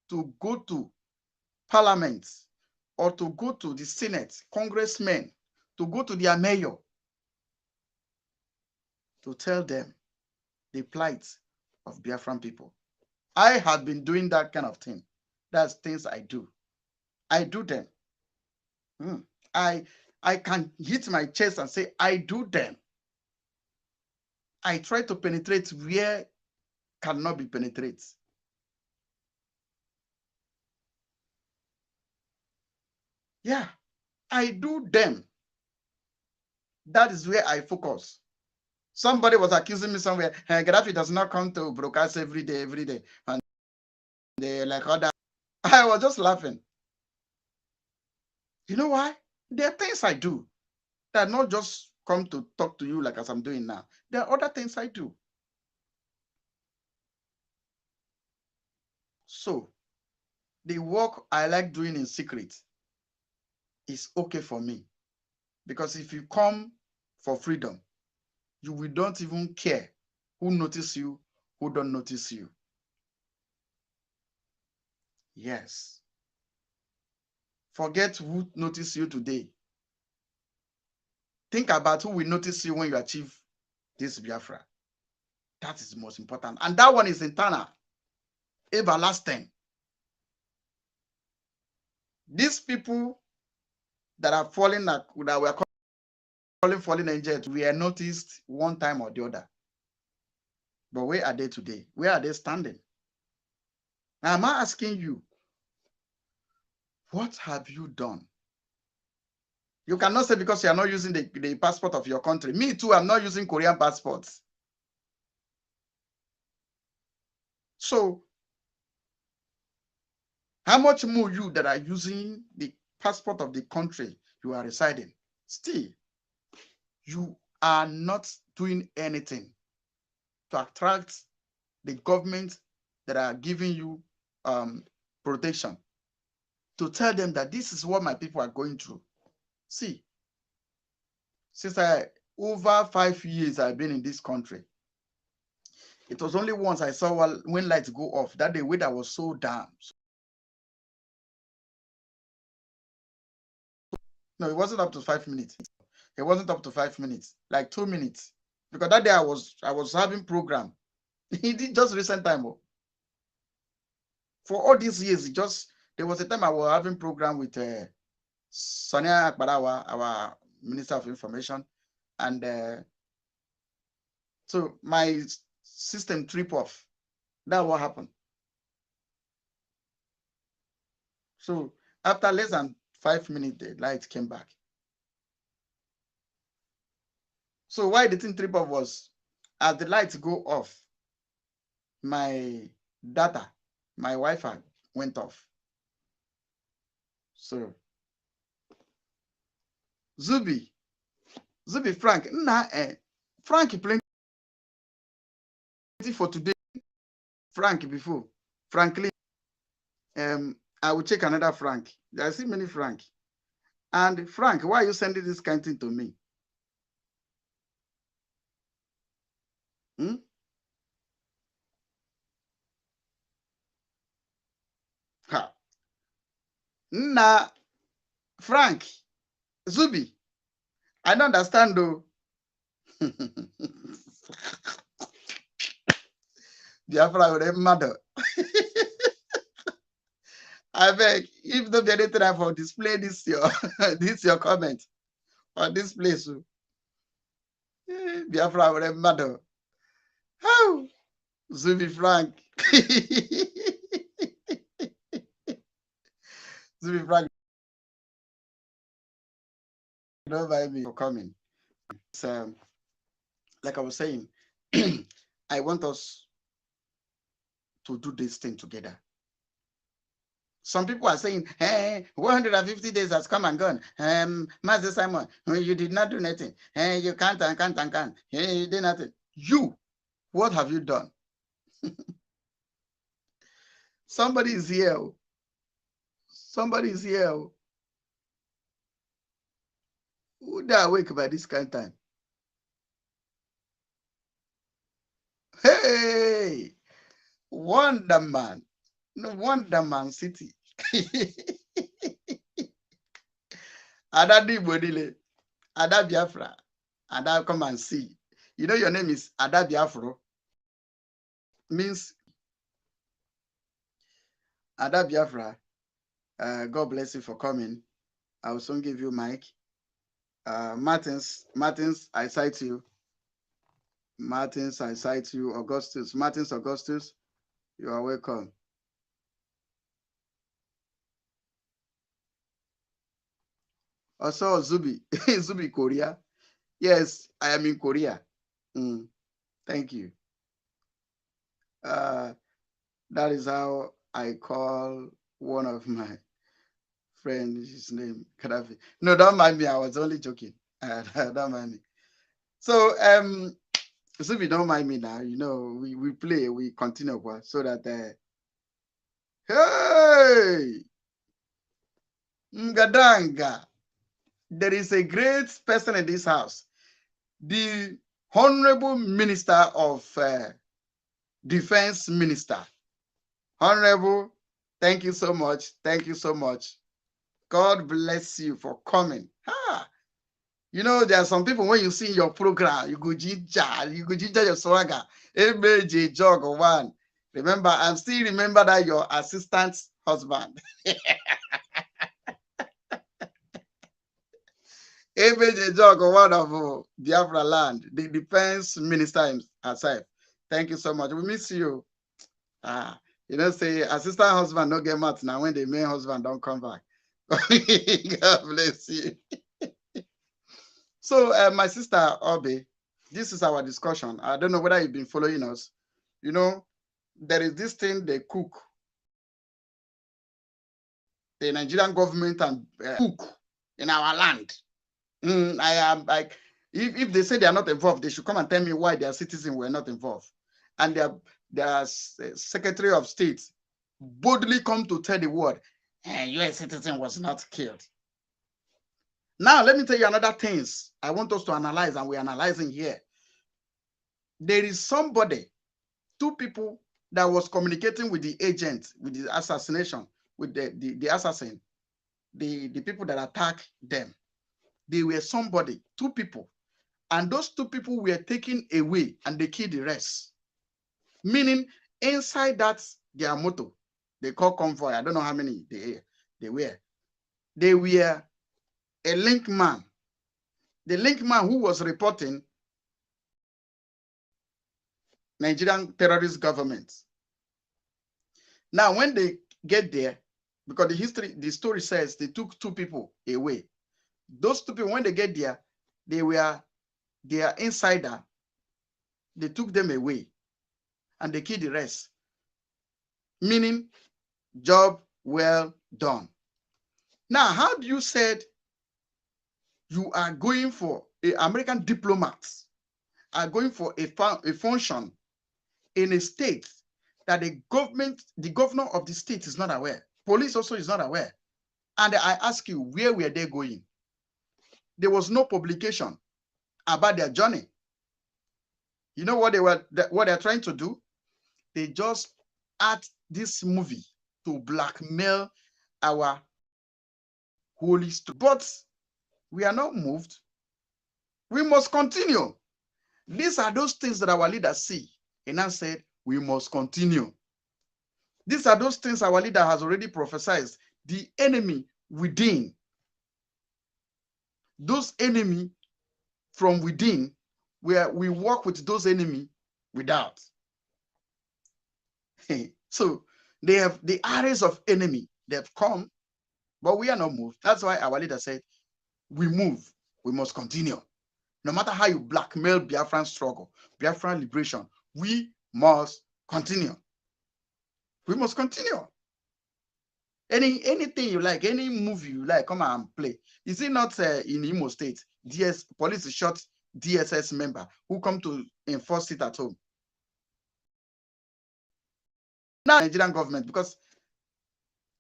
to go to parliament or to go to the Senate, congressmen, to go to their mayor to tell them the plight of Biafran people? I have been doing that kind of thing. That's things I do. I do them. I can hit my chest and say, I do them. I try to penetrate where cannot be penetrated. Yeah, I do them. That is where I focus. Somebody was accusing me somewhere, Gaddafi does not come to broadcast every day. And they like other. I was just laughing. You know why? There are things I do that not just come to talk to you like as I'm doing now. There are other things I do. So the work I like doing in secret is okay for me. Because if you come for freedom, you will don't even care who notice you, who don't notice you. Yes. Forget who noticed you today. Think about who will notice you when you achieve this Biafra. That is the most important. And that one is internal, everlasting. These people that are falling, that were calling falling angels, we are noticed one time or the other. But where are they today? Where are they standing? Now, am I asking you, what have you done? You cannot say because you are not using the passport of your country. Me too, I'm not using Korean passports. So, how much more you that are using the passport of the country you are residing? Still, you are not doing anything to attract the government that are giving you protection, to tell them that this is what my people are going through. See, since over 5 years I've been in this country, it was only once I saw when lights go off, that the weather was so damn. No, it wasn't up to 5 minutes. It wasn't up to 5 minutes, like 2 minutes. Because that day I was having program. He did just recent time. For all these years, there was a time I was having program with Sonia Akbarawa, our Minister of Information, and so my system trip off. That's what happened. So after less than 5 minutes, the light came back. So why the thing trip off was, as the lights go off, my data, my Wi-Fi went off. So Zubi Frank, Frank plenty for today. Frank before, Franklin. I will check another Frank. I see many Frank. And Frank, why are you sending this kind of thing to me? Ha. Nah, Frank, Zubi, I don't understand though. Biafra with a mother. I beg, if don't be anything I for display this your comment on this place. Biafra with a mother. How? Zubi Frank. Zubi Frank. Don't mind me for coming. So, like I was saying, I want us to do this thing together. Some people are saying, hey, 150 days has come and gone. Master Simon, you did not do nothing. Hey, you can't and can't and can't. Hey, you did nothing. You, what have you done? Somebody is here. Somebody is here. Who they awake by this kind of time? Hey, Wonder Man. No, Wonder Man City. Ada Dibodile, Ada Biafra, Ada come and see. You know your name is Ada Biafra. Means Ada Biafra. God bless you for coming. I will soon give you mic. Martins, I cite you. Martins, I cite you. Augustus, you are welcome. Also, Zubi, Zubi, Korea. Yes, I am in Korea. Thank you. That is how I call one of my friends, his name, Gaddafi. No, don't mind me. I was only joking. Don't mind me. So, Zubi, don't mind me now. You know, we play, we continue so that, hey, Ngadanga. There is a great person in this house, the Honorable Minister of Defense Minister. Honorable, thank you so much. Thank you so much. God bless you for coming. You know, there are some people, when you see your program, you go ginger your swagger. MJ jog one. Remember, I still remember that your assistant's husband. MJ jog one of Biafra land, the defense minister herself. Thank you so much. We miss you. You know, say assistant husband don't get mad now when the main husband don't come back. God bless you. So, my sister Obi, this is our discussion. I don't know whether you've been following us. You know, there is this thing they cook. The Nigerian government and cook in our land. I am like, if they say they are not involved, they should come and tell me why their citizens were not involved. And their Secretary of State boldly come to tell the world, US citizen was not killed. Now, let me tell you another things I want us to analyze, and we're analyzing here. There is somebody, two people that was communicating with the agent, with the assassination, with the assassin, the people that attacked them. They were somebody, two people. And those two people were taken away and they killed the rest. Meaning, inside that, their motor, they call convoy. I don't know how many they were. They were a link man. The link man who was reporting Nigerian terrorist government. Now, when they get there, because the story says they took two people away. Those two people, when they get there, they are insider. They took them away and they killed the rest. Meaning, job well done. Now, how do you said you are going for American diplomats are going for a function in a state that the governor of the state is not aware. Police also is not aware. And I ask you, where were they going? There was no publication about their journey. You know what they're trying to do? They just add this movie to blackmail our holy story. But we are not moved. We must continue. These are those things that our leaders see. And I said, we must continue. These are those things our leader has already prophesied. The enemy within. Those enemy from within, where we work with those enemy without. So they have the arrays of enemy. They have come, but we are not moved. That's why our leader said, we move we must continue. No matter how you blackmail Biafran struggle, Biafran liberation, we must continue. We must continue. Anything you like, any movie you like, come and play. Is it not in Imo State? Police shot DSS member who come to enforce it at home. Now, Nigerian government, because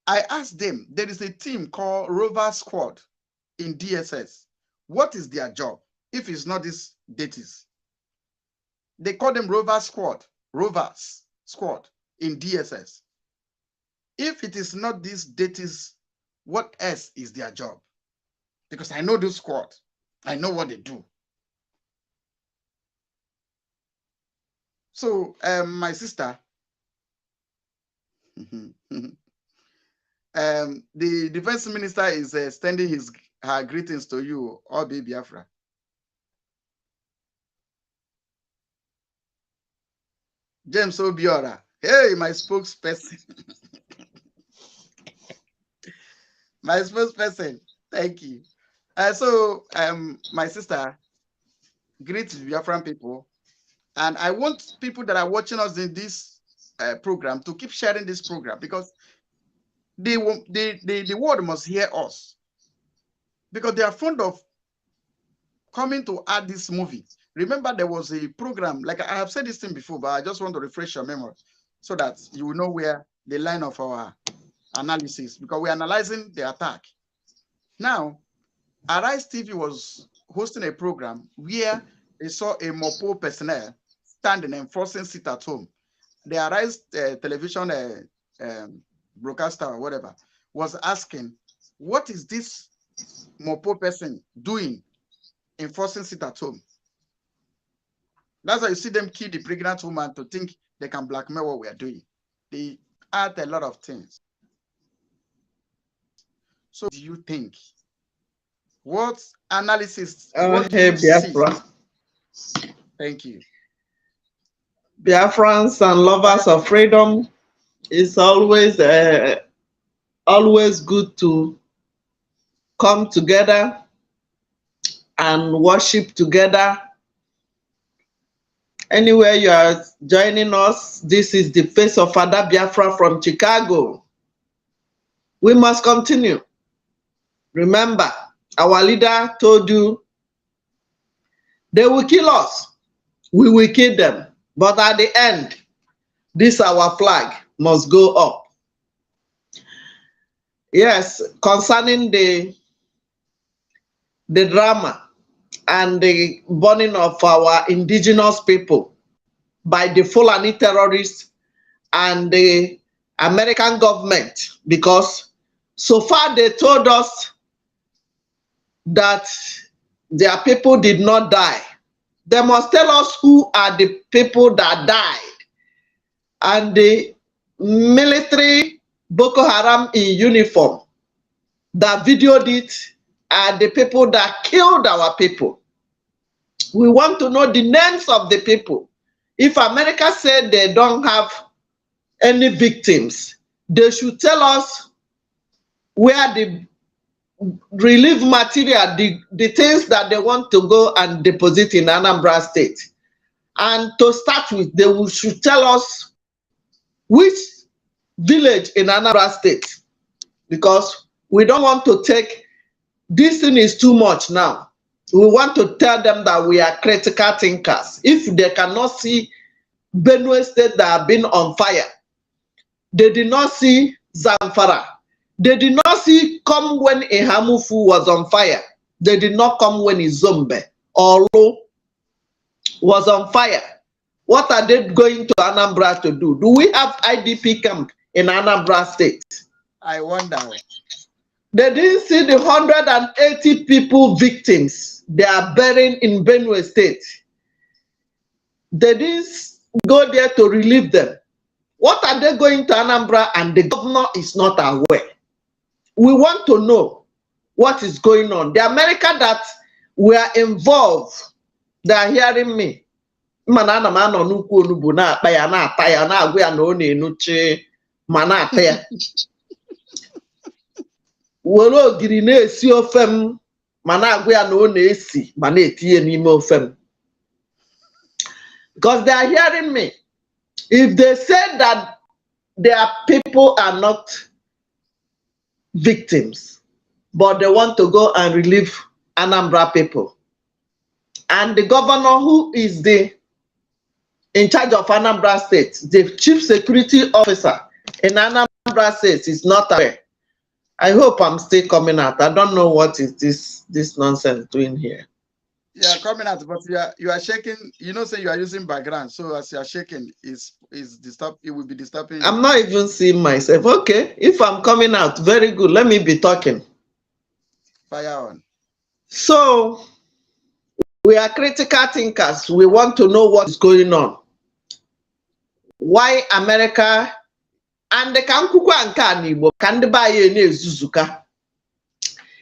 I asked them, there is a team called Rover Squad in DSS. What is their job? If it's not this deities, they call them Rover Squad, Rovers Squad in DSS. If it is not these deities, what else is their job? Because I know this squad, I know what they do. So, my sister, the defense minister is extending her greetings to you, Obi Biafra. James Obiora, hey, my spokesperson. My spokesperson, thank you. So, my sister, greet Biafran people. And I want people that are watching us in this program to keep sharing this program, because the world must hear us, because they are fond of coming to add this movie. Remember, there was a program, like I have said this thing before, but I just want to refresh your memory so that you will know where the line of our analysis, because we're analyzing the attack. Now, Arise TV was hosting a program where they saw a Mopo personnel standing enforcing sit at home. The Arise television broadcaster or whatever was asking, what is this Mopo person doing enforcing sit at home? That's why you see them kill the pregnant woman to think they can blackmail what we are doing. They add a lot of things. So do you think? What analysis? What do you see? Thank you. Biafrans and lovers of freedom, it's always good to come together and worship together. Anywhere you are joining us, this is the face of Father Biafra from Chicago. We must continue. Remember, our leader told you they will kill us, we will kill them. But at the end, this our flag must go up. Yes, concerning the drama and the burning of our indigenous people by the Fulani terrorists and the American government, because so far they told us that their people did not die. They must tell us who are the people that died. And the military Boko Haram in uniform that videoed it are the people that killed our people. We want to know the names of the people. If America said they don't have any victims, they should tell us where the relief material, the things that they want to go and deposit in Anambra State. And to start with, they should tell us which village in Anambra State, because we don't want to take, this thing is too much now. We want to tell them that we are critical thinkers. If they cannot see Benue State that have been on fire, they did not see Zamfara, they did not see come when Ihamufu was on fire, they did not come when Izombe or Lo was on fire. What are they going to Anambra to do? Do we have IDP camp in Anambra State? I wonder. They didn't see the 180 people victims they are burying in Benue State. They didn't go there to relieve them. What are they going to Anambra and the governor is not aware? We want to know what is going on. The America that were involved, they are hearing me. Manana mano nuku nubu na paya na taya na agwe na one enuche mana taya. Wolo giri na esi ofem mana agwa ya na ọ na-esi ma na-etinye n'ime ofe m. Because they are hearing me. If they say that their people are not victims, but they want to go and relieve Anambra people, and the governor who is in charge of Anambra State, the chief security officer in Anambra State is not aware. I hope I'm still coming out. I don't know what is this nonsense doing here. Yeah, coming out, but you are shaking. You know, say you are using background, so as you are shaking, is disturb. It will be disturbing. I'm not even seeing myself. Okay, if I'm coming out, very good. Let me be talking. Fire on. So we are critical thinkers. We want to know what is going on. Why America and the Kankukwa and Kanibo can buy a new Zuzuka?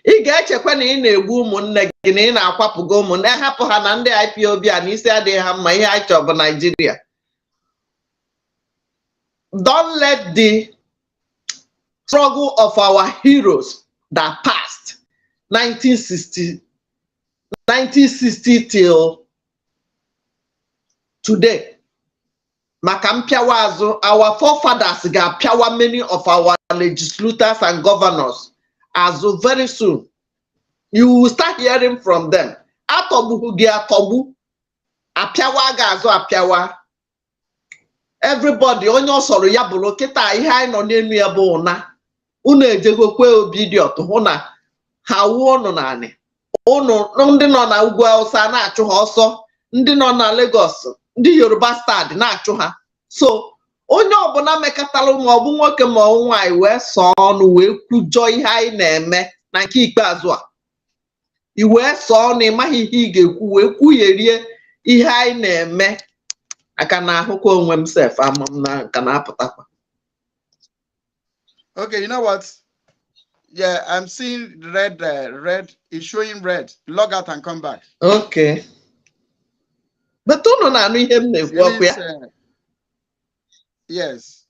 Ị ga-echekwa na ị na-egbu ụmụnne gị na ị na-akwapụgo ụmụ na hapụ ha na ndị IPOB a na isi adịghị ha mma ihe anyị chọrọ bụ Nigeria. Don't let the struggle of our heroes that passed 1960 till today. Maka mpịawa azụ, our forefathers ga-apịawa many of our legislators and governors azụ very soon. You will start hearing from them. Atọgbu gị atọgbu, apịawa ga-azụ apịawa. Everybody, onye ọsọrọ ya bụrụ kịta ihe anyị nọ n'elu ya bụ ụna. Unu ejegokwe obi dị ọtụ hụ na ha wuo unu naanị. Unu ndị nọ na ugwu Hausa na-achụ ha ọsọ, ndị nọ na Lagos, ndị Yoruba stad na-achụ ha. So onye ọbụla mekọtara ma ọ bụ nwoke ma ọ bụ nwaanyị wee sọọ ọnụ wee kwujọ ihe anyị na-eme na nke ikpeazụ a. I wee sọọ ọnụ ịmaghị ihe ị ga-ekwu wee kwuyerie ihe anyị na-eme. Aka na ahụkwa onwe m sef ama m na ka na-apụtakwa. Okay, you know what? Yeah, I'm seeing red. Red is showing red. Log out and come back. Okay. But unu na-anụ ihe m na-ekwu ọkụ ya. Yes.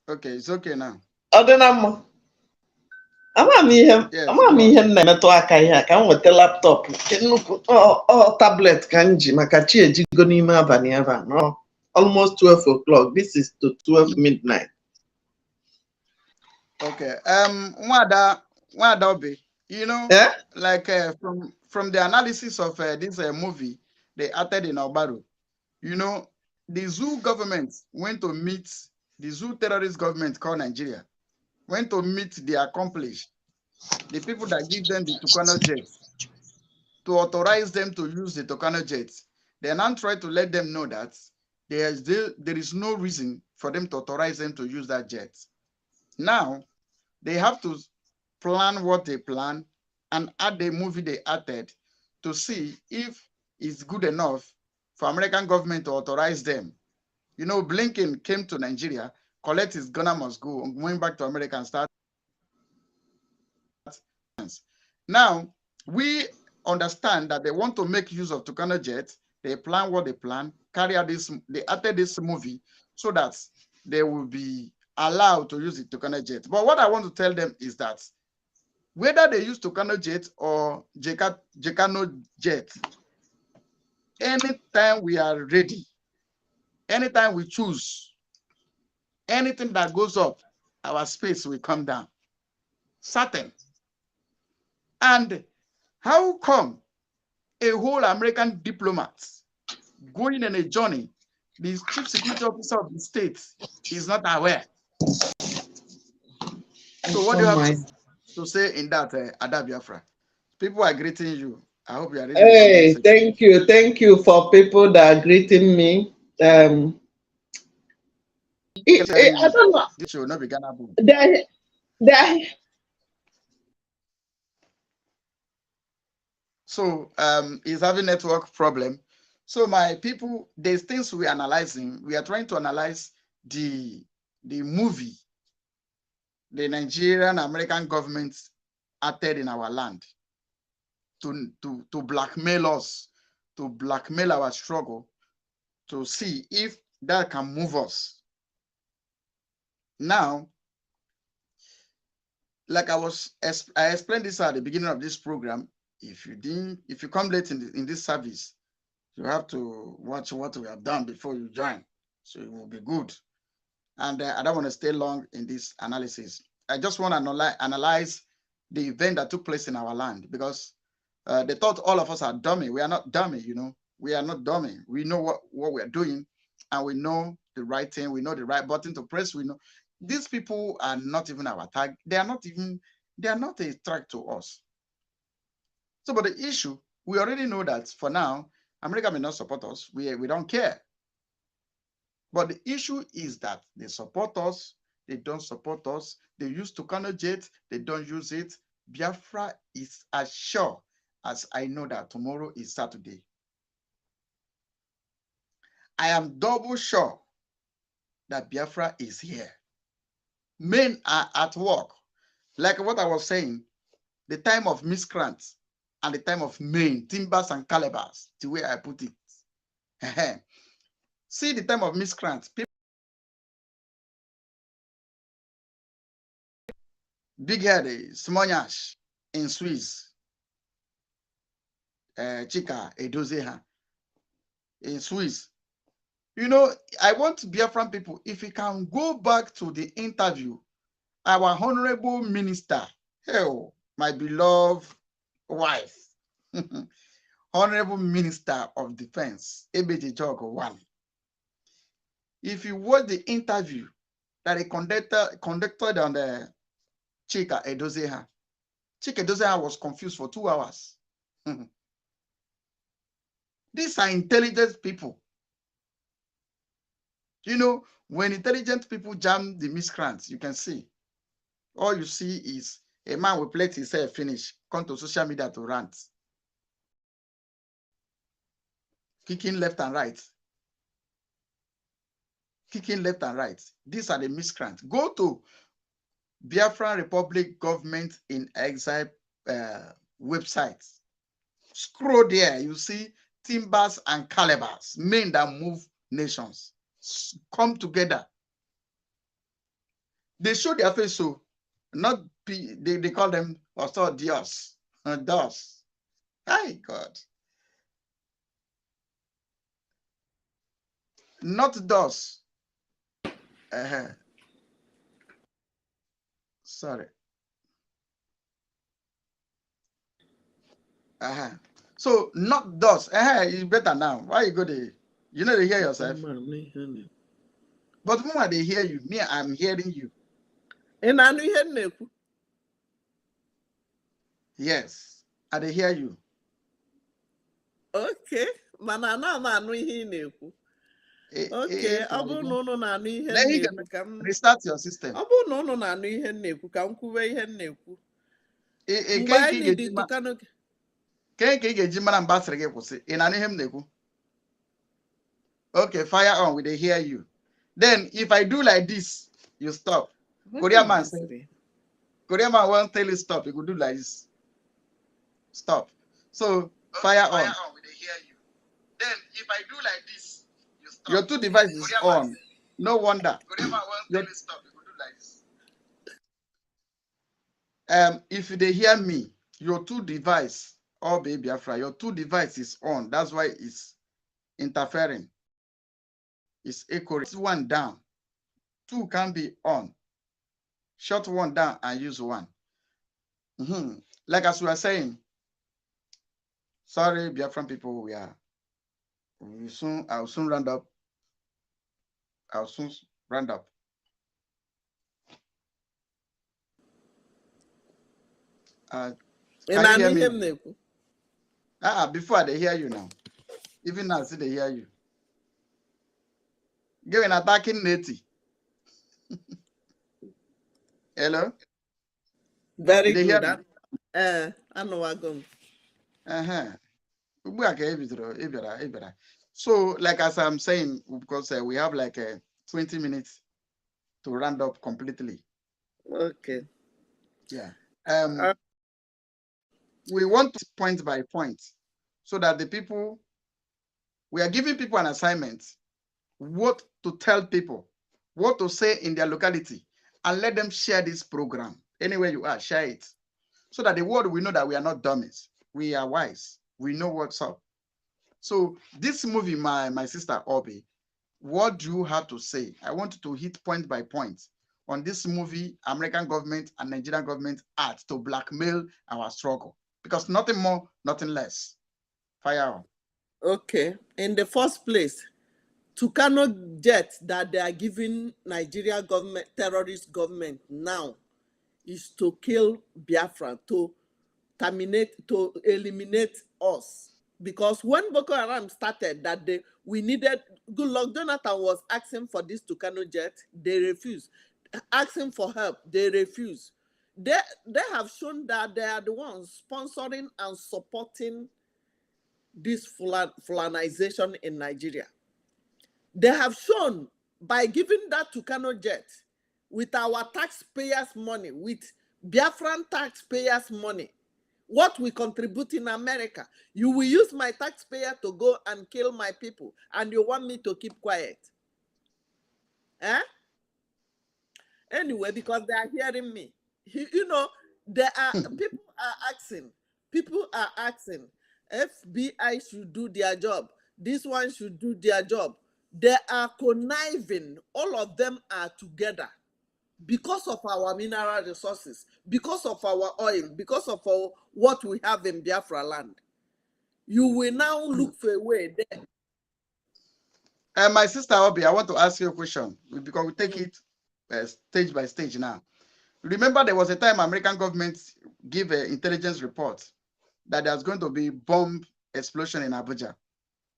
Okay, it's okay now. Ọ dị na mma. Ama m ihe m na-emetụ aka ihe a ka m weta laptọpụ nnukwu tablet ka m ji maka chi ejigo n'ime abalị ebe a. No, almost 12 o'clock. This is to 12 midnight. Okay. Nwada Obi, you know, like from the analysis of this movie they acted in Ogbaru, you know, the Zoo government went to meet the Zoo terrorist government called Nigeria, went to meet the accomplished, the people that give them the Tucano jets, to authorize them to use the Tucano jets. They now try to let them know that there is no reason for them to authorize them to use that jet. Now, they have to plan what they plan and add the movie they acted to see if it's good enough for American government to authorize them. You know, Blinken came to Nigeria, collect his gunner must go, going back to America and start. Now, we understand that they want to make use of Tucano jets. They plan what they plan, carry out this, they acted this movie so that they will be allowed to use the Tucano jet. But what I want to tell them is that whether they use Tucano jet or Jekano jet, anytime we are ready, anytime we choose, anything that goes up, our space will come down. Certain. And how come a whole American diplomat going on a journey, the chief security officer of the state is not aware? So what do you have to say in that, Ada Biafra? People are greeting you. I hope you are ready. Hey, thank you. Thank you for people that are greeting me. I don't know. This should not be Ghana. So he's having network problem. So my people, there's things we're analyzing. We are trying to analyze the movie the Nigerian American government acted in our land to blackmail us, to blackmail our struggle, to see if that can move us. Now, like I explained this at the beginning of this program. If you come late in this service, you have to watch what we have done before you join, so it will be good. And I don't want to stay long in this analysis. I just want to analyze the event that took place in our land, because they thought all of us are dummy. We are not dummy, you know. We are not dummy. We know what we're doing, and we know the right thing. We know the right button to press. We know these people are not even our target. They are not a threat to us. So, but the issue, we already know that for now, America may not support us. We don't care. But the issue is that they support us, they don't support us, they use Tucano jet, they don't use it. Biafra is as sure as I know that tomorrow is Saturday. I am double sure that Biafra is here. Men are at work. Like what I was saying, the time of miscreants and the time of men, timbers and calibers, the way I put it. See the time of miscreants. Big head, Smonyash in Swiss. Chika Edozeha in Swiss. You know, I want to hear from people, if we can go back to the interview, our honorable minister, hell, my beloved wife, honorable minister of defense, Ebeji Jogo 1. If you watch the interview that he conducted on the Chika Edozeha, Chika Edozeha was confused for 2 hours. These are intelligent people. You know, when intelligent people jam the miscreants, you can see. All you see is a man will play himself finish, come to social media to rant. Kicking left and right. Kicking left and right. These are the miscreants. Go to Biafran Republic Government in Exile website. Scroll there, you see timbers and calibers, men that move nations, come together. They show their face, so not they call them also Dios, Dos. Hi God. Not Dos. Sorry. So not Dos. It's better now. Why you go there? You know they hear yourself. But when they hear you, me, I'm hearing you. And I know. Yes, I they hear you. Okay, man, I know ihe okay, restart your system. Okay, fire on, we they hear you. Then if I do like this, you stop. Korean man won't tell you stop. You could do like this. Stop. So fire on. We they hear you. Then if I do like this, you stop. Your two devices on. No wonder. Korean man won't tell you stop. You could do like this. If they hear me, your two device, oh baby Afra, your two device is on. That's why it's interfering. It's echoing. One down. Two can be on. Shut one down and use one. Like as we were saying, sorry, Biafran people, I'll soon round up. I'll soon round up. Can you hear me? Before they hear you now. Even now, see they hear you. Give an attacking Neti. Hello? Very good. I know I go. So, like as I'm saying, because we have like 20 minutes to round up completely. Okay. Yeah. We want to point by point so that we are giving people an assignment, what to tell people, what to say in their locality, and let them share this program. Anywhere you are, share it. So that the world will know that we are not dummies. We are wise. We know what's up. So this movie, my sister Obi, what do you have to say? I want to hit point by point on this movie American government and Nigerian government act to blackmail our struggle. Because nothing more, nothing less. Fire on. Okay. In the first place, Tucano jet that they are giving Nigeria government, terrorist government now, is to kill Biafra, to terminate, to eliminate us. Because when Boko Haram started, that we needed, Goodluck Jonathan was asking for this Tucano jet, they refused. Asking for help, they refused. They have shown that they are the ones sponsoring and supporting this Fulanization in Nigeria. They have shown by giving that Tucano jet with our taxpayers' money, with Biafran taxpayers' money, what we contribute in America. You will use my taxpayer to go and kill my people, and you want me to keep quiet. Eh? Anyway, because they are hearing me. You know, there are people are asking, FBI should do their job. This one should do their job. They are conniving. All of them are together because of our mineral resources, because of our oil, because of what we have in Biafra land. You will now look for a way there. My sister Obi, I want to ask you a question because we take it stage by stage now. Remember, there was a time American government gave an intelligence report that there's going to be bomb explosion in Abuja.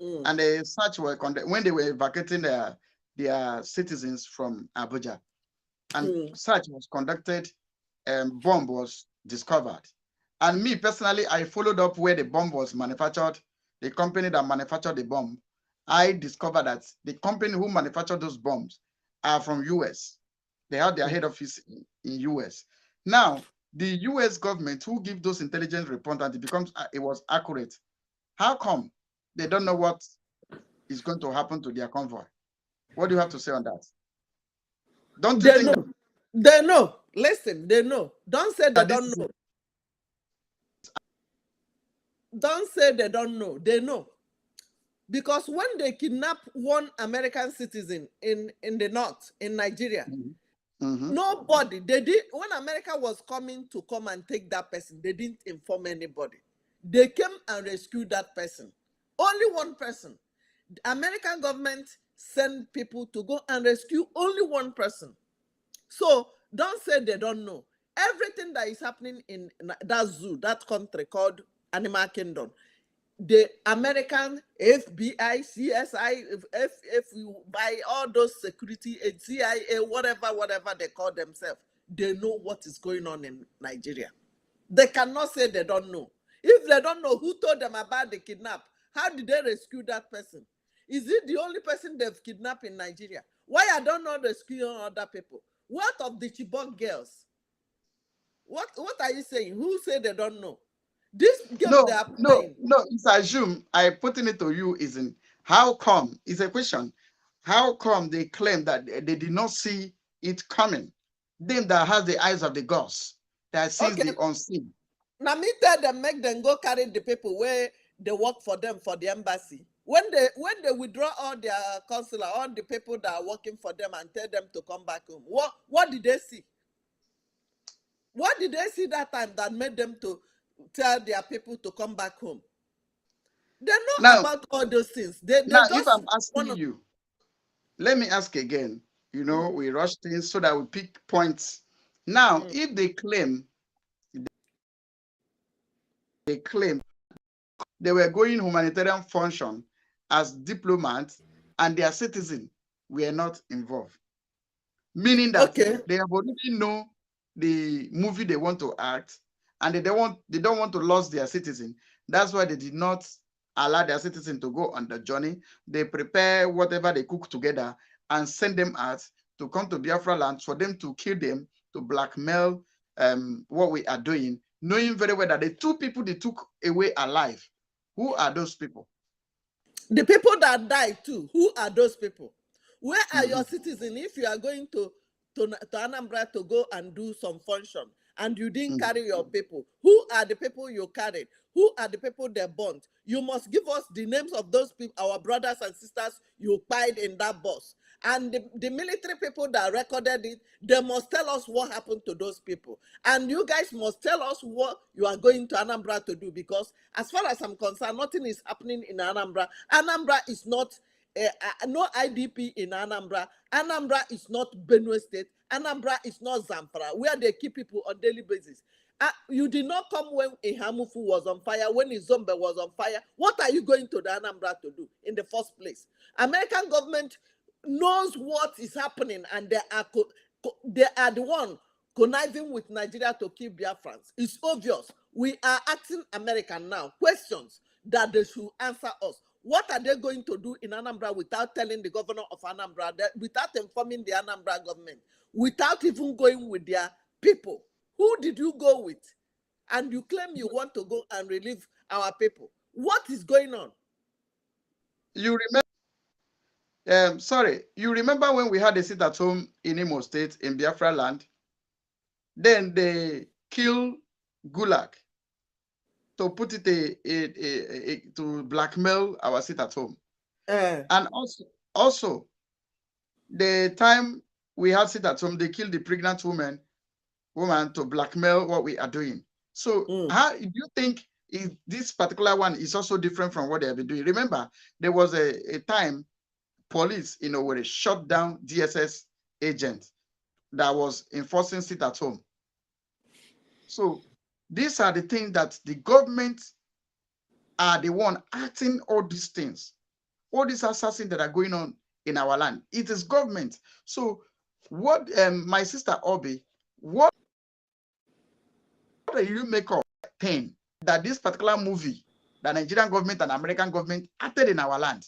And the search were conducted when they were evacuating their citizens from Abuja. And search was conducted, and bomb was discovered. And me personally, I followed up where the bomb was manufactured, the company that manufactured the bomb. I discovered that the company who manufactured those bombs are from US. They have their head office in US. Now, the US government who give those intelligence reports and it was accurate. How come they don't know what is going to happen to their convoy? What do you have to say on that? Don't you think know? They know. Listen, they know. Don't say they don't know. Don't say they don't know. They know. Because when they kidnap one American citizen in the north, in Nigeria, nobody, when America was coming to come and take that person, they didn't inform anybody. They came and rescued that person. Only one person. The American government sent people to go and rescue only one person. So don't say they don't know. Everything that is happening in that zoo, that country called Animal Kingdom, the American FBI, CSI, if you buy all those security, CIA, whatever they call themselves, they know what is going on in Nigeria. They cannot say they don't know. If they don't know who told them about the kidnap, how did they rescue that person? Is it the only person they've kidnapped in Nigeria? Why I don't know rescuing other people? What of the Chibok girls? What are you saying? Who said they don't know? This game they are playing. No, it's assumed. I putting it to you isn't how come? It's a question. How come they claim that they did not see it coming? Them that has the eyes of the gods, that sees the unseen. Now me tell them, make them go carry the people where they work for them for the embassy. When they withdraw all their consular, all the people that are working for them and tell them to come back home, what did they see? What did they see that time that made them to tell their people to come back home? They know about all those things. If I'm asking you, let me ask again. You know, we rush things so that we pick points. Now, if they claim they were going humanitarian function as diplomats and their citizens were not involved, meaning that they have already know the movie they want to act, and they don't want to lose their citizen. That's why they did not allow their citizen to go on the journey. They prepare whatever they cook together and send them out to come to Biafra land for them to kill them, to blackmail what we are doing, knowing very well that the two people they took away alive, who are those people? The people that died too, who are those people? Where are your citizens if you are going to Anambra to go and do some function and you didn't carry your people. Who are the people you carried? Who are the people they burnt? You must give us the names of those people, our brothers and sisters you pied in that bus. And the military people that recorded it, they must tell us what happened to those people. And you guys must tell us what you are going to Anambra to do, because as far as I'm concerned, nothing is happening in Anambra. Anambra is not, no IDP in Anambra. Anambra is not Benue State. Anambra is not Zamfara, where they keep people on daily basis. You did not come when Ihamufu was on fire, when Izombe was on fire. What are you going to the Anambra to do in the first place? American government knows what is happening, and they are the one conniving with Nigeria to kill Biafrans. It's obvious. We are asking American now questions that they should answer us. What are they going to do in Anambra without telling the governor of Anambra, without informing the Anambra government, without even going with their people? Who did you go with? And you claim you want to go and relieve our people. What is going on? You remember? Sorry, you remember when we had a sit at home in Imo State, in Biafra land? Then they kill Gulag to put it to blackmail our sit at home. And also, the time we had sit at home, they killed the pregnant woman to blackmail what we are doing. So how do you think this particular one is also different from what they have been doing? Remember, there was a time police in Owerri shut down DSS agent that was enforcing sit at home. So these are the things that the government are the one acting all these things, all these assassins that are going on in our land. It is government. So what, my sister Obi, what do you make of thing that this particular movie, the Nigerian government and American government acted in our land?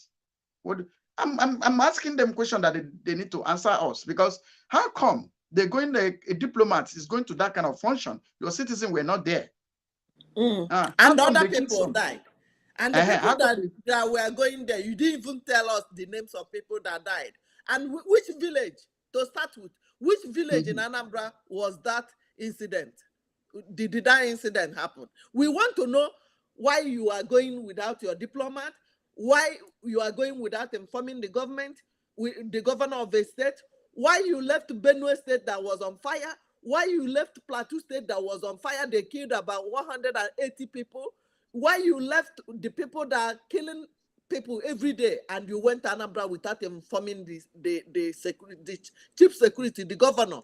What I'm asking them question that they need to answer us, because how come they're going, a diplomat is going to that kind of function? Your citizens were not there. And other people died. And the people that were going there, you didn't even tell us the names of people that died. And which village, to start with, which village in Anambra was that incident? Did that incident happen? We want to know why you are going without your diplomat, why you are going without informing the government, the governor of the state, why you left Benue State that was on fire, why you left Plateau State that was on fire, they killed about 180 people, why you left the people that are killing people every day and you went to Anambra without informing the chief security, the governor,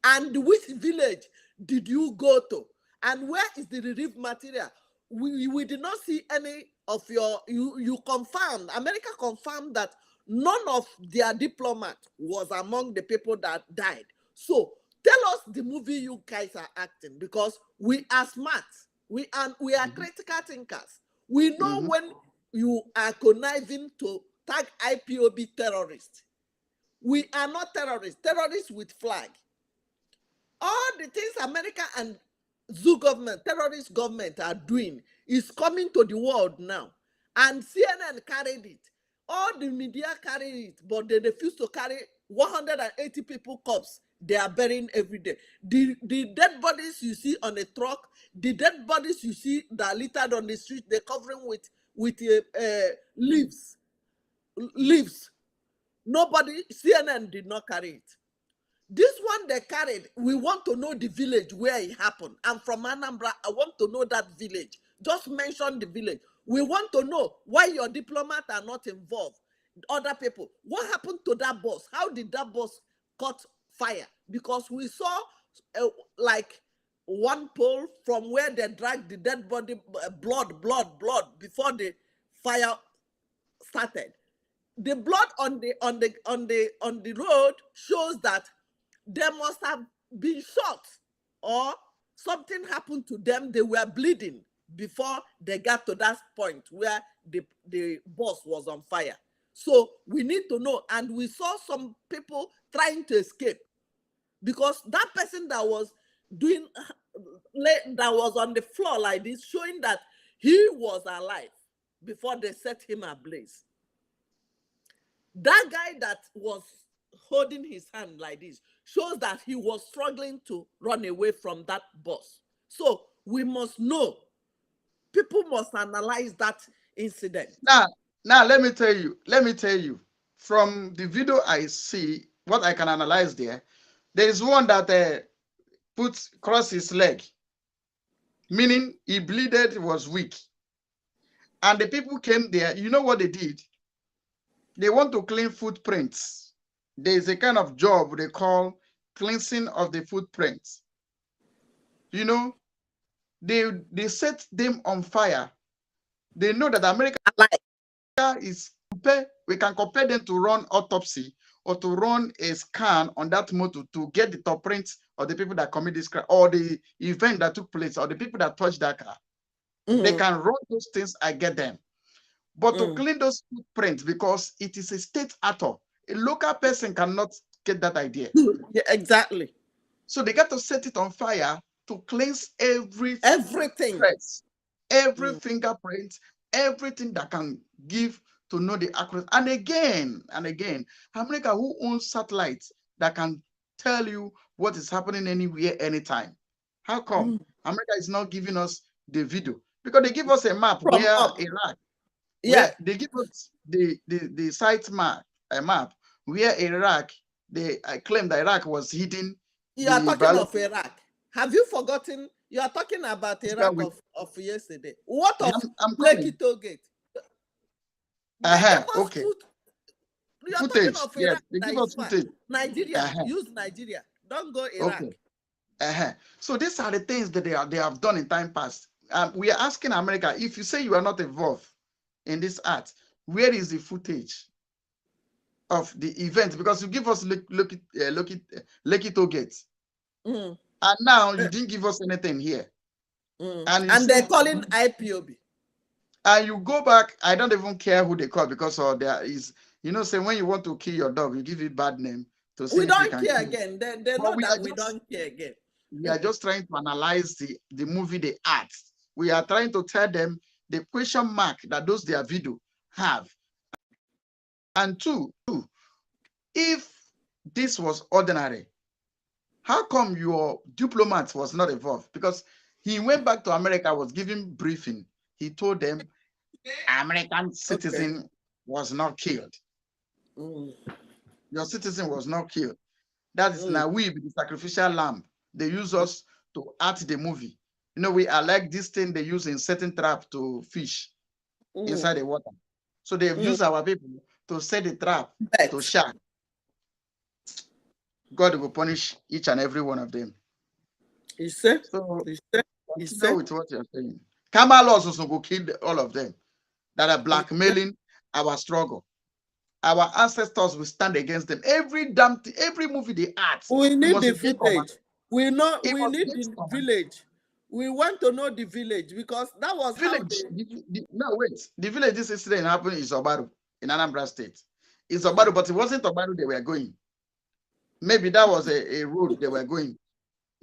and which village did you go to, and where is the relief material? We did not see any of your, you confirmed, America confirmed that none of their diplomat was among the people that died. So tell us the movie you guys are acting, because we are smart. We are critical thinkers. We know when you are conniving to tag IPOB terrorists. We are not terrorists, terrorists with flag. All the things America and terrorist government are doing is coming to the world now. And CNN carried it. All the media carried it, but they refuse to carry 180 people corpse they are burying every day. The dead bodies you see on the truck, the dead bodies you see that are littered on the street, they're covering with leaves. Nobody, CNN did not carry it. This one they carried, we want to know the village where it happened. I'm from Anambra, I want to know that village. Just mention the village. We want to know why your diplomats are not involved. Other people, what happened to that bus? How did that bus caught fire? Because we saw like one pole from where they dragged the dead body, blood before the fire started. The blood on the road shows that they must have been shot or something happened to them. They were bleeding before they got to that point where the bus was on fire. So we need to know. And we saw some people trying to escape, because that person that was that was on the floor like this, showing that he was alive before they set him ablaze. That guy that was holding his hand like this shows that he was struggling to run away from that bus. So we must know. People must analyze that incident. Now let me tell you, from the video I see, what I can analyze there is one that crossed his leg, meaning he bleeded, was weak. And the people came there, you know what they did? They want to clean footprints. There's a kind of job they call cleansing of the footprints. You know, they set them on fire. They know that America is, we can compare them to run autopsy or to run a scan on that motor to get the top prints of the people that commit this crime or the event that took place or the people that touched that car. They can run those things, I get them. But to clean those footprints, because it is a state actor, a local person cannot get that idea. Yeah, exactly. So they got to set it on fire to cleanse everything, every fingerprint, everything that can give to know the accuracy. And again, America, who owns satellites that can tell you what is happening anywhere, anytime. How come America is not giving us the video? Because they give us a map where Iraq. Yeah, they give us the site map, a map where Iraq. They claim that Iraq was hidden. You are talking of Iraq. Have you forgotten? You are talking about Iraq of yesterday. What of Lekki Tollgate? Okay. Footage. Yes, they give us footage. Nigeria, use Nigeria. Don't go Iraq. Okay. So these are the things that they have done in time past. We are asking America, if you say you are not involved in this act, where is the footage of the event? Because you give us Lekki Tollgate. And now you didn't give us anything here. And they're calling IPOB. And you go back, I don't even care who they call, because there is, say when you want to kill your dog, you give it bad name. To see we don't care again. They know that we don't care again. We are just trying to analyze the movie they act. We are trying to tell them the question mark that those their video have. And two, if this was ordinary, how come your diplomat was not involved? Because he went back to America, was giving briefing. He told them American citizen was not killed. Your citizen was not killed. That is now we be the sacrificial lamb. They use us to act the movie. We are like this thing they use in setting trap to fish inside the water. So they've used our people to set the trap to shark. God will punish each and every one of them. He said. So he said with what you're saying. Kamal also will kill all of them that are blackmailing our struggle. Our ancestors will stand against them. Every movie they act. We need the footage. We need the village. We want to know the village, because that was village. No, wait. The village this incident happened is Ogbaru in Anambra State. It's Ogbaru, but it wasn't Ogbaru they were going. Maybe that was a road they were going.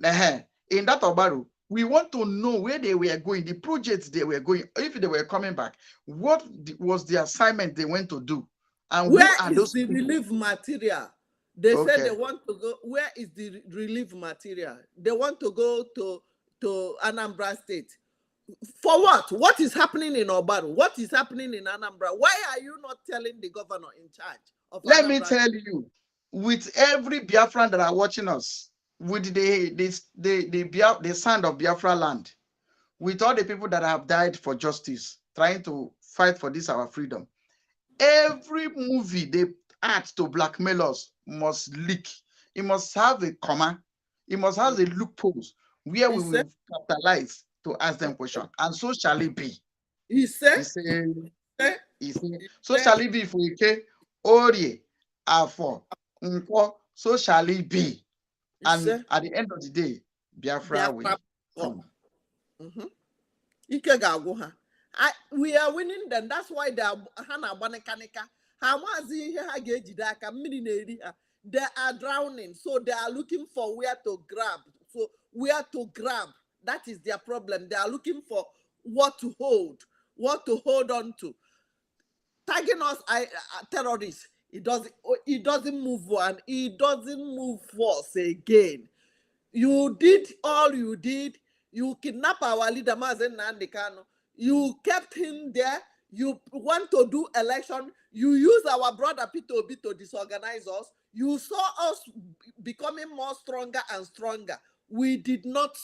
In that Ogbaru, we want to know where they were going, the projects they were going, if they were coming back, what was the assignment they went to do, and where is the relief material? They said they want to go. Where is the relief material? They want to go to Anambra State. For what? What is happening in Ogbaru? What is happening in Anambra? Why are you not telling the governor in charge of Anambra? Let me tell you, with every Biafran that are watching us, with the sand of Biafra land, with all the people that have died for justice, trying to fight for this, our freedom, every movie they act to blackmail us must leak. It must have a comma. It must have a loopholes where we will capitalize to ask them questions. And so shall it be. He said. So shall it be for Ike, Orie, Afo, Nko, so shall it be. And at the end of the day, Biafra will come. We are winning them. That's why they are they are drowning. So they are looking for where to grab. So where to grab. That is their problem. They are looking for what to hold on to. Tagging us terrorists It doesn't move on. It doesn't move us again. You did all you did. You kidnap our leader, Mazen Nnamdi Kanu. You kept him there. You want to do election. You use our brother Peter Obi to disorganize us. You saw us becoming more stronger and stronger. We did not.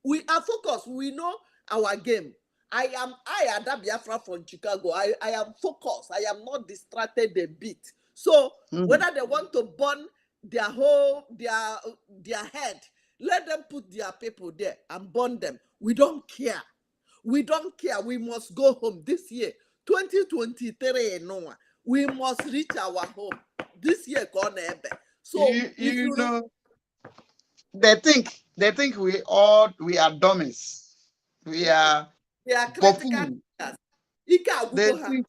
We are focused. We know our game. I am Ada Biafra from Chicago. I am focused. I am not distracted a bit. So whether they want to burn their head, let them put their people there and burn them. We don't care. We don't care. We must go home this year. 2023, no. We must reach our home this year. So you know, they think we are dummies. We are critical. They think,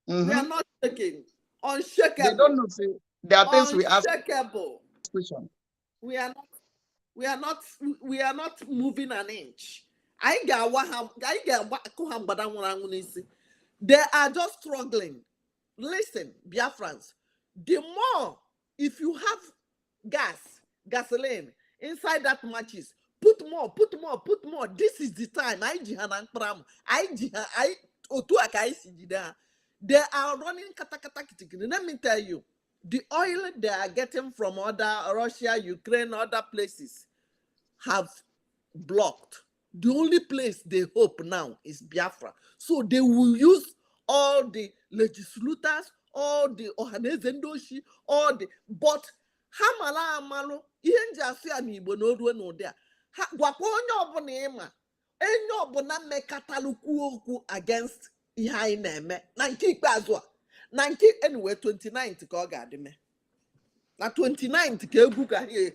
we are not shaking. Unshakable. They don't know. See, there are things we ask. Unshakable. We are not moving an inch. They are just struggling. Listen, Biafrans, the more, if you have gasoline inside that matches, put more. This is the time. They are running katakata. Let me tell you, the oil they are getting from Russia, Ukraine, other places have blocked. The only place they hope now is Biafra. So they will use all the legislators, all the Ohanezendoshi, all the, but Hamala Amalo, Ihenjasi and Igbo no there. Gwaponyo Bonema, Enyo Boname Kataluku against Ihaineme, 90 Bazwa, 90 anyway, 29th Kogadime. Na 29th Kebuka here,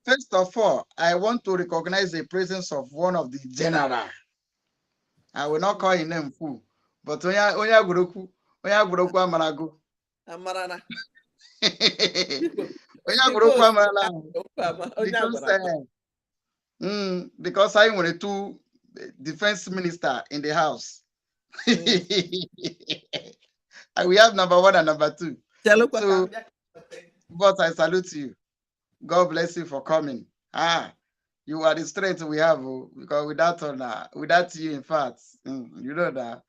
First of all, I want to recognize the presence of one of the general. I will not call his name fool, but Onya Guruku Amarago. Amarana. Onya Guruku Amarago. Because I wanted to defense minister in the house. And we have number 1 and number 2. So, but I salute you. God bless you for coming. You are the strength we have, because without you, in fact, you know that.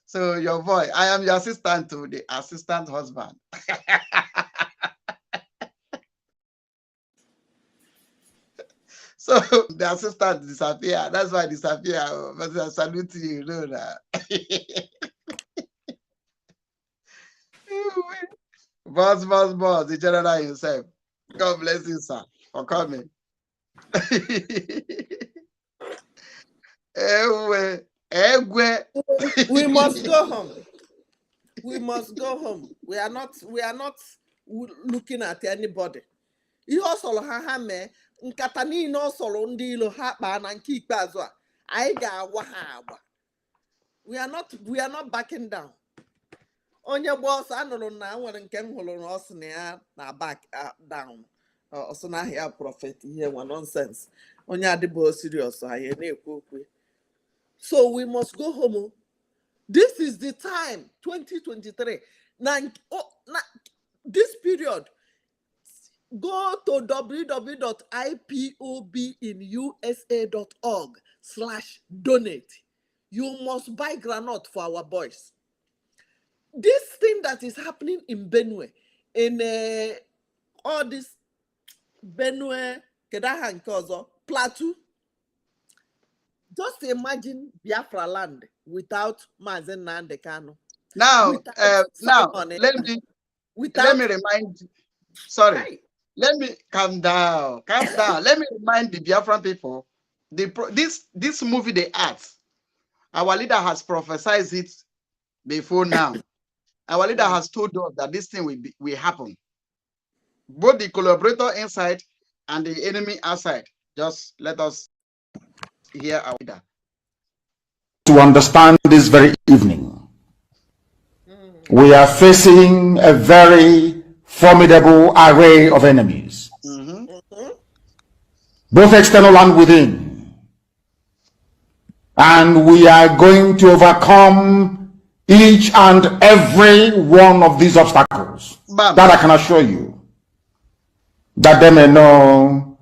So your boy, I am your assistant to the assistant husband. So the assistant disappear. That's why I disappear. But I salute you, you know that. Boss, the general himself. God bless you, sir, for coming. We must go home. We must go home. We are not looking at anybody. You also me nkatani no solo ndi ilo ha na nke ikpeazu a anyị ga-agwa ha agba. We are not backing down. Onye boss anụrụ na nwere nke m hụrụ na ọsị na ya na back down. Ọsị na ahịa prophet ihe nwa nonsense. Onye adịbụ serious anyị na-ekwu okwu. So we must go home. This is the time, 2023. Now, this period, go to www.ipobinusa.org/donate. You must buy granite for our boys. This thing that is happening in Benue, in all this Benue, Kedaha Nkozo, Plateau. Just imagine Biafra land without Mazen Nnamdi Kanu. Now, let me remind you. Sorry. Hi. Let me calm down. Let me remind the Biafran people. This movie they act. Our leader has prophesied it before now. Our leader has told us that this thing will happen. Both the collaborator inside and the enemy outside. Just let us hear our leader. To understand this very evening, we are facing a very formidable array of enemies, both external and within. And we are going to overcome each and every one of these obstacles. Bam. That I can assure you, that they may know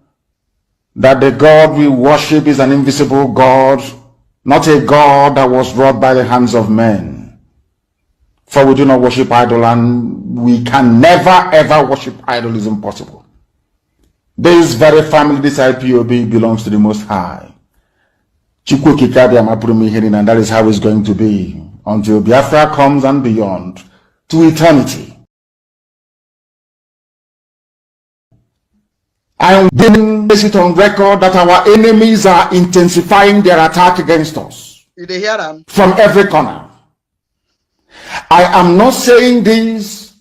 that the God we worship is an invisible God, not a God that was wrought by the hands of men. For we do not worship idol, and we can never ever worship idol. Is impossible. This very family, this IPOB, belongs to the Most High. And that is how it's going to be until Biafra comes and beyond, to eternity. I am bringing it on record that our enemies are intensifying their attack against us. You dey hear them? From every corner. I am not saying this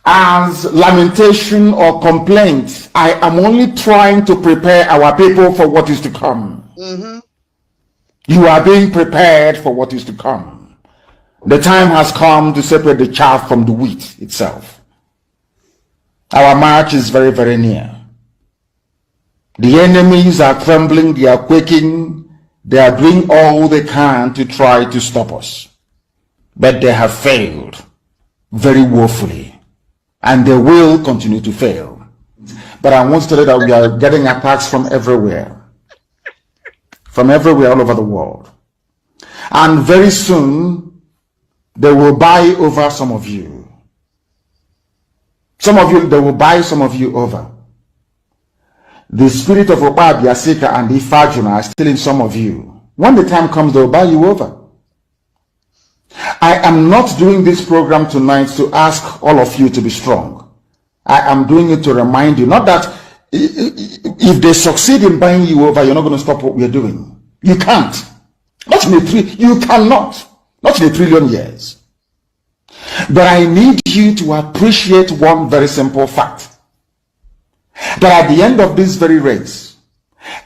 as lamentation or complaint. I am only trying to prepare our people for what is to come. You are being prepared for what is to come. The time has come to separate the chaff from the wheat itself. Our march is very, very near. The enemies are trembling, they are quaking, they are doing all they can to try to stop us. But they have failed very woefully, and they will continue to fail. But I want to tell you that we are getting attacks from everywhere. From everywhere all over the world. And very soon, they will buy over some of you. Some of you, they will buy some of you over. The spirit of Ogbaru, Asika, and Ifajuna are still in some of you. When the time comes, they will buy you over. I am not doing this program tonight to ask all of you to be strong. I am doing it to remind you, not that if they succeed in buying you over, you're not going to stop what we're doing. You can't. Not in you cannot. Not in 1 trillion years. But I need you to appreciate one very simple fact. That at the end of this very race,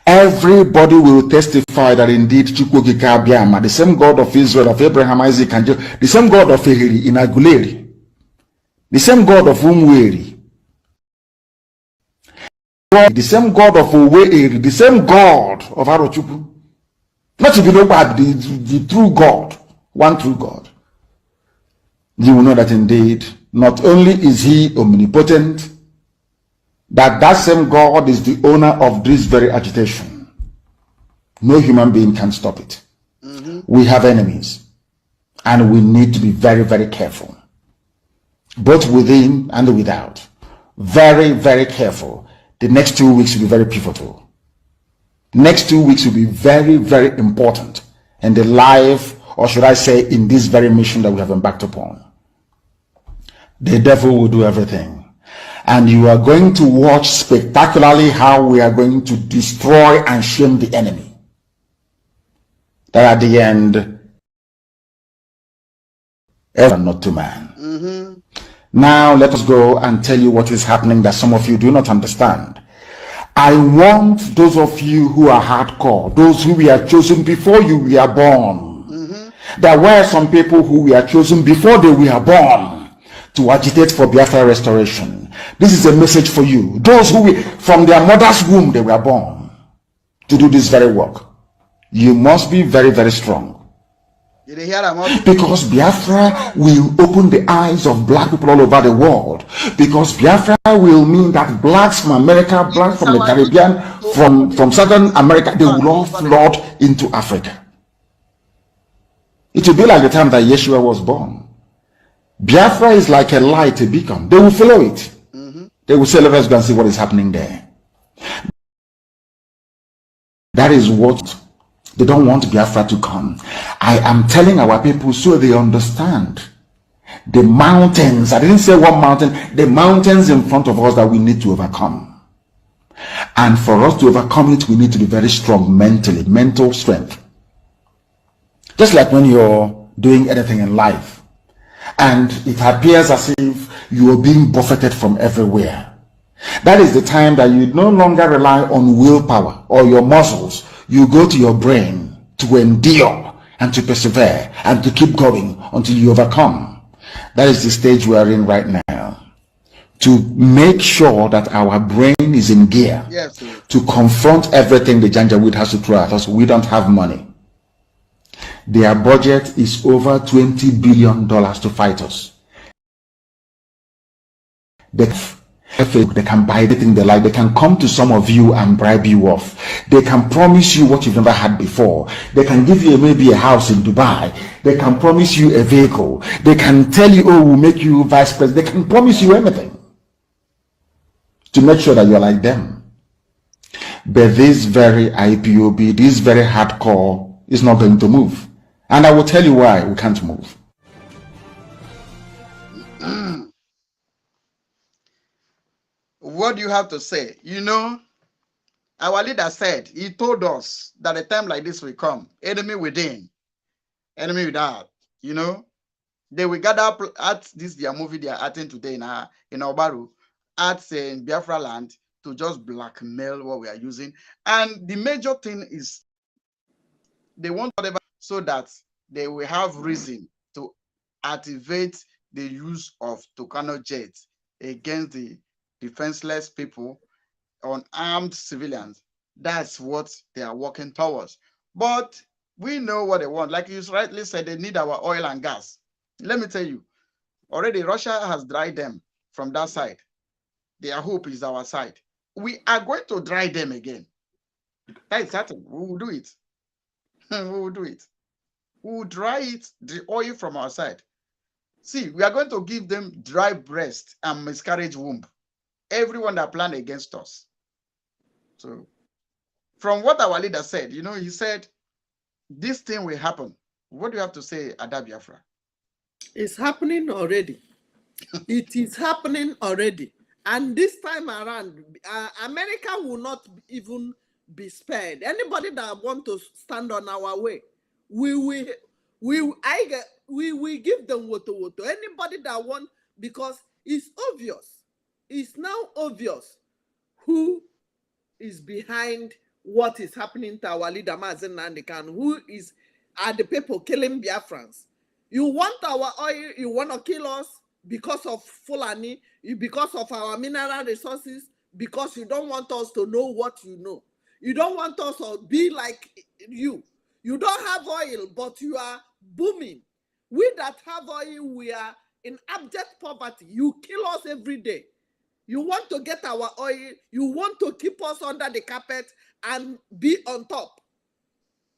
everybody will testify that indeed Chukwukika Abiyama, the same God of Israel, of Abraham, Isaac, and Jacob, the same God of Ehiri in Aguleri, the same God of Umweri, the same God of Uweeri, the same God of Arochukwu, not to be known by the true God, one true God. You will know that indeed, not only is he omnipotent, that same God is the owner of this very agitation. No human being can stop it. We have enemies, and we need to be very, very careful, both within and without. Very, very careful. The next 2 weeks will be very pivotal. Next 2 weeks will be very, very important in the life, or should I say, in this very mission that we have embarked upon. The devil will do everything. And you are going to watch spectacularly how we are going to destroy and shame the enemy. That at the end, ever not to man. Now let us go and tell you what is happening that some of you do not understand. I want those of you who are hardcore, those who we are chosen before you were born. There were some people who were chosen before they were born to agitate for Biafra restoration. This is a message for you. Those who from their mother's womb they were born to do this very work. You must be very, very strong. Because Biafra will open the eyes of black people all over the world. Because Biafra will mean that blacks from America, blacks from the Caribbean, from Southern America, they will all flood into Africa. It will be like the time that Yeshua was born. Biafra is like a light, a beacon. They will follow it. They will say, let us go and see what is happening there. That is what they don't want Biafra to come. I am telling our people so they understand the mountains. I didn't say one mountain, the mountains in front of us that we need to overcome. And for us to overcome it, we need to be very strong mentally, mental strength. Just like when you're doing anything in life, and it appears as if you are being buffeted from everywhere. That is the time that you no longer rely on willpower or your muscles. You go to your brain to endure and to persevere and to keep going until you overcome. That is the stage we are in right now. To make sure that our brain is in gear, to confront everything the Janjaweed has to throw at us. We don't have money. Their budget is over $20 billion to fight us. They can buy anything they like. They can come to some of you and bribe you off. They can promise you what you've never had before. They can give you maybe a house in Dubai. They can promise you a vehicle. They can tell you, oh, we'll make you vice president. They can promise you anything to make sure that you're like them. But this very IPOB, this very hardcore is not going to move. And I will tell you why we can't move. What do you have to say? You know, our leader said, he told us that a time like this will come. Enemy within, enemy without. You know, they will gather at this their movie they are acting today in Ogbaru, at in Biafra land, to just blackmail what we are using. And the major thing is they want whatever so that they will have reason to activate the use of Tucano jets against the defenseless people, unarmed civilians. That's what they are working towards. But we know what they want. Like you rightly said, they need our oil and gas. Let me tell you, already Russia has dried them from that side. Their hope is our side. We are going to dry them again. That is certain. We will do it. We will do it. We will dry it, the oil from our side. See, we are going to give them dry breast and miscarriage womb. Everyone that planned against us. So, from what our leader said, you know, he said, this thing will happen. What do you have to say, Ada Biafra? It's happening already. It is happening already. And this time around, America will not even be spared. Anybody that want to stand on our way, we will give them woto. Anybody that want, because it's obvious. It's now obvious who is behind what is happening to our leader Mazen Nandekan, who are the people killing Biafrans. You want our oil, you want to kill us because of Fulani, because of our mineral resources, because you don't want us to know what you know. You don't want us to be like you. You don't have oil, but you are booming. We that have oil, we are in abject poverty. You kill us every day. You want to get our oil, you want to keep us under the carpet and be on top.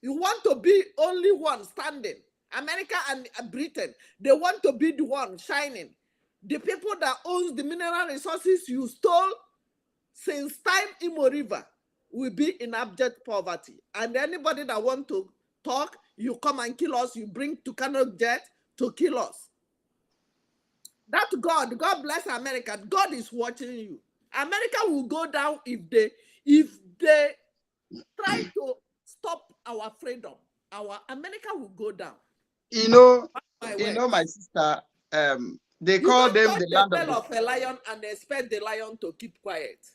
You want to be only one standing. America and Britain, they want to be the one shining. The people that owns the mineral resources you stole since time Imo River will be in abject poverty. And anybody that want to talk, you come and kill us, you bring Tucano jet to kill us. That God bless America. God is watching you. America will go down if they try to stop our freedom. America will go down. You know, my sister, they call them the land tail of a lion and expect the lion to keep quiet.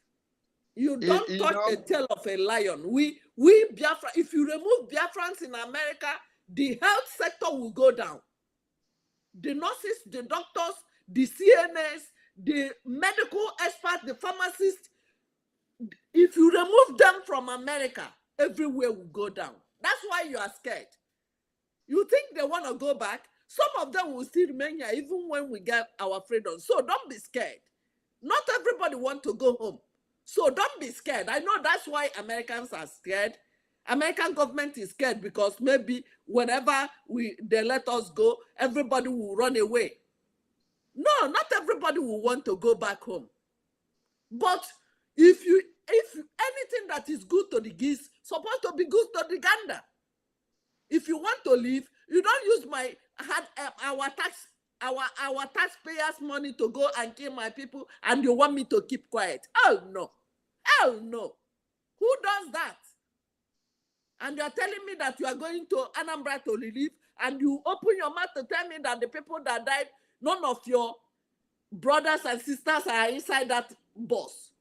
You don't touch the tail of a lion. We Biafra, if you remove Biafrans in America, the health sector will go down. The nurses, the doctors, the CNS, the medical experts, the pharmacists, if you remove them from America, everywhere will go down. That's why you are scared. You think they want to go back? Some of them will still remain here even when we get our freedom. So don't be scared. Not everybody wants to go home. So don't be scared. I know that's why Americans are scared. American government is scared because maybe whenever they let us go, everybody will run away. No, not everybody will want to go back home. But if anything that is good to the geese, supposed to be good to the gander. If you want to leave, you don't use our taxpayers' money to go and kill my people, and you want me to keep quiet. Hell no. Hell no. Who does that? And you're telling me that you are going to Anambra to relieve, and you open your mouth to tell me that the people that died, none of your brothers and sisters are inside that bus.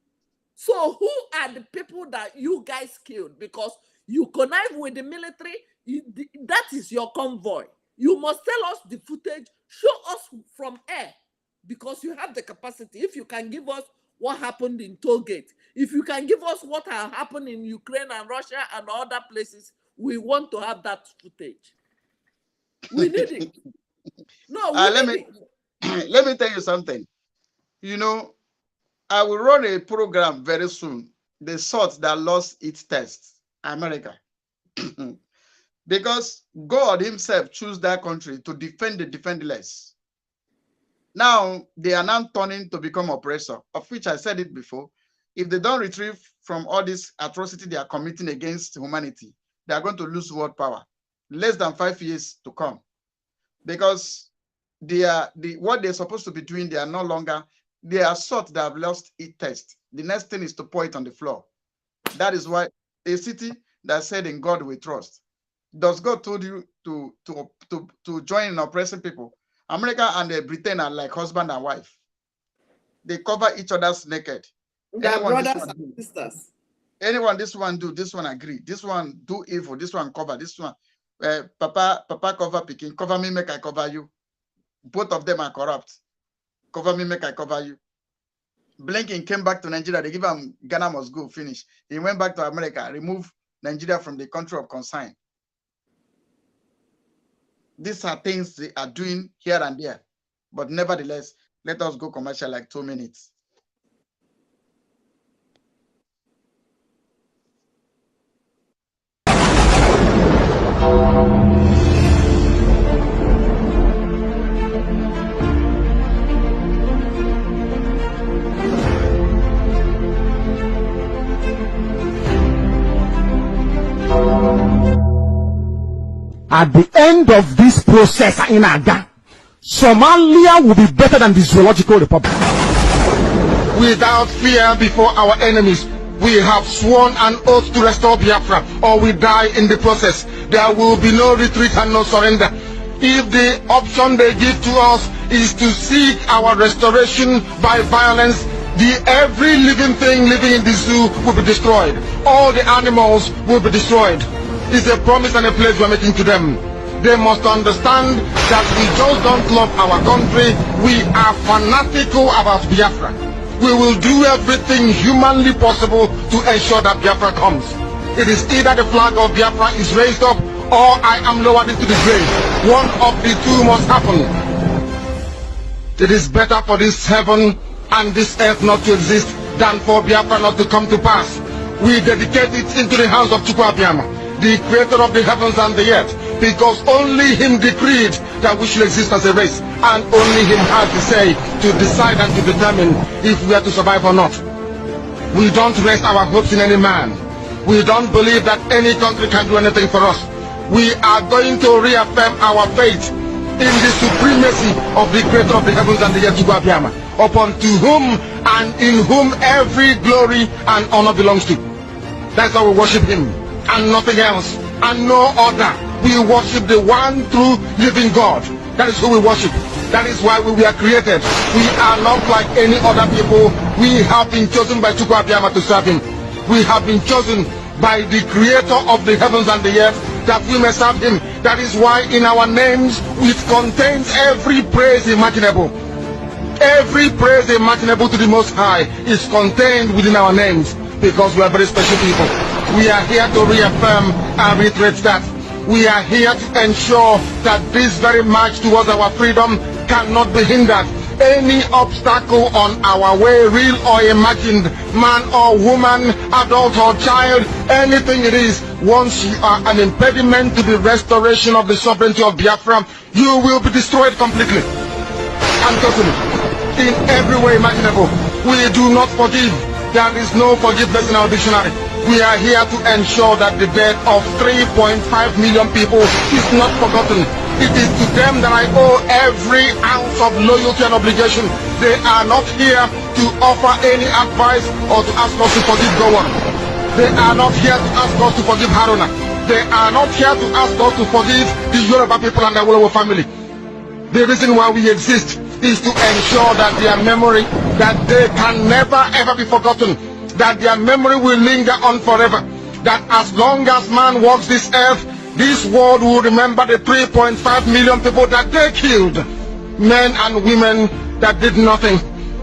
So who are the people that you guys killed? Because you connive with the military, that is your convoy. You must tell us the footage, show us from air, because you have the capacity. If you can give us what happened in Tollgate, if you can give us what happened in Ukraine and Russia and other places, we want to have that footage. We need it. No, let me tell you something. You know, I will run a program very soon. The sort that lost its test, America. Because God himself chose that country to defend the defenseless. Now, they are now turning to become oppressor, of which I said it before. If they don't retrieve from all this atrocity they are committing against humanity, they are going to lose world power. Less than 5 years to come. Because what they're supposed to be doing, they are no longer, they are sort that have lost its test. The next thing is to pour it on the floor. That is why a city that said in God we trust. Does God told you to join in oppressing people? America and Britain are like husband and wife. They cover each other's naked. They're brothers and sisters. Anyone, this one do, this one agree. This one do evil, this one cover, this one. Papa cover picking, cover me, make I cover you. Both of them are corrupt. Cover me, make I cover you. Blinken came back to Nigeria. They give him Ghana must go, finish. He went back to America, remove Nigeria from the country of consign. These are things they are doing here and there. But nevertheless, let us go commercial like 2 minutes. At the end of this process in Aga, Somalia will be better than the Zoological Republic. Without fear before our enemies, we have sworn an oath to restore Biafra, or we die in the process. There will be no retreat and no surrender. If the option they give to us is to seek our restoration by violence, every living thing living in the zoo will be destroyed. All the animals will be destroyed. It's a promise and a pledge we're making to them. They must understand that we just don't love our country. We are fanatical about Biafra. We will do everything humanly possible to ensure that Biafra comes. It is either the flag of Biafra is raised up or I am lowered into the grave. One of the two must happen. It is better for this heaven and this earth not to exist than for Biafra not to come to pass. We dedicate it into the hands of Chukwu Abiyama, the creator of the heavens and the earth, because only him decreed that we should exist as a race, and only him has the say to decide and to determine if we are to survive or not. We don't rest our hopes in any man. We don't believe that any country can do anything for us. We are going to reaffirm our faith in the supremacy of the creator of the heavens and the earth, Chukwu Abiyama, upon to whom and in whom every glory and honor belongs to. That's how we worship him, and nothing else, and no other. We worship the one true living God. That is who we worship. That is why we were created. We are not like any other people. We have been chosen by Chukwu Abiyama to serve him. We have been chosen by the creator of the heavens and the earth that we may serve him. That is why in our names it contains every praise imaginable. Every praise imaginable to the Most High is contained within our names, because we are very special people. We are here to reaffirm and reiterate that. We are here to ensure that this very march towards our freedom cannot be hindered. Any obstacle on our way, real or imagined, man or woman, adult or child, anything it is, once you are an impediment to the restoration of the sovereignty of Biafra, you will be destroyed completely and totally, in every way imaginable. We do not forgive. There is no forgiveness in our dictionary. We are here to ensure that the death of 3.5 million people is not forgotten. It is to them that I owe every ounce of loyalty and obligation. They are not here to offer any advice or to ask us to forgive Gowon. They are not here to ask us to forgive Haruna. They are not here to ask us to forgive the Yoruba people and the Wolowo family. The reason why we exist is to ensure that their memory, that they can never ever be forgotten, that their memory will linger on forever, that as long as man walks this earth, this world will remember the 3.5 million people that they killed, men and women that did nothing,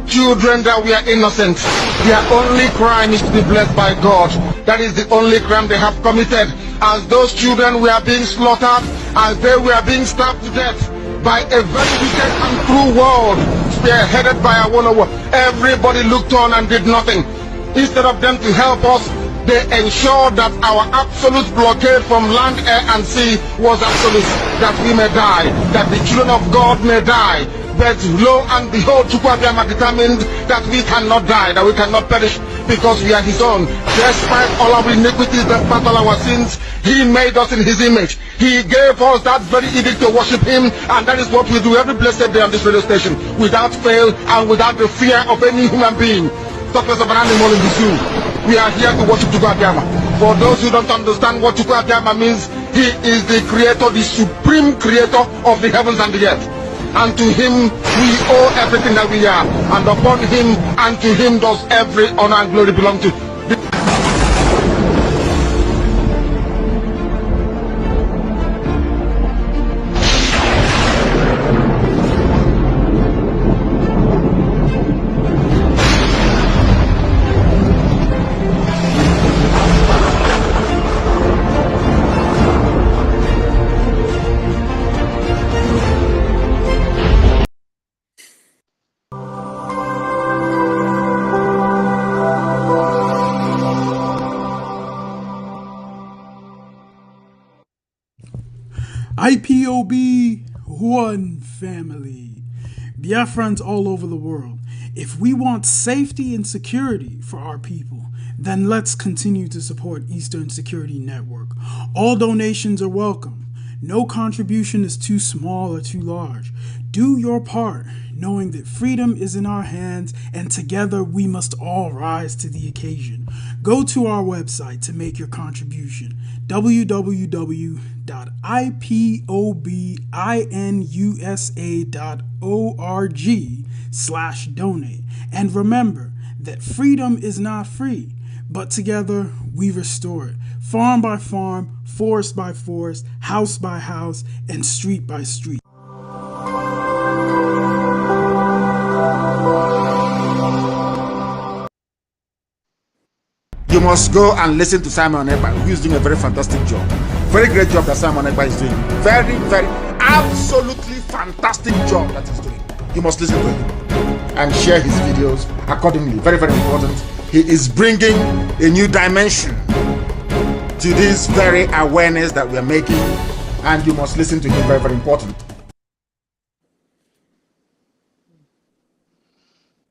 children that were innocent. Their only crime is to be blessed by God. That is the only crime they have committed. As those children were being slaughtered, as they were being stabbed to death by a very wicked and cruel world spearheaded by Awolowo. Everybody looked on and did nothing. Instead of them to help us, they ensured that our absolute blockade from land, air and sea was absolute, that we may die, that the children of God may die. But lo and behold, Chukwuabiama determined that we cannot die, that we cannot perish, because we are his own. Despite all our iniquities, despite all our sins, he made us in his image. He gave us that very edict to worship him, and that is what we do every blessed day on this radio station, without fail and without the fear of any human being. Talk less of an animal in the zoo. We are here to worship Chukwuabiama. For those who don't understand what Chukwuabiama means, he is the creator, the supreme creator of the heavens and the earth. And to him we owe everything that we are, and upon him and to him does every honor and glory belong to. IPOB, one family. Biafrans all over the world. If we want safety and security for our people, then let's continue to support Eastern Security Network. All donations are welcome. No contribution is too small or too large. Do your part, knowing that freedom is in our hands and together we must all rise to the occasion. Go to our website to make your contribution, www.ipobinUSA.org/donate. And remember that freedom is not free, but together we restore it, farm by farm, forest by forest, house by house, and street by street. You must go and listen to Simon Ekpa, who is doing a very fantastic job. Very great job that Simon Ekpa is doing. Very, very, absolutely fantastic job that he's doing. You must listen to him and share his videos accordingly. Very, very important. He is bringing a new dimension to this very awareness that we are making, and you must listen to him. Very, very important.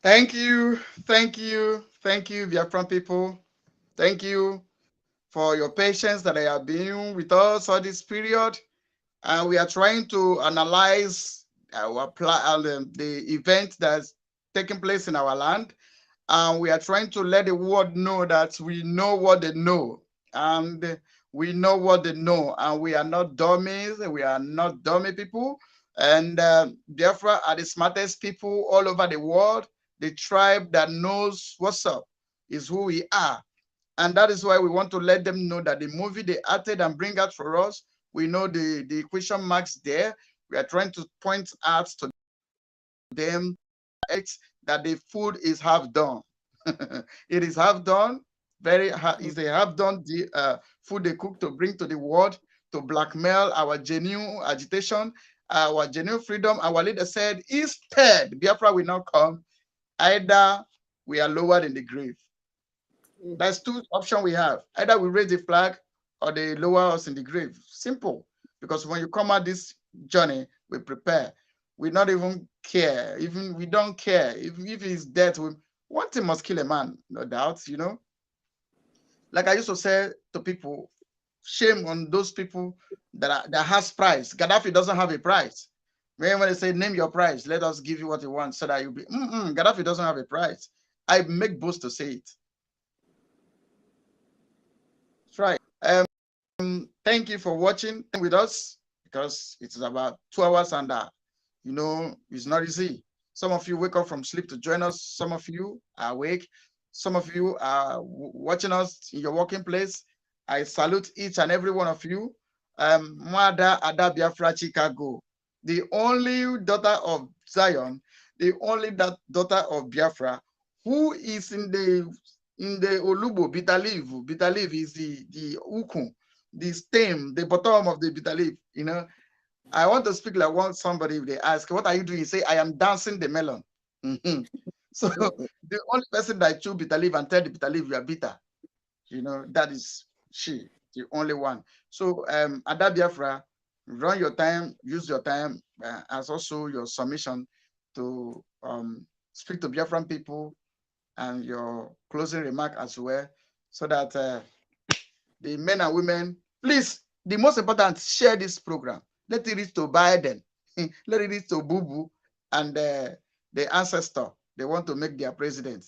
Thank you, Biafran people. Thank you for your patience that I have been with us all this period. And we are trying to analyze the event that's taking place in our land. And we are trying to let the world know that we know what they know. And we know what they know. And we are not dummies. We are not dummy people. And Biafra are the smartest people all over the world. The tribe that knows what's up is who we are. And that is why we want to let them know that the movie they acted and bring out for us, we know the question marks there. We are trying to point out to them that the food is half done. It is half done. It's a half done food they cook to bring to the world to blackmail our genuine agitation, our genuine freedom. Our leader said, instead, Biafra will not come. Either we are lowered in the grave. That's two options we have. Either we raise the flag or they lower us in the grave. Simple. Because when you come out this journey, we prepare. We not even care. Even we don't care. If he's dead, one thing must kill a man, no doubt, you know. Like I used to say to people, shame on those people that has price. Gaddafi doesn't have a price. When they say, name your price, let us give you what you want so that you'll be, Gaddafi doesn't have a price. I make boast to say it. That's right. Thank you for watching with us, because it's about 2 hours and you know, it's not easy. Some of you wake up from sleep to join us. Some of you are awake. Some of you are watching us in your working place. I salute each and every one of you. Mada Ada Biafra Chicago, the only daughter of Zion, the only daughter of Biafra, who is in the Olubo, Bitaliv. Bitaliv is the Ukun. the stem, the bottom of the bitter leaf, you know. I want to speak like one somebody, if they ask, what are you doing? You say, I am dancing the melon. So the only person that chew bitter leaf and tell the bitter leaf you are bitter, you know, that is she, the only one. So Ada Biafra, run your time, use your time as also your submission to speak to Biafran people and your closing remark as well, so that the men and women, please, the most important, share this program. Let it reach to Biden, let it reach to Boo Boo and the ancestor they want to make their president.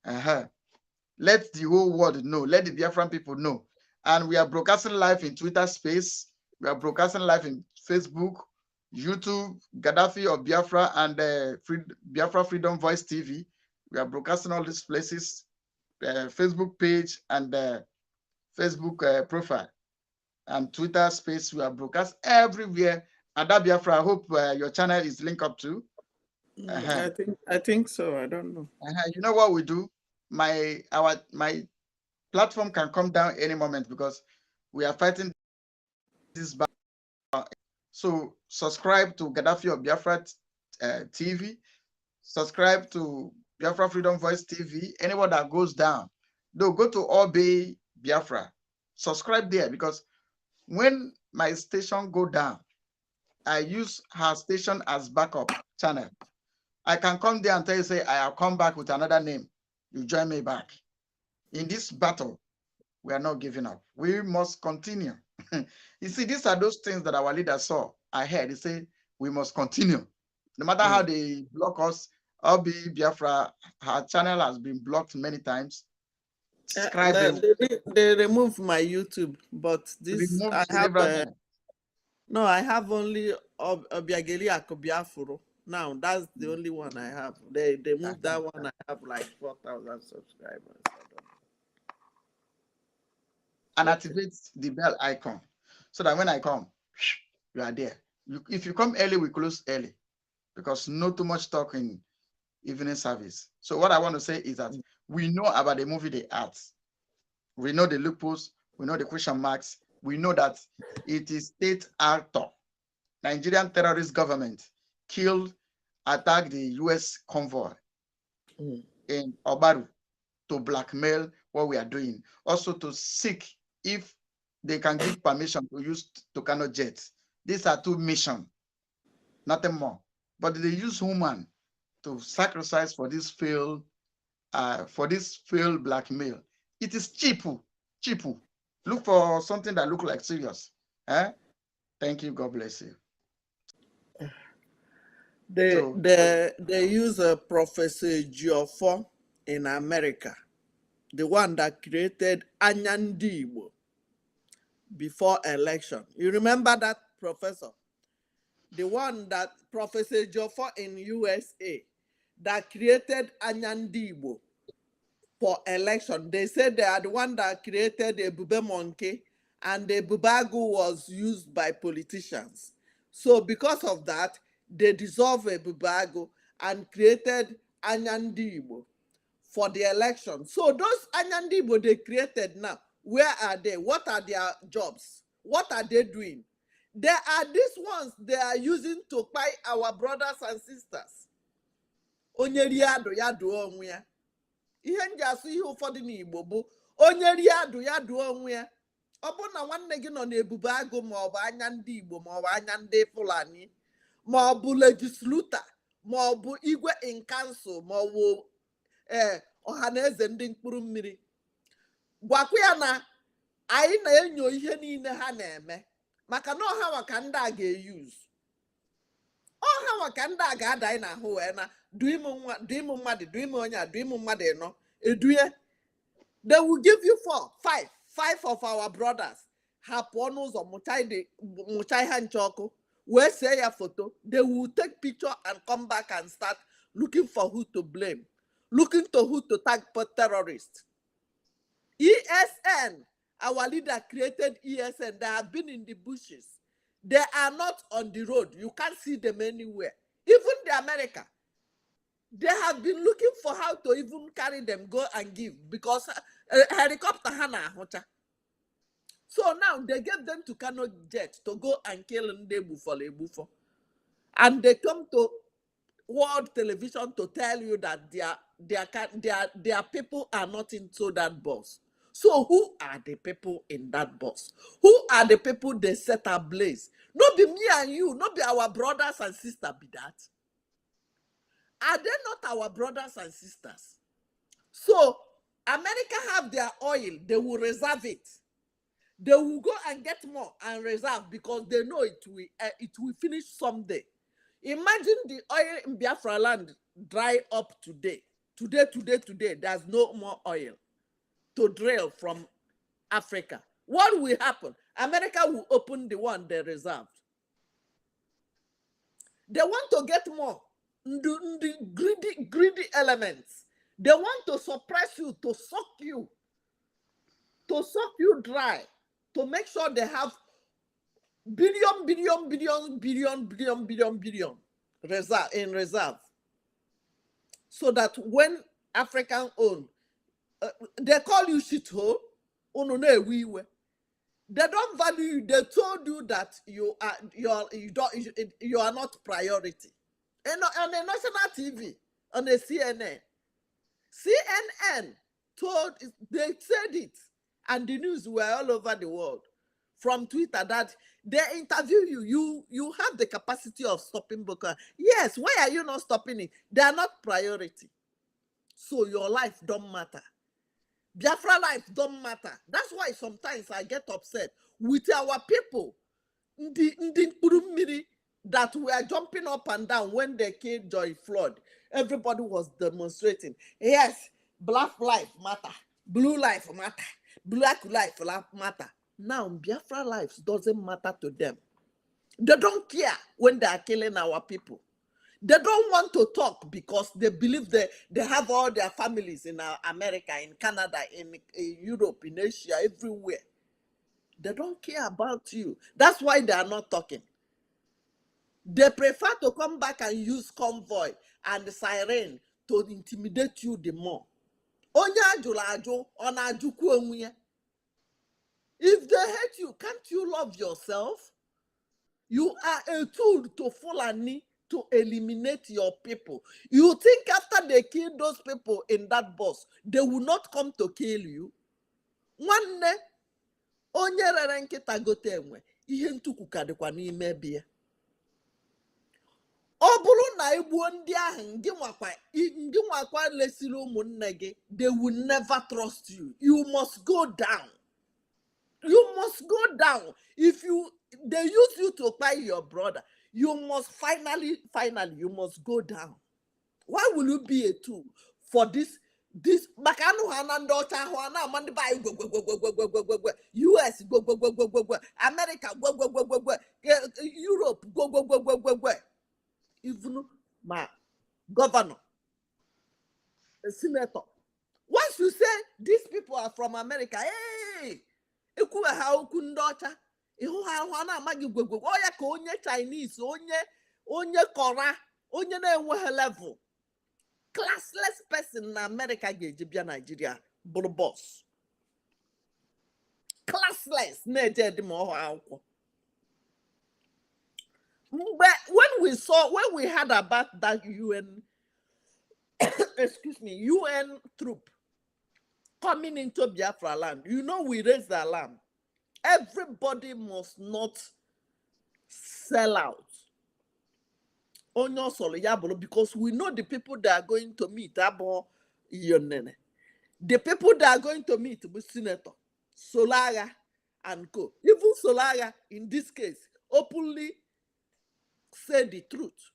Let the whole world know, let the Biafran people know. And we are broadcasting live in Twitter space, we are broadcasting live in Facebook, YouTube, Gaddafi of Biafra, and Biafra Freedom Voice TV. We are broadcasting all these places, Facebook page and Facebook profile and Twitter space. We are broadcast everywhere. Ada Biafra, I hope your channel is linked up to. I think so. I don't know. You know what we do? My platform can come down any moment because we are fighting this battle. So subscribe to Gaddafi of Biafra TV. Subscribe to Biafra Freedom Voice TV. Anyone that goes down, though, go to Obey Biafra. Subscribe there, because when my station go down, I use her station as backup channel. I can come there and tell you, say, I'll come back with another name. You join me back. In this battle, we are not giving up. We must continue. You see, these are those things that our leader saw ahead. He said, we must continue. No matter how they block us, Obi Biafra, her channel has been blocked many times. They removed my YouTube, but this I have no, I have only Obiageli Akobiafuro. Now that's the only one I have. They moved that one. I have like 4,000 subscribers. And activate the bell icon so that when I come, you are there. If you come early, we close early, because not too much talk in evening service. So what I want to say is that we know about the movie The Arts. We know the loopholes. We know the question marks. We know that it is state actor. Nigerian terrorist government attacked the US convoy in Ogbaru to blackmail what we are doing. Also to seek if they can give permission to use Tucano jets. These are two missions, nothing more. But they use human to sacrifice for this failed blackmail. It is cheap. Look for something that look like serious. Thank you. God bless you. They use a Professor Giofo in America, the one that created Anyandibo before election. You remember that professor? The one that Professor Giofo in USA that created Anyandibo for election. They said they are the one that created a Bube monkey, and the Bubagu was used by politicians. So because of that, they dissolved a Bubagu and created Anyandibo for the election. So those Anyandibo they created now, where are they? What are their jobs? What are they doing? They are these ones they are using to buy our brothers and sisters. Onye riado ya duo onwe ya. Ihe nji asụ ihe ụfọdụ n'Igbo bụ onye riado ya duo onwe ya. Ọ bụ na nwanne gị nọ n'ebube agụ ma ọ bụ anya ndị Igbo ma ọ bụ anya ndị Fulani ma ọ bụ legislator ma ọ bụ igwe in council ma ọ bụ ọhaneze ndị mkpụrụ mmiri. Gwakwa ya na anyị na-enyo ihe niile ha na-eme, maka na ọha maka ndị a ga-eyuz. Ọha maka ndị a ga-ada anyị n'ahụ wee na duim onye a duim mmadụ ịnọ eduye. They will give you 4, 5 of our brothers. Ha pụọ n'ụzọ mụcha ihe nche ọkụ wee see ya photo. They will take picture and come back and start looking for who to blame, looking to who to tag for terrorists. ESN, our leader created ESN. They have been in the bushes. They are not on the road. You can't see them anywhere. Even the America, they have been looking for how to even carry them, go and give, because helicopter hana hocha. So now they gave them to Kano Jet to go and kill Ndebufo. And they come to world television to tell you that their people are not into that bus. So who are the people in that bus? Who are the people they set ablaze? Not be me and you, not be our brothers and sisters, be that. Are they not our brothers and sisters? So America have their oil, they will reserve it. They will go and get more and reserve because they know it will finish someday. Imagine the oil in Biafra land dry up today. Today, there's no more oil to drill from Africa. What will happen? America will open the one they reserved. They want to get more. The greedy elements. They want to suppress you, to suck you dry, to make sure they have billion reserve. So that when African own, they call you shithole, they don't value you. They told you that you are not priority. And on a national TV, on a CNN they said it, and the news were all over the world from Twitter that they interview you have the capacity of stopping Boko Haram. Yes, why are you not stopping it? They are not priority. So your life don't matter. Biafra life don't matter. That's why sometimes I get upset with our people. That we are jumping up and down when they killed Joy Floyd. Everybody was demonstrating. Yes, black life matter. Blue life matter. Black life matter. Now, Biafra lives doesn't matter to them. They don't care when they are killing our people. They don't want to talk because they believe they have all their families in America, in Canada, in Europe, in Asia, everywhere. They don't care about you. That's why they are not talking. They prefer to come back and use convoy and siren to intimidate you the more. If they hate you, can't you love yourself? You are a tool to Fulani to eliminate your people. You think after they kill those people in that bus, they will not come to kill you? One day, onye rere nkịta gote enwe, ihe ntuku ka dịkwa n'ime bịa. Ọ bụrụ na igbuo ndị ahụ ndị nwakwa lesiri ụmụnne gị, they will never trust you. You must go down. You must go down. If they use you to buy your brother, you must finally, you must go down. Why will you be a tool for this? US go, America go, Europe go. Even my governor, a senator. Once you say these people are from America, hey, Chinese, onye Kora, onye na-enweghị level. Classless person in America ga-eji Nigeria bụrụ boss. Classless na-eje dị ma ọhụ akwụkwọ. When we heard about that UN UN troop coming into Biafra land, we raised the alarm. Everybody must not sell out. Because we know the people that are going to meet the people that are going to meet with Senator Solaga and co. Even Solaga, in this case, openly say the truth.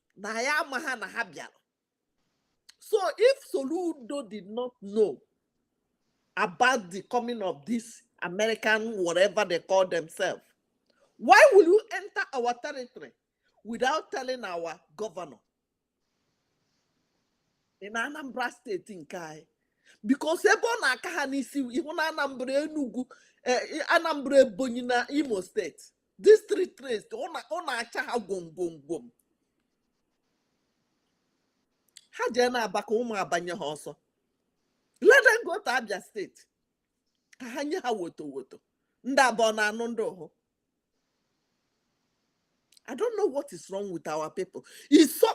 So if Soludo did not know about the coming of this American, whatever they call themselves, why will you enter our territory without telling our governor in Anambra State in Kai? Because Ebona Kahanisi, even Anambra Enugu, Anambra Bonina, Imo State, these three trains, ona achaha gom. Hajana Bakuma Abanya also. Let them go to Abia State. Kahanya woto. I don't know what is wrong with our people. It's so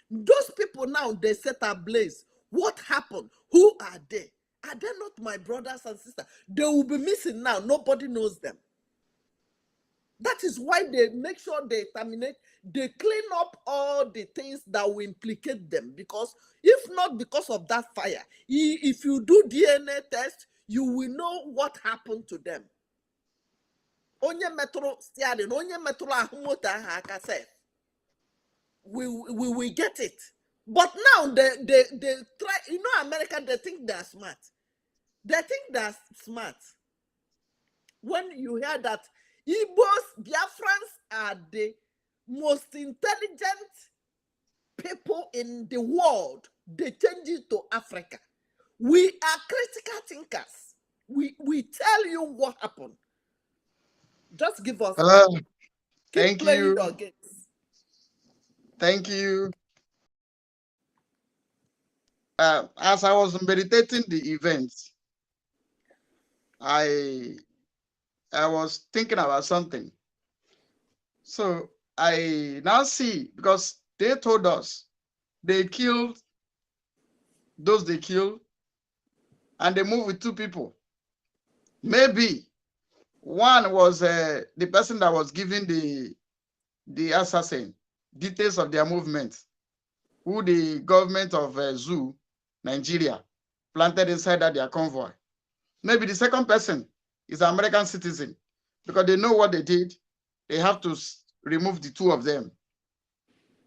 those people now, they set ablaze. What happened? Who are they? Are they not my brothers and sisters? They will be missing now. Nobody knows them. That is why they make sure they terminate, they clean up all the things that will implicate them. Because if not because of that fire, if you do DNA test, you will know what happened to them. Onye metro steering, onye metro ahumota hakase. We will get it. But now they try, you know, America, they think they're smart. They think they're smart. When you hear that Igbos, Biafrans are the most intelligent people in the world, they change it to Africa. We are critical thinkers. We tell you what happened. Just give us. Thank you. Your games. Thank you. As I was meditating the event, I was thinking about something. So I now see, because they told us they killed those they killed, and they moved with 2 people. Maybe one was the person that was giving the assassin details of their movement, who the government of Zoo, Nigeria, planted inside their convoy. Maybe the second person is an American citizen, because they know what they did. They have to remove the 2 of them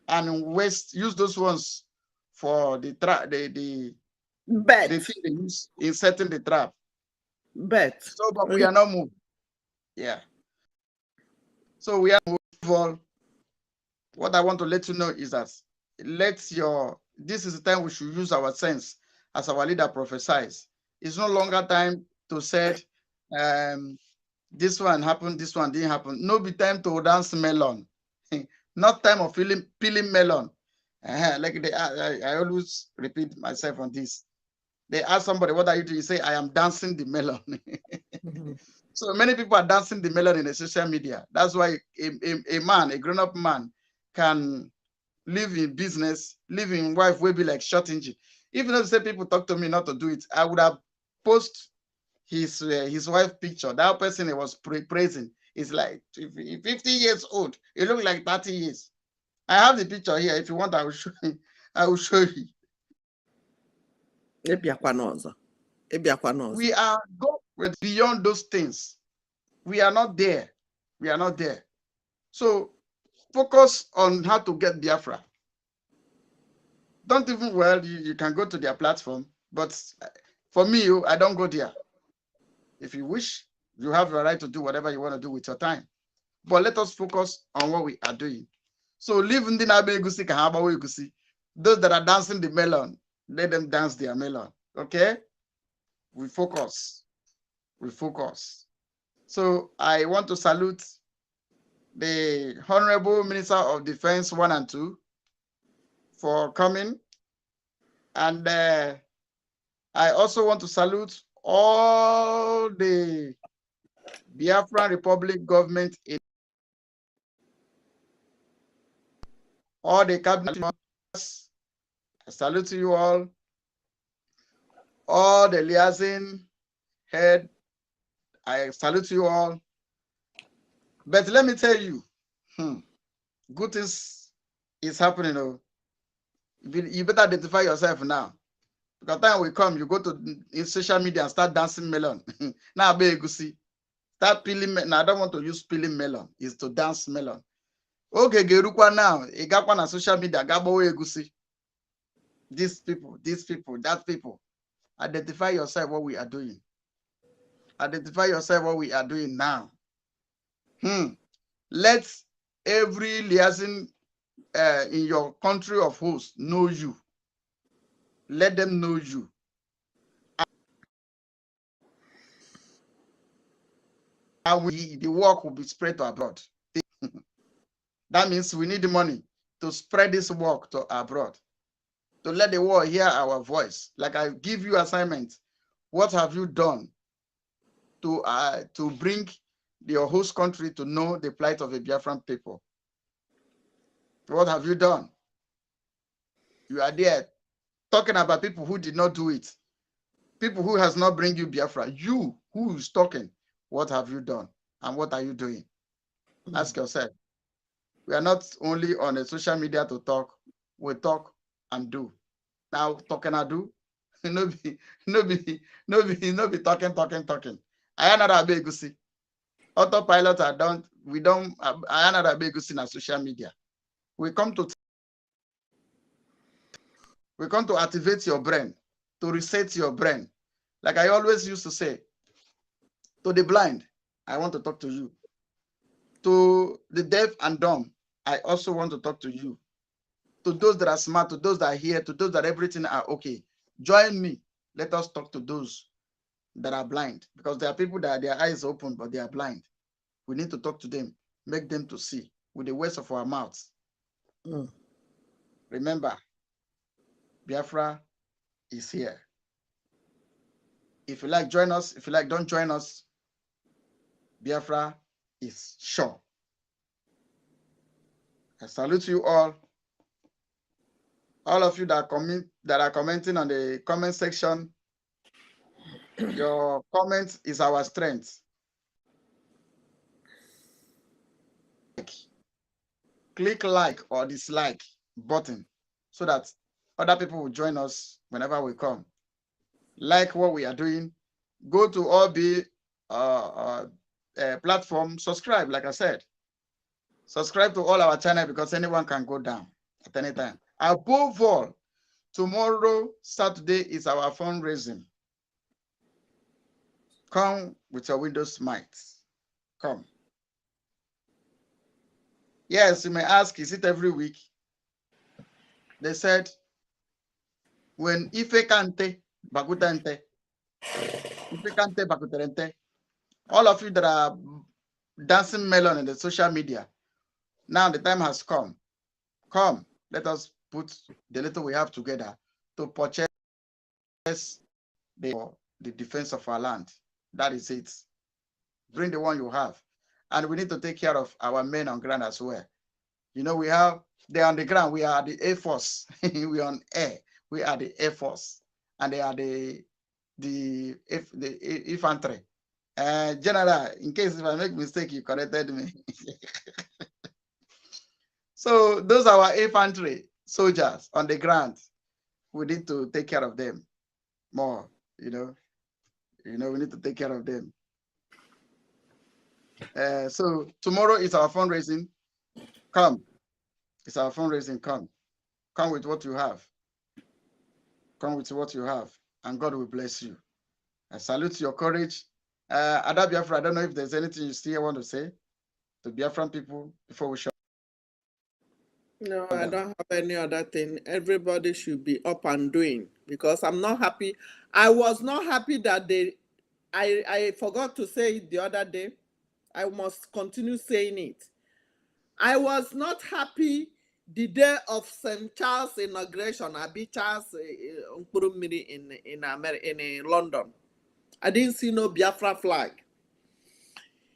and use those ones for the thing they use in setting the trap. Bet. So, but we are not moved. Yeah. So we are moved. What I want to let you know is that this is the time we should use our sense as our leader prophesies. It's no longer time to say, this one happened, this one didn't happen. No be time to dance melon. Not time of peeling melon. Like I always repeat myself on this. They ask somebody, what are you doing? You say, I am dancing the melon. So many people are dancing the melon in the social media. That's why a grown-up man can live in business, live in wife will be like short engine. Even if say people talk to me not to do it, I would have post his wife picture. That person he was praising is like 50 years old. He look like 30 years. I have the picture here. If you want, I will show you. I will show you. We are going beyond those things. We are not there. We are not there. So focus on how to get Biafra. Don't even, you can go to their platform, but for me, I don't go there. If you wish, you have the right to do whatever you want to do with your time. But let us focus on what we are doing. So leave in the those that are dancing the melon, let them dance their melon. Okay? We focus. We focus. So I want to salute the Honorable Minister of Defense 1 and 2 for coming. And I also want to salute all the Biafran Republic government, all the cabinet members. I salute you all the liaison head. I salute you all. But let me tell you, good things is happening. You better identify yourself now. Because time will come, you go to in social media and start dancing melon. Now, start peeling. Now, I don't want to use peeling melon. It's to dance melon. Okay, Gerukwa now. Igakwa na social media. Gabo egusi. These people, that people. Identify yourself what we are doing. Identify yourself what we are doing now. Let every liaison in your country of host know you. Let them know you. And the work will be spread to abroad. That means we need the money to spread this work to abroad. To let the world hear our voice. Like I give you assignments. What have you done to bring your host country to know the plight of the Biafran people. What have you done? You are there talking about people who did not do it. People who has not bring you Biafra. You who is talking, what have you done? And what are you doing? Ask yourself. We are not only on a social media to talk, we talk and do. Now talking and do. No be talking. I another big see. Autopilot I don't I another big see on social media. We come to activate your brain, to reset your brain. Like I always used to say, to the blind, I want to talk to you. To the deaf and dumb, I also want to talk to you. To those that are smart, to those that are here, to those that everything are okay. Join me. Let us talk to those that are blind, because there are people that their eyes open, but they are blind. We need to talk to them, make them to see with the words of our mouths. Remember, Biafra is here. If you like, join us. If you like, don't join us. Biafra is sure. I salute you all. All of you that are commenting on the comment section. Your comment is our strength. Click like or dislike button so that other people will join us whenever we come. Like what we are doing. Go to all the platform, subscribe, like I said. Subscribe to all our channel, because anyone can go down at any time. Above all, tomorrow, Saturday, is our fundraising. Come with your Windows Smite. Come. Yes, you may ask, is it every week? They said, when Ife Kante, Bakutante, Ife Kante, Bakuterente, all of you that are dancing melon in the social media, now the time has come. Come, let us put the little we have together to purchase the defense of our land. That is it. Bring the one you have. And we need to take care of our men on ground as well. You know, they're on the ground. We are the Air Force. We are on air. We are the Air Force. And they are the infantry. General, in case if I make mistake, you corrected me. So those are our infantry soldiers on the ground. We need to take care of them more, you know. We need to take care of them. So tomorrow is our fundraising. Come. It's our fundraising. Come. Come with what you have. Come with what you have. And God will bless you. I salute your courage. Ada Biafra, I don't know if there's anything you still want to say to Biafran people before we shut. No, I don't have any other thing. Everybody should be up and doing, because I'm not happy. I was not happy that I forgot to say it the other day. I must continue saying it. I was not happy the day of St. Charles inauguration. I beat Charles in America, in London. I didn't see no Biafra flag.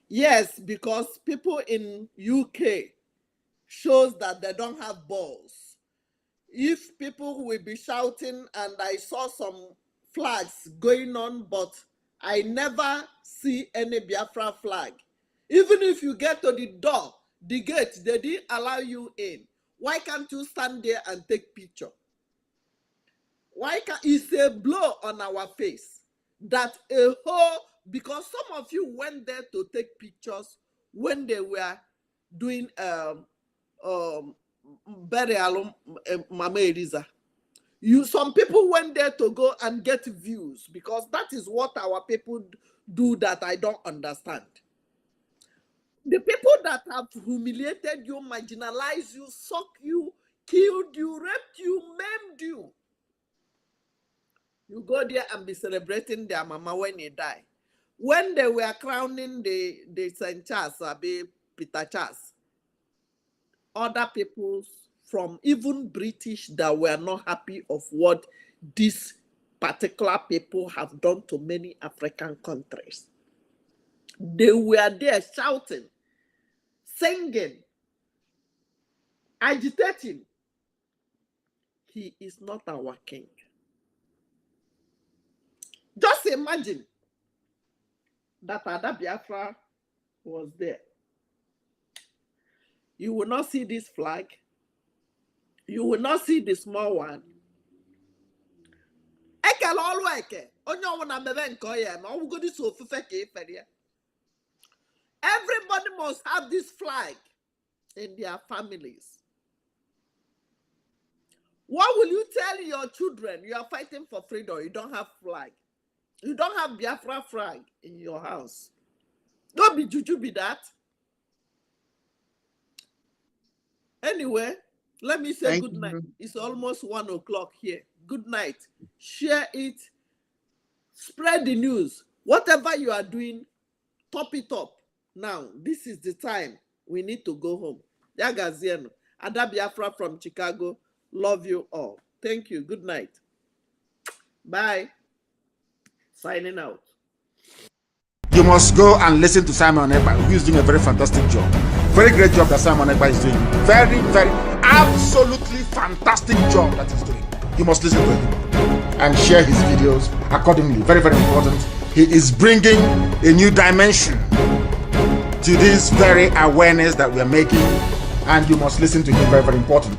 Yes, because people in UK shows that they don't have balls. If people will be shouting, and I saw some flags going on, but I never see any Biafra flag. Even if you get to the door, the gate, they didn't allow you in. Why can't you stand there and take picture? Why can't it's a blow on our face that a whole, because some of you went there to take pictures when they were doing burial Mama Eliza. Some people went there to go and get views, because that is what our people do that I don't understand. The people that have humiliated you, marginalized you, sucked you, killed you, raped you, maimed you, you go there and be celebrating their mama when they die. When they were crowning the St. Charles, Peter Charles, other people from even British that were not happy of what these particular people have done to many African countries. They were there shouting, singing, agitating. He is not our king. Just imagine that Ada Biafra was there. You will not see this flag. You will not see the small one. Everybody must have this flag in their families. What will you tell your children? You are fighting for freedom. You don't have flag. You don't have Biafra flag in your house. Don't be juju be that. Anyway, let me say good night. It's almost 1 o'clock here. Good night. Share it. Spread the news. Whatever you are doing, top it up. Now, this is the time we need to go home. Yagazieno. Ada Biafra from Chicago. Love you all. Thank you. Good night. Bye. Signing out. You must go and listen to Simon Ekpa, who is doing a very fantastic job. Very great job that Simon Ekpa is doing. Very, very, absolutely fantastic job that he's doing. You must listen to him and share his videos accordingly. Very, very important. He is bringing a new dimension to this very awareness that we are making, and you must listen to him. Very, very important.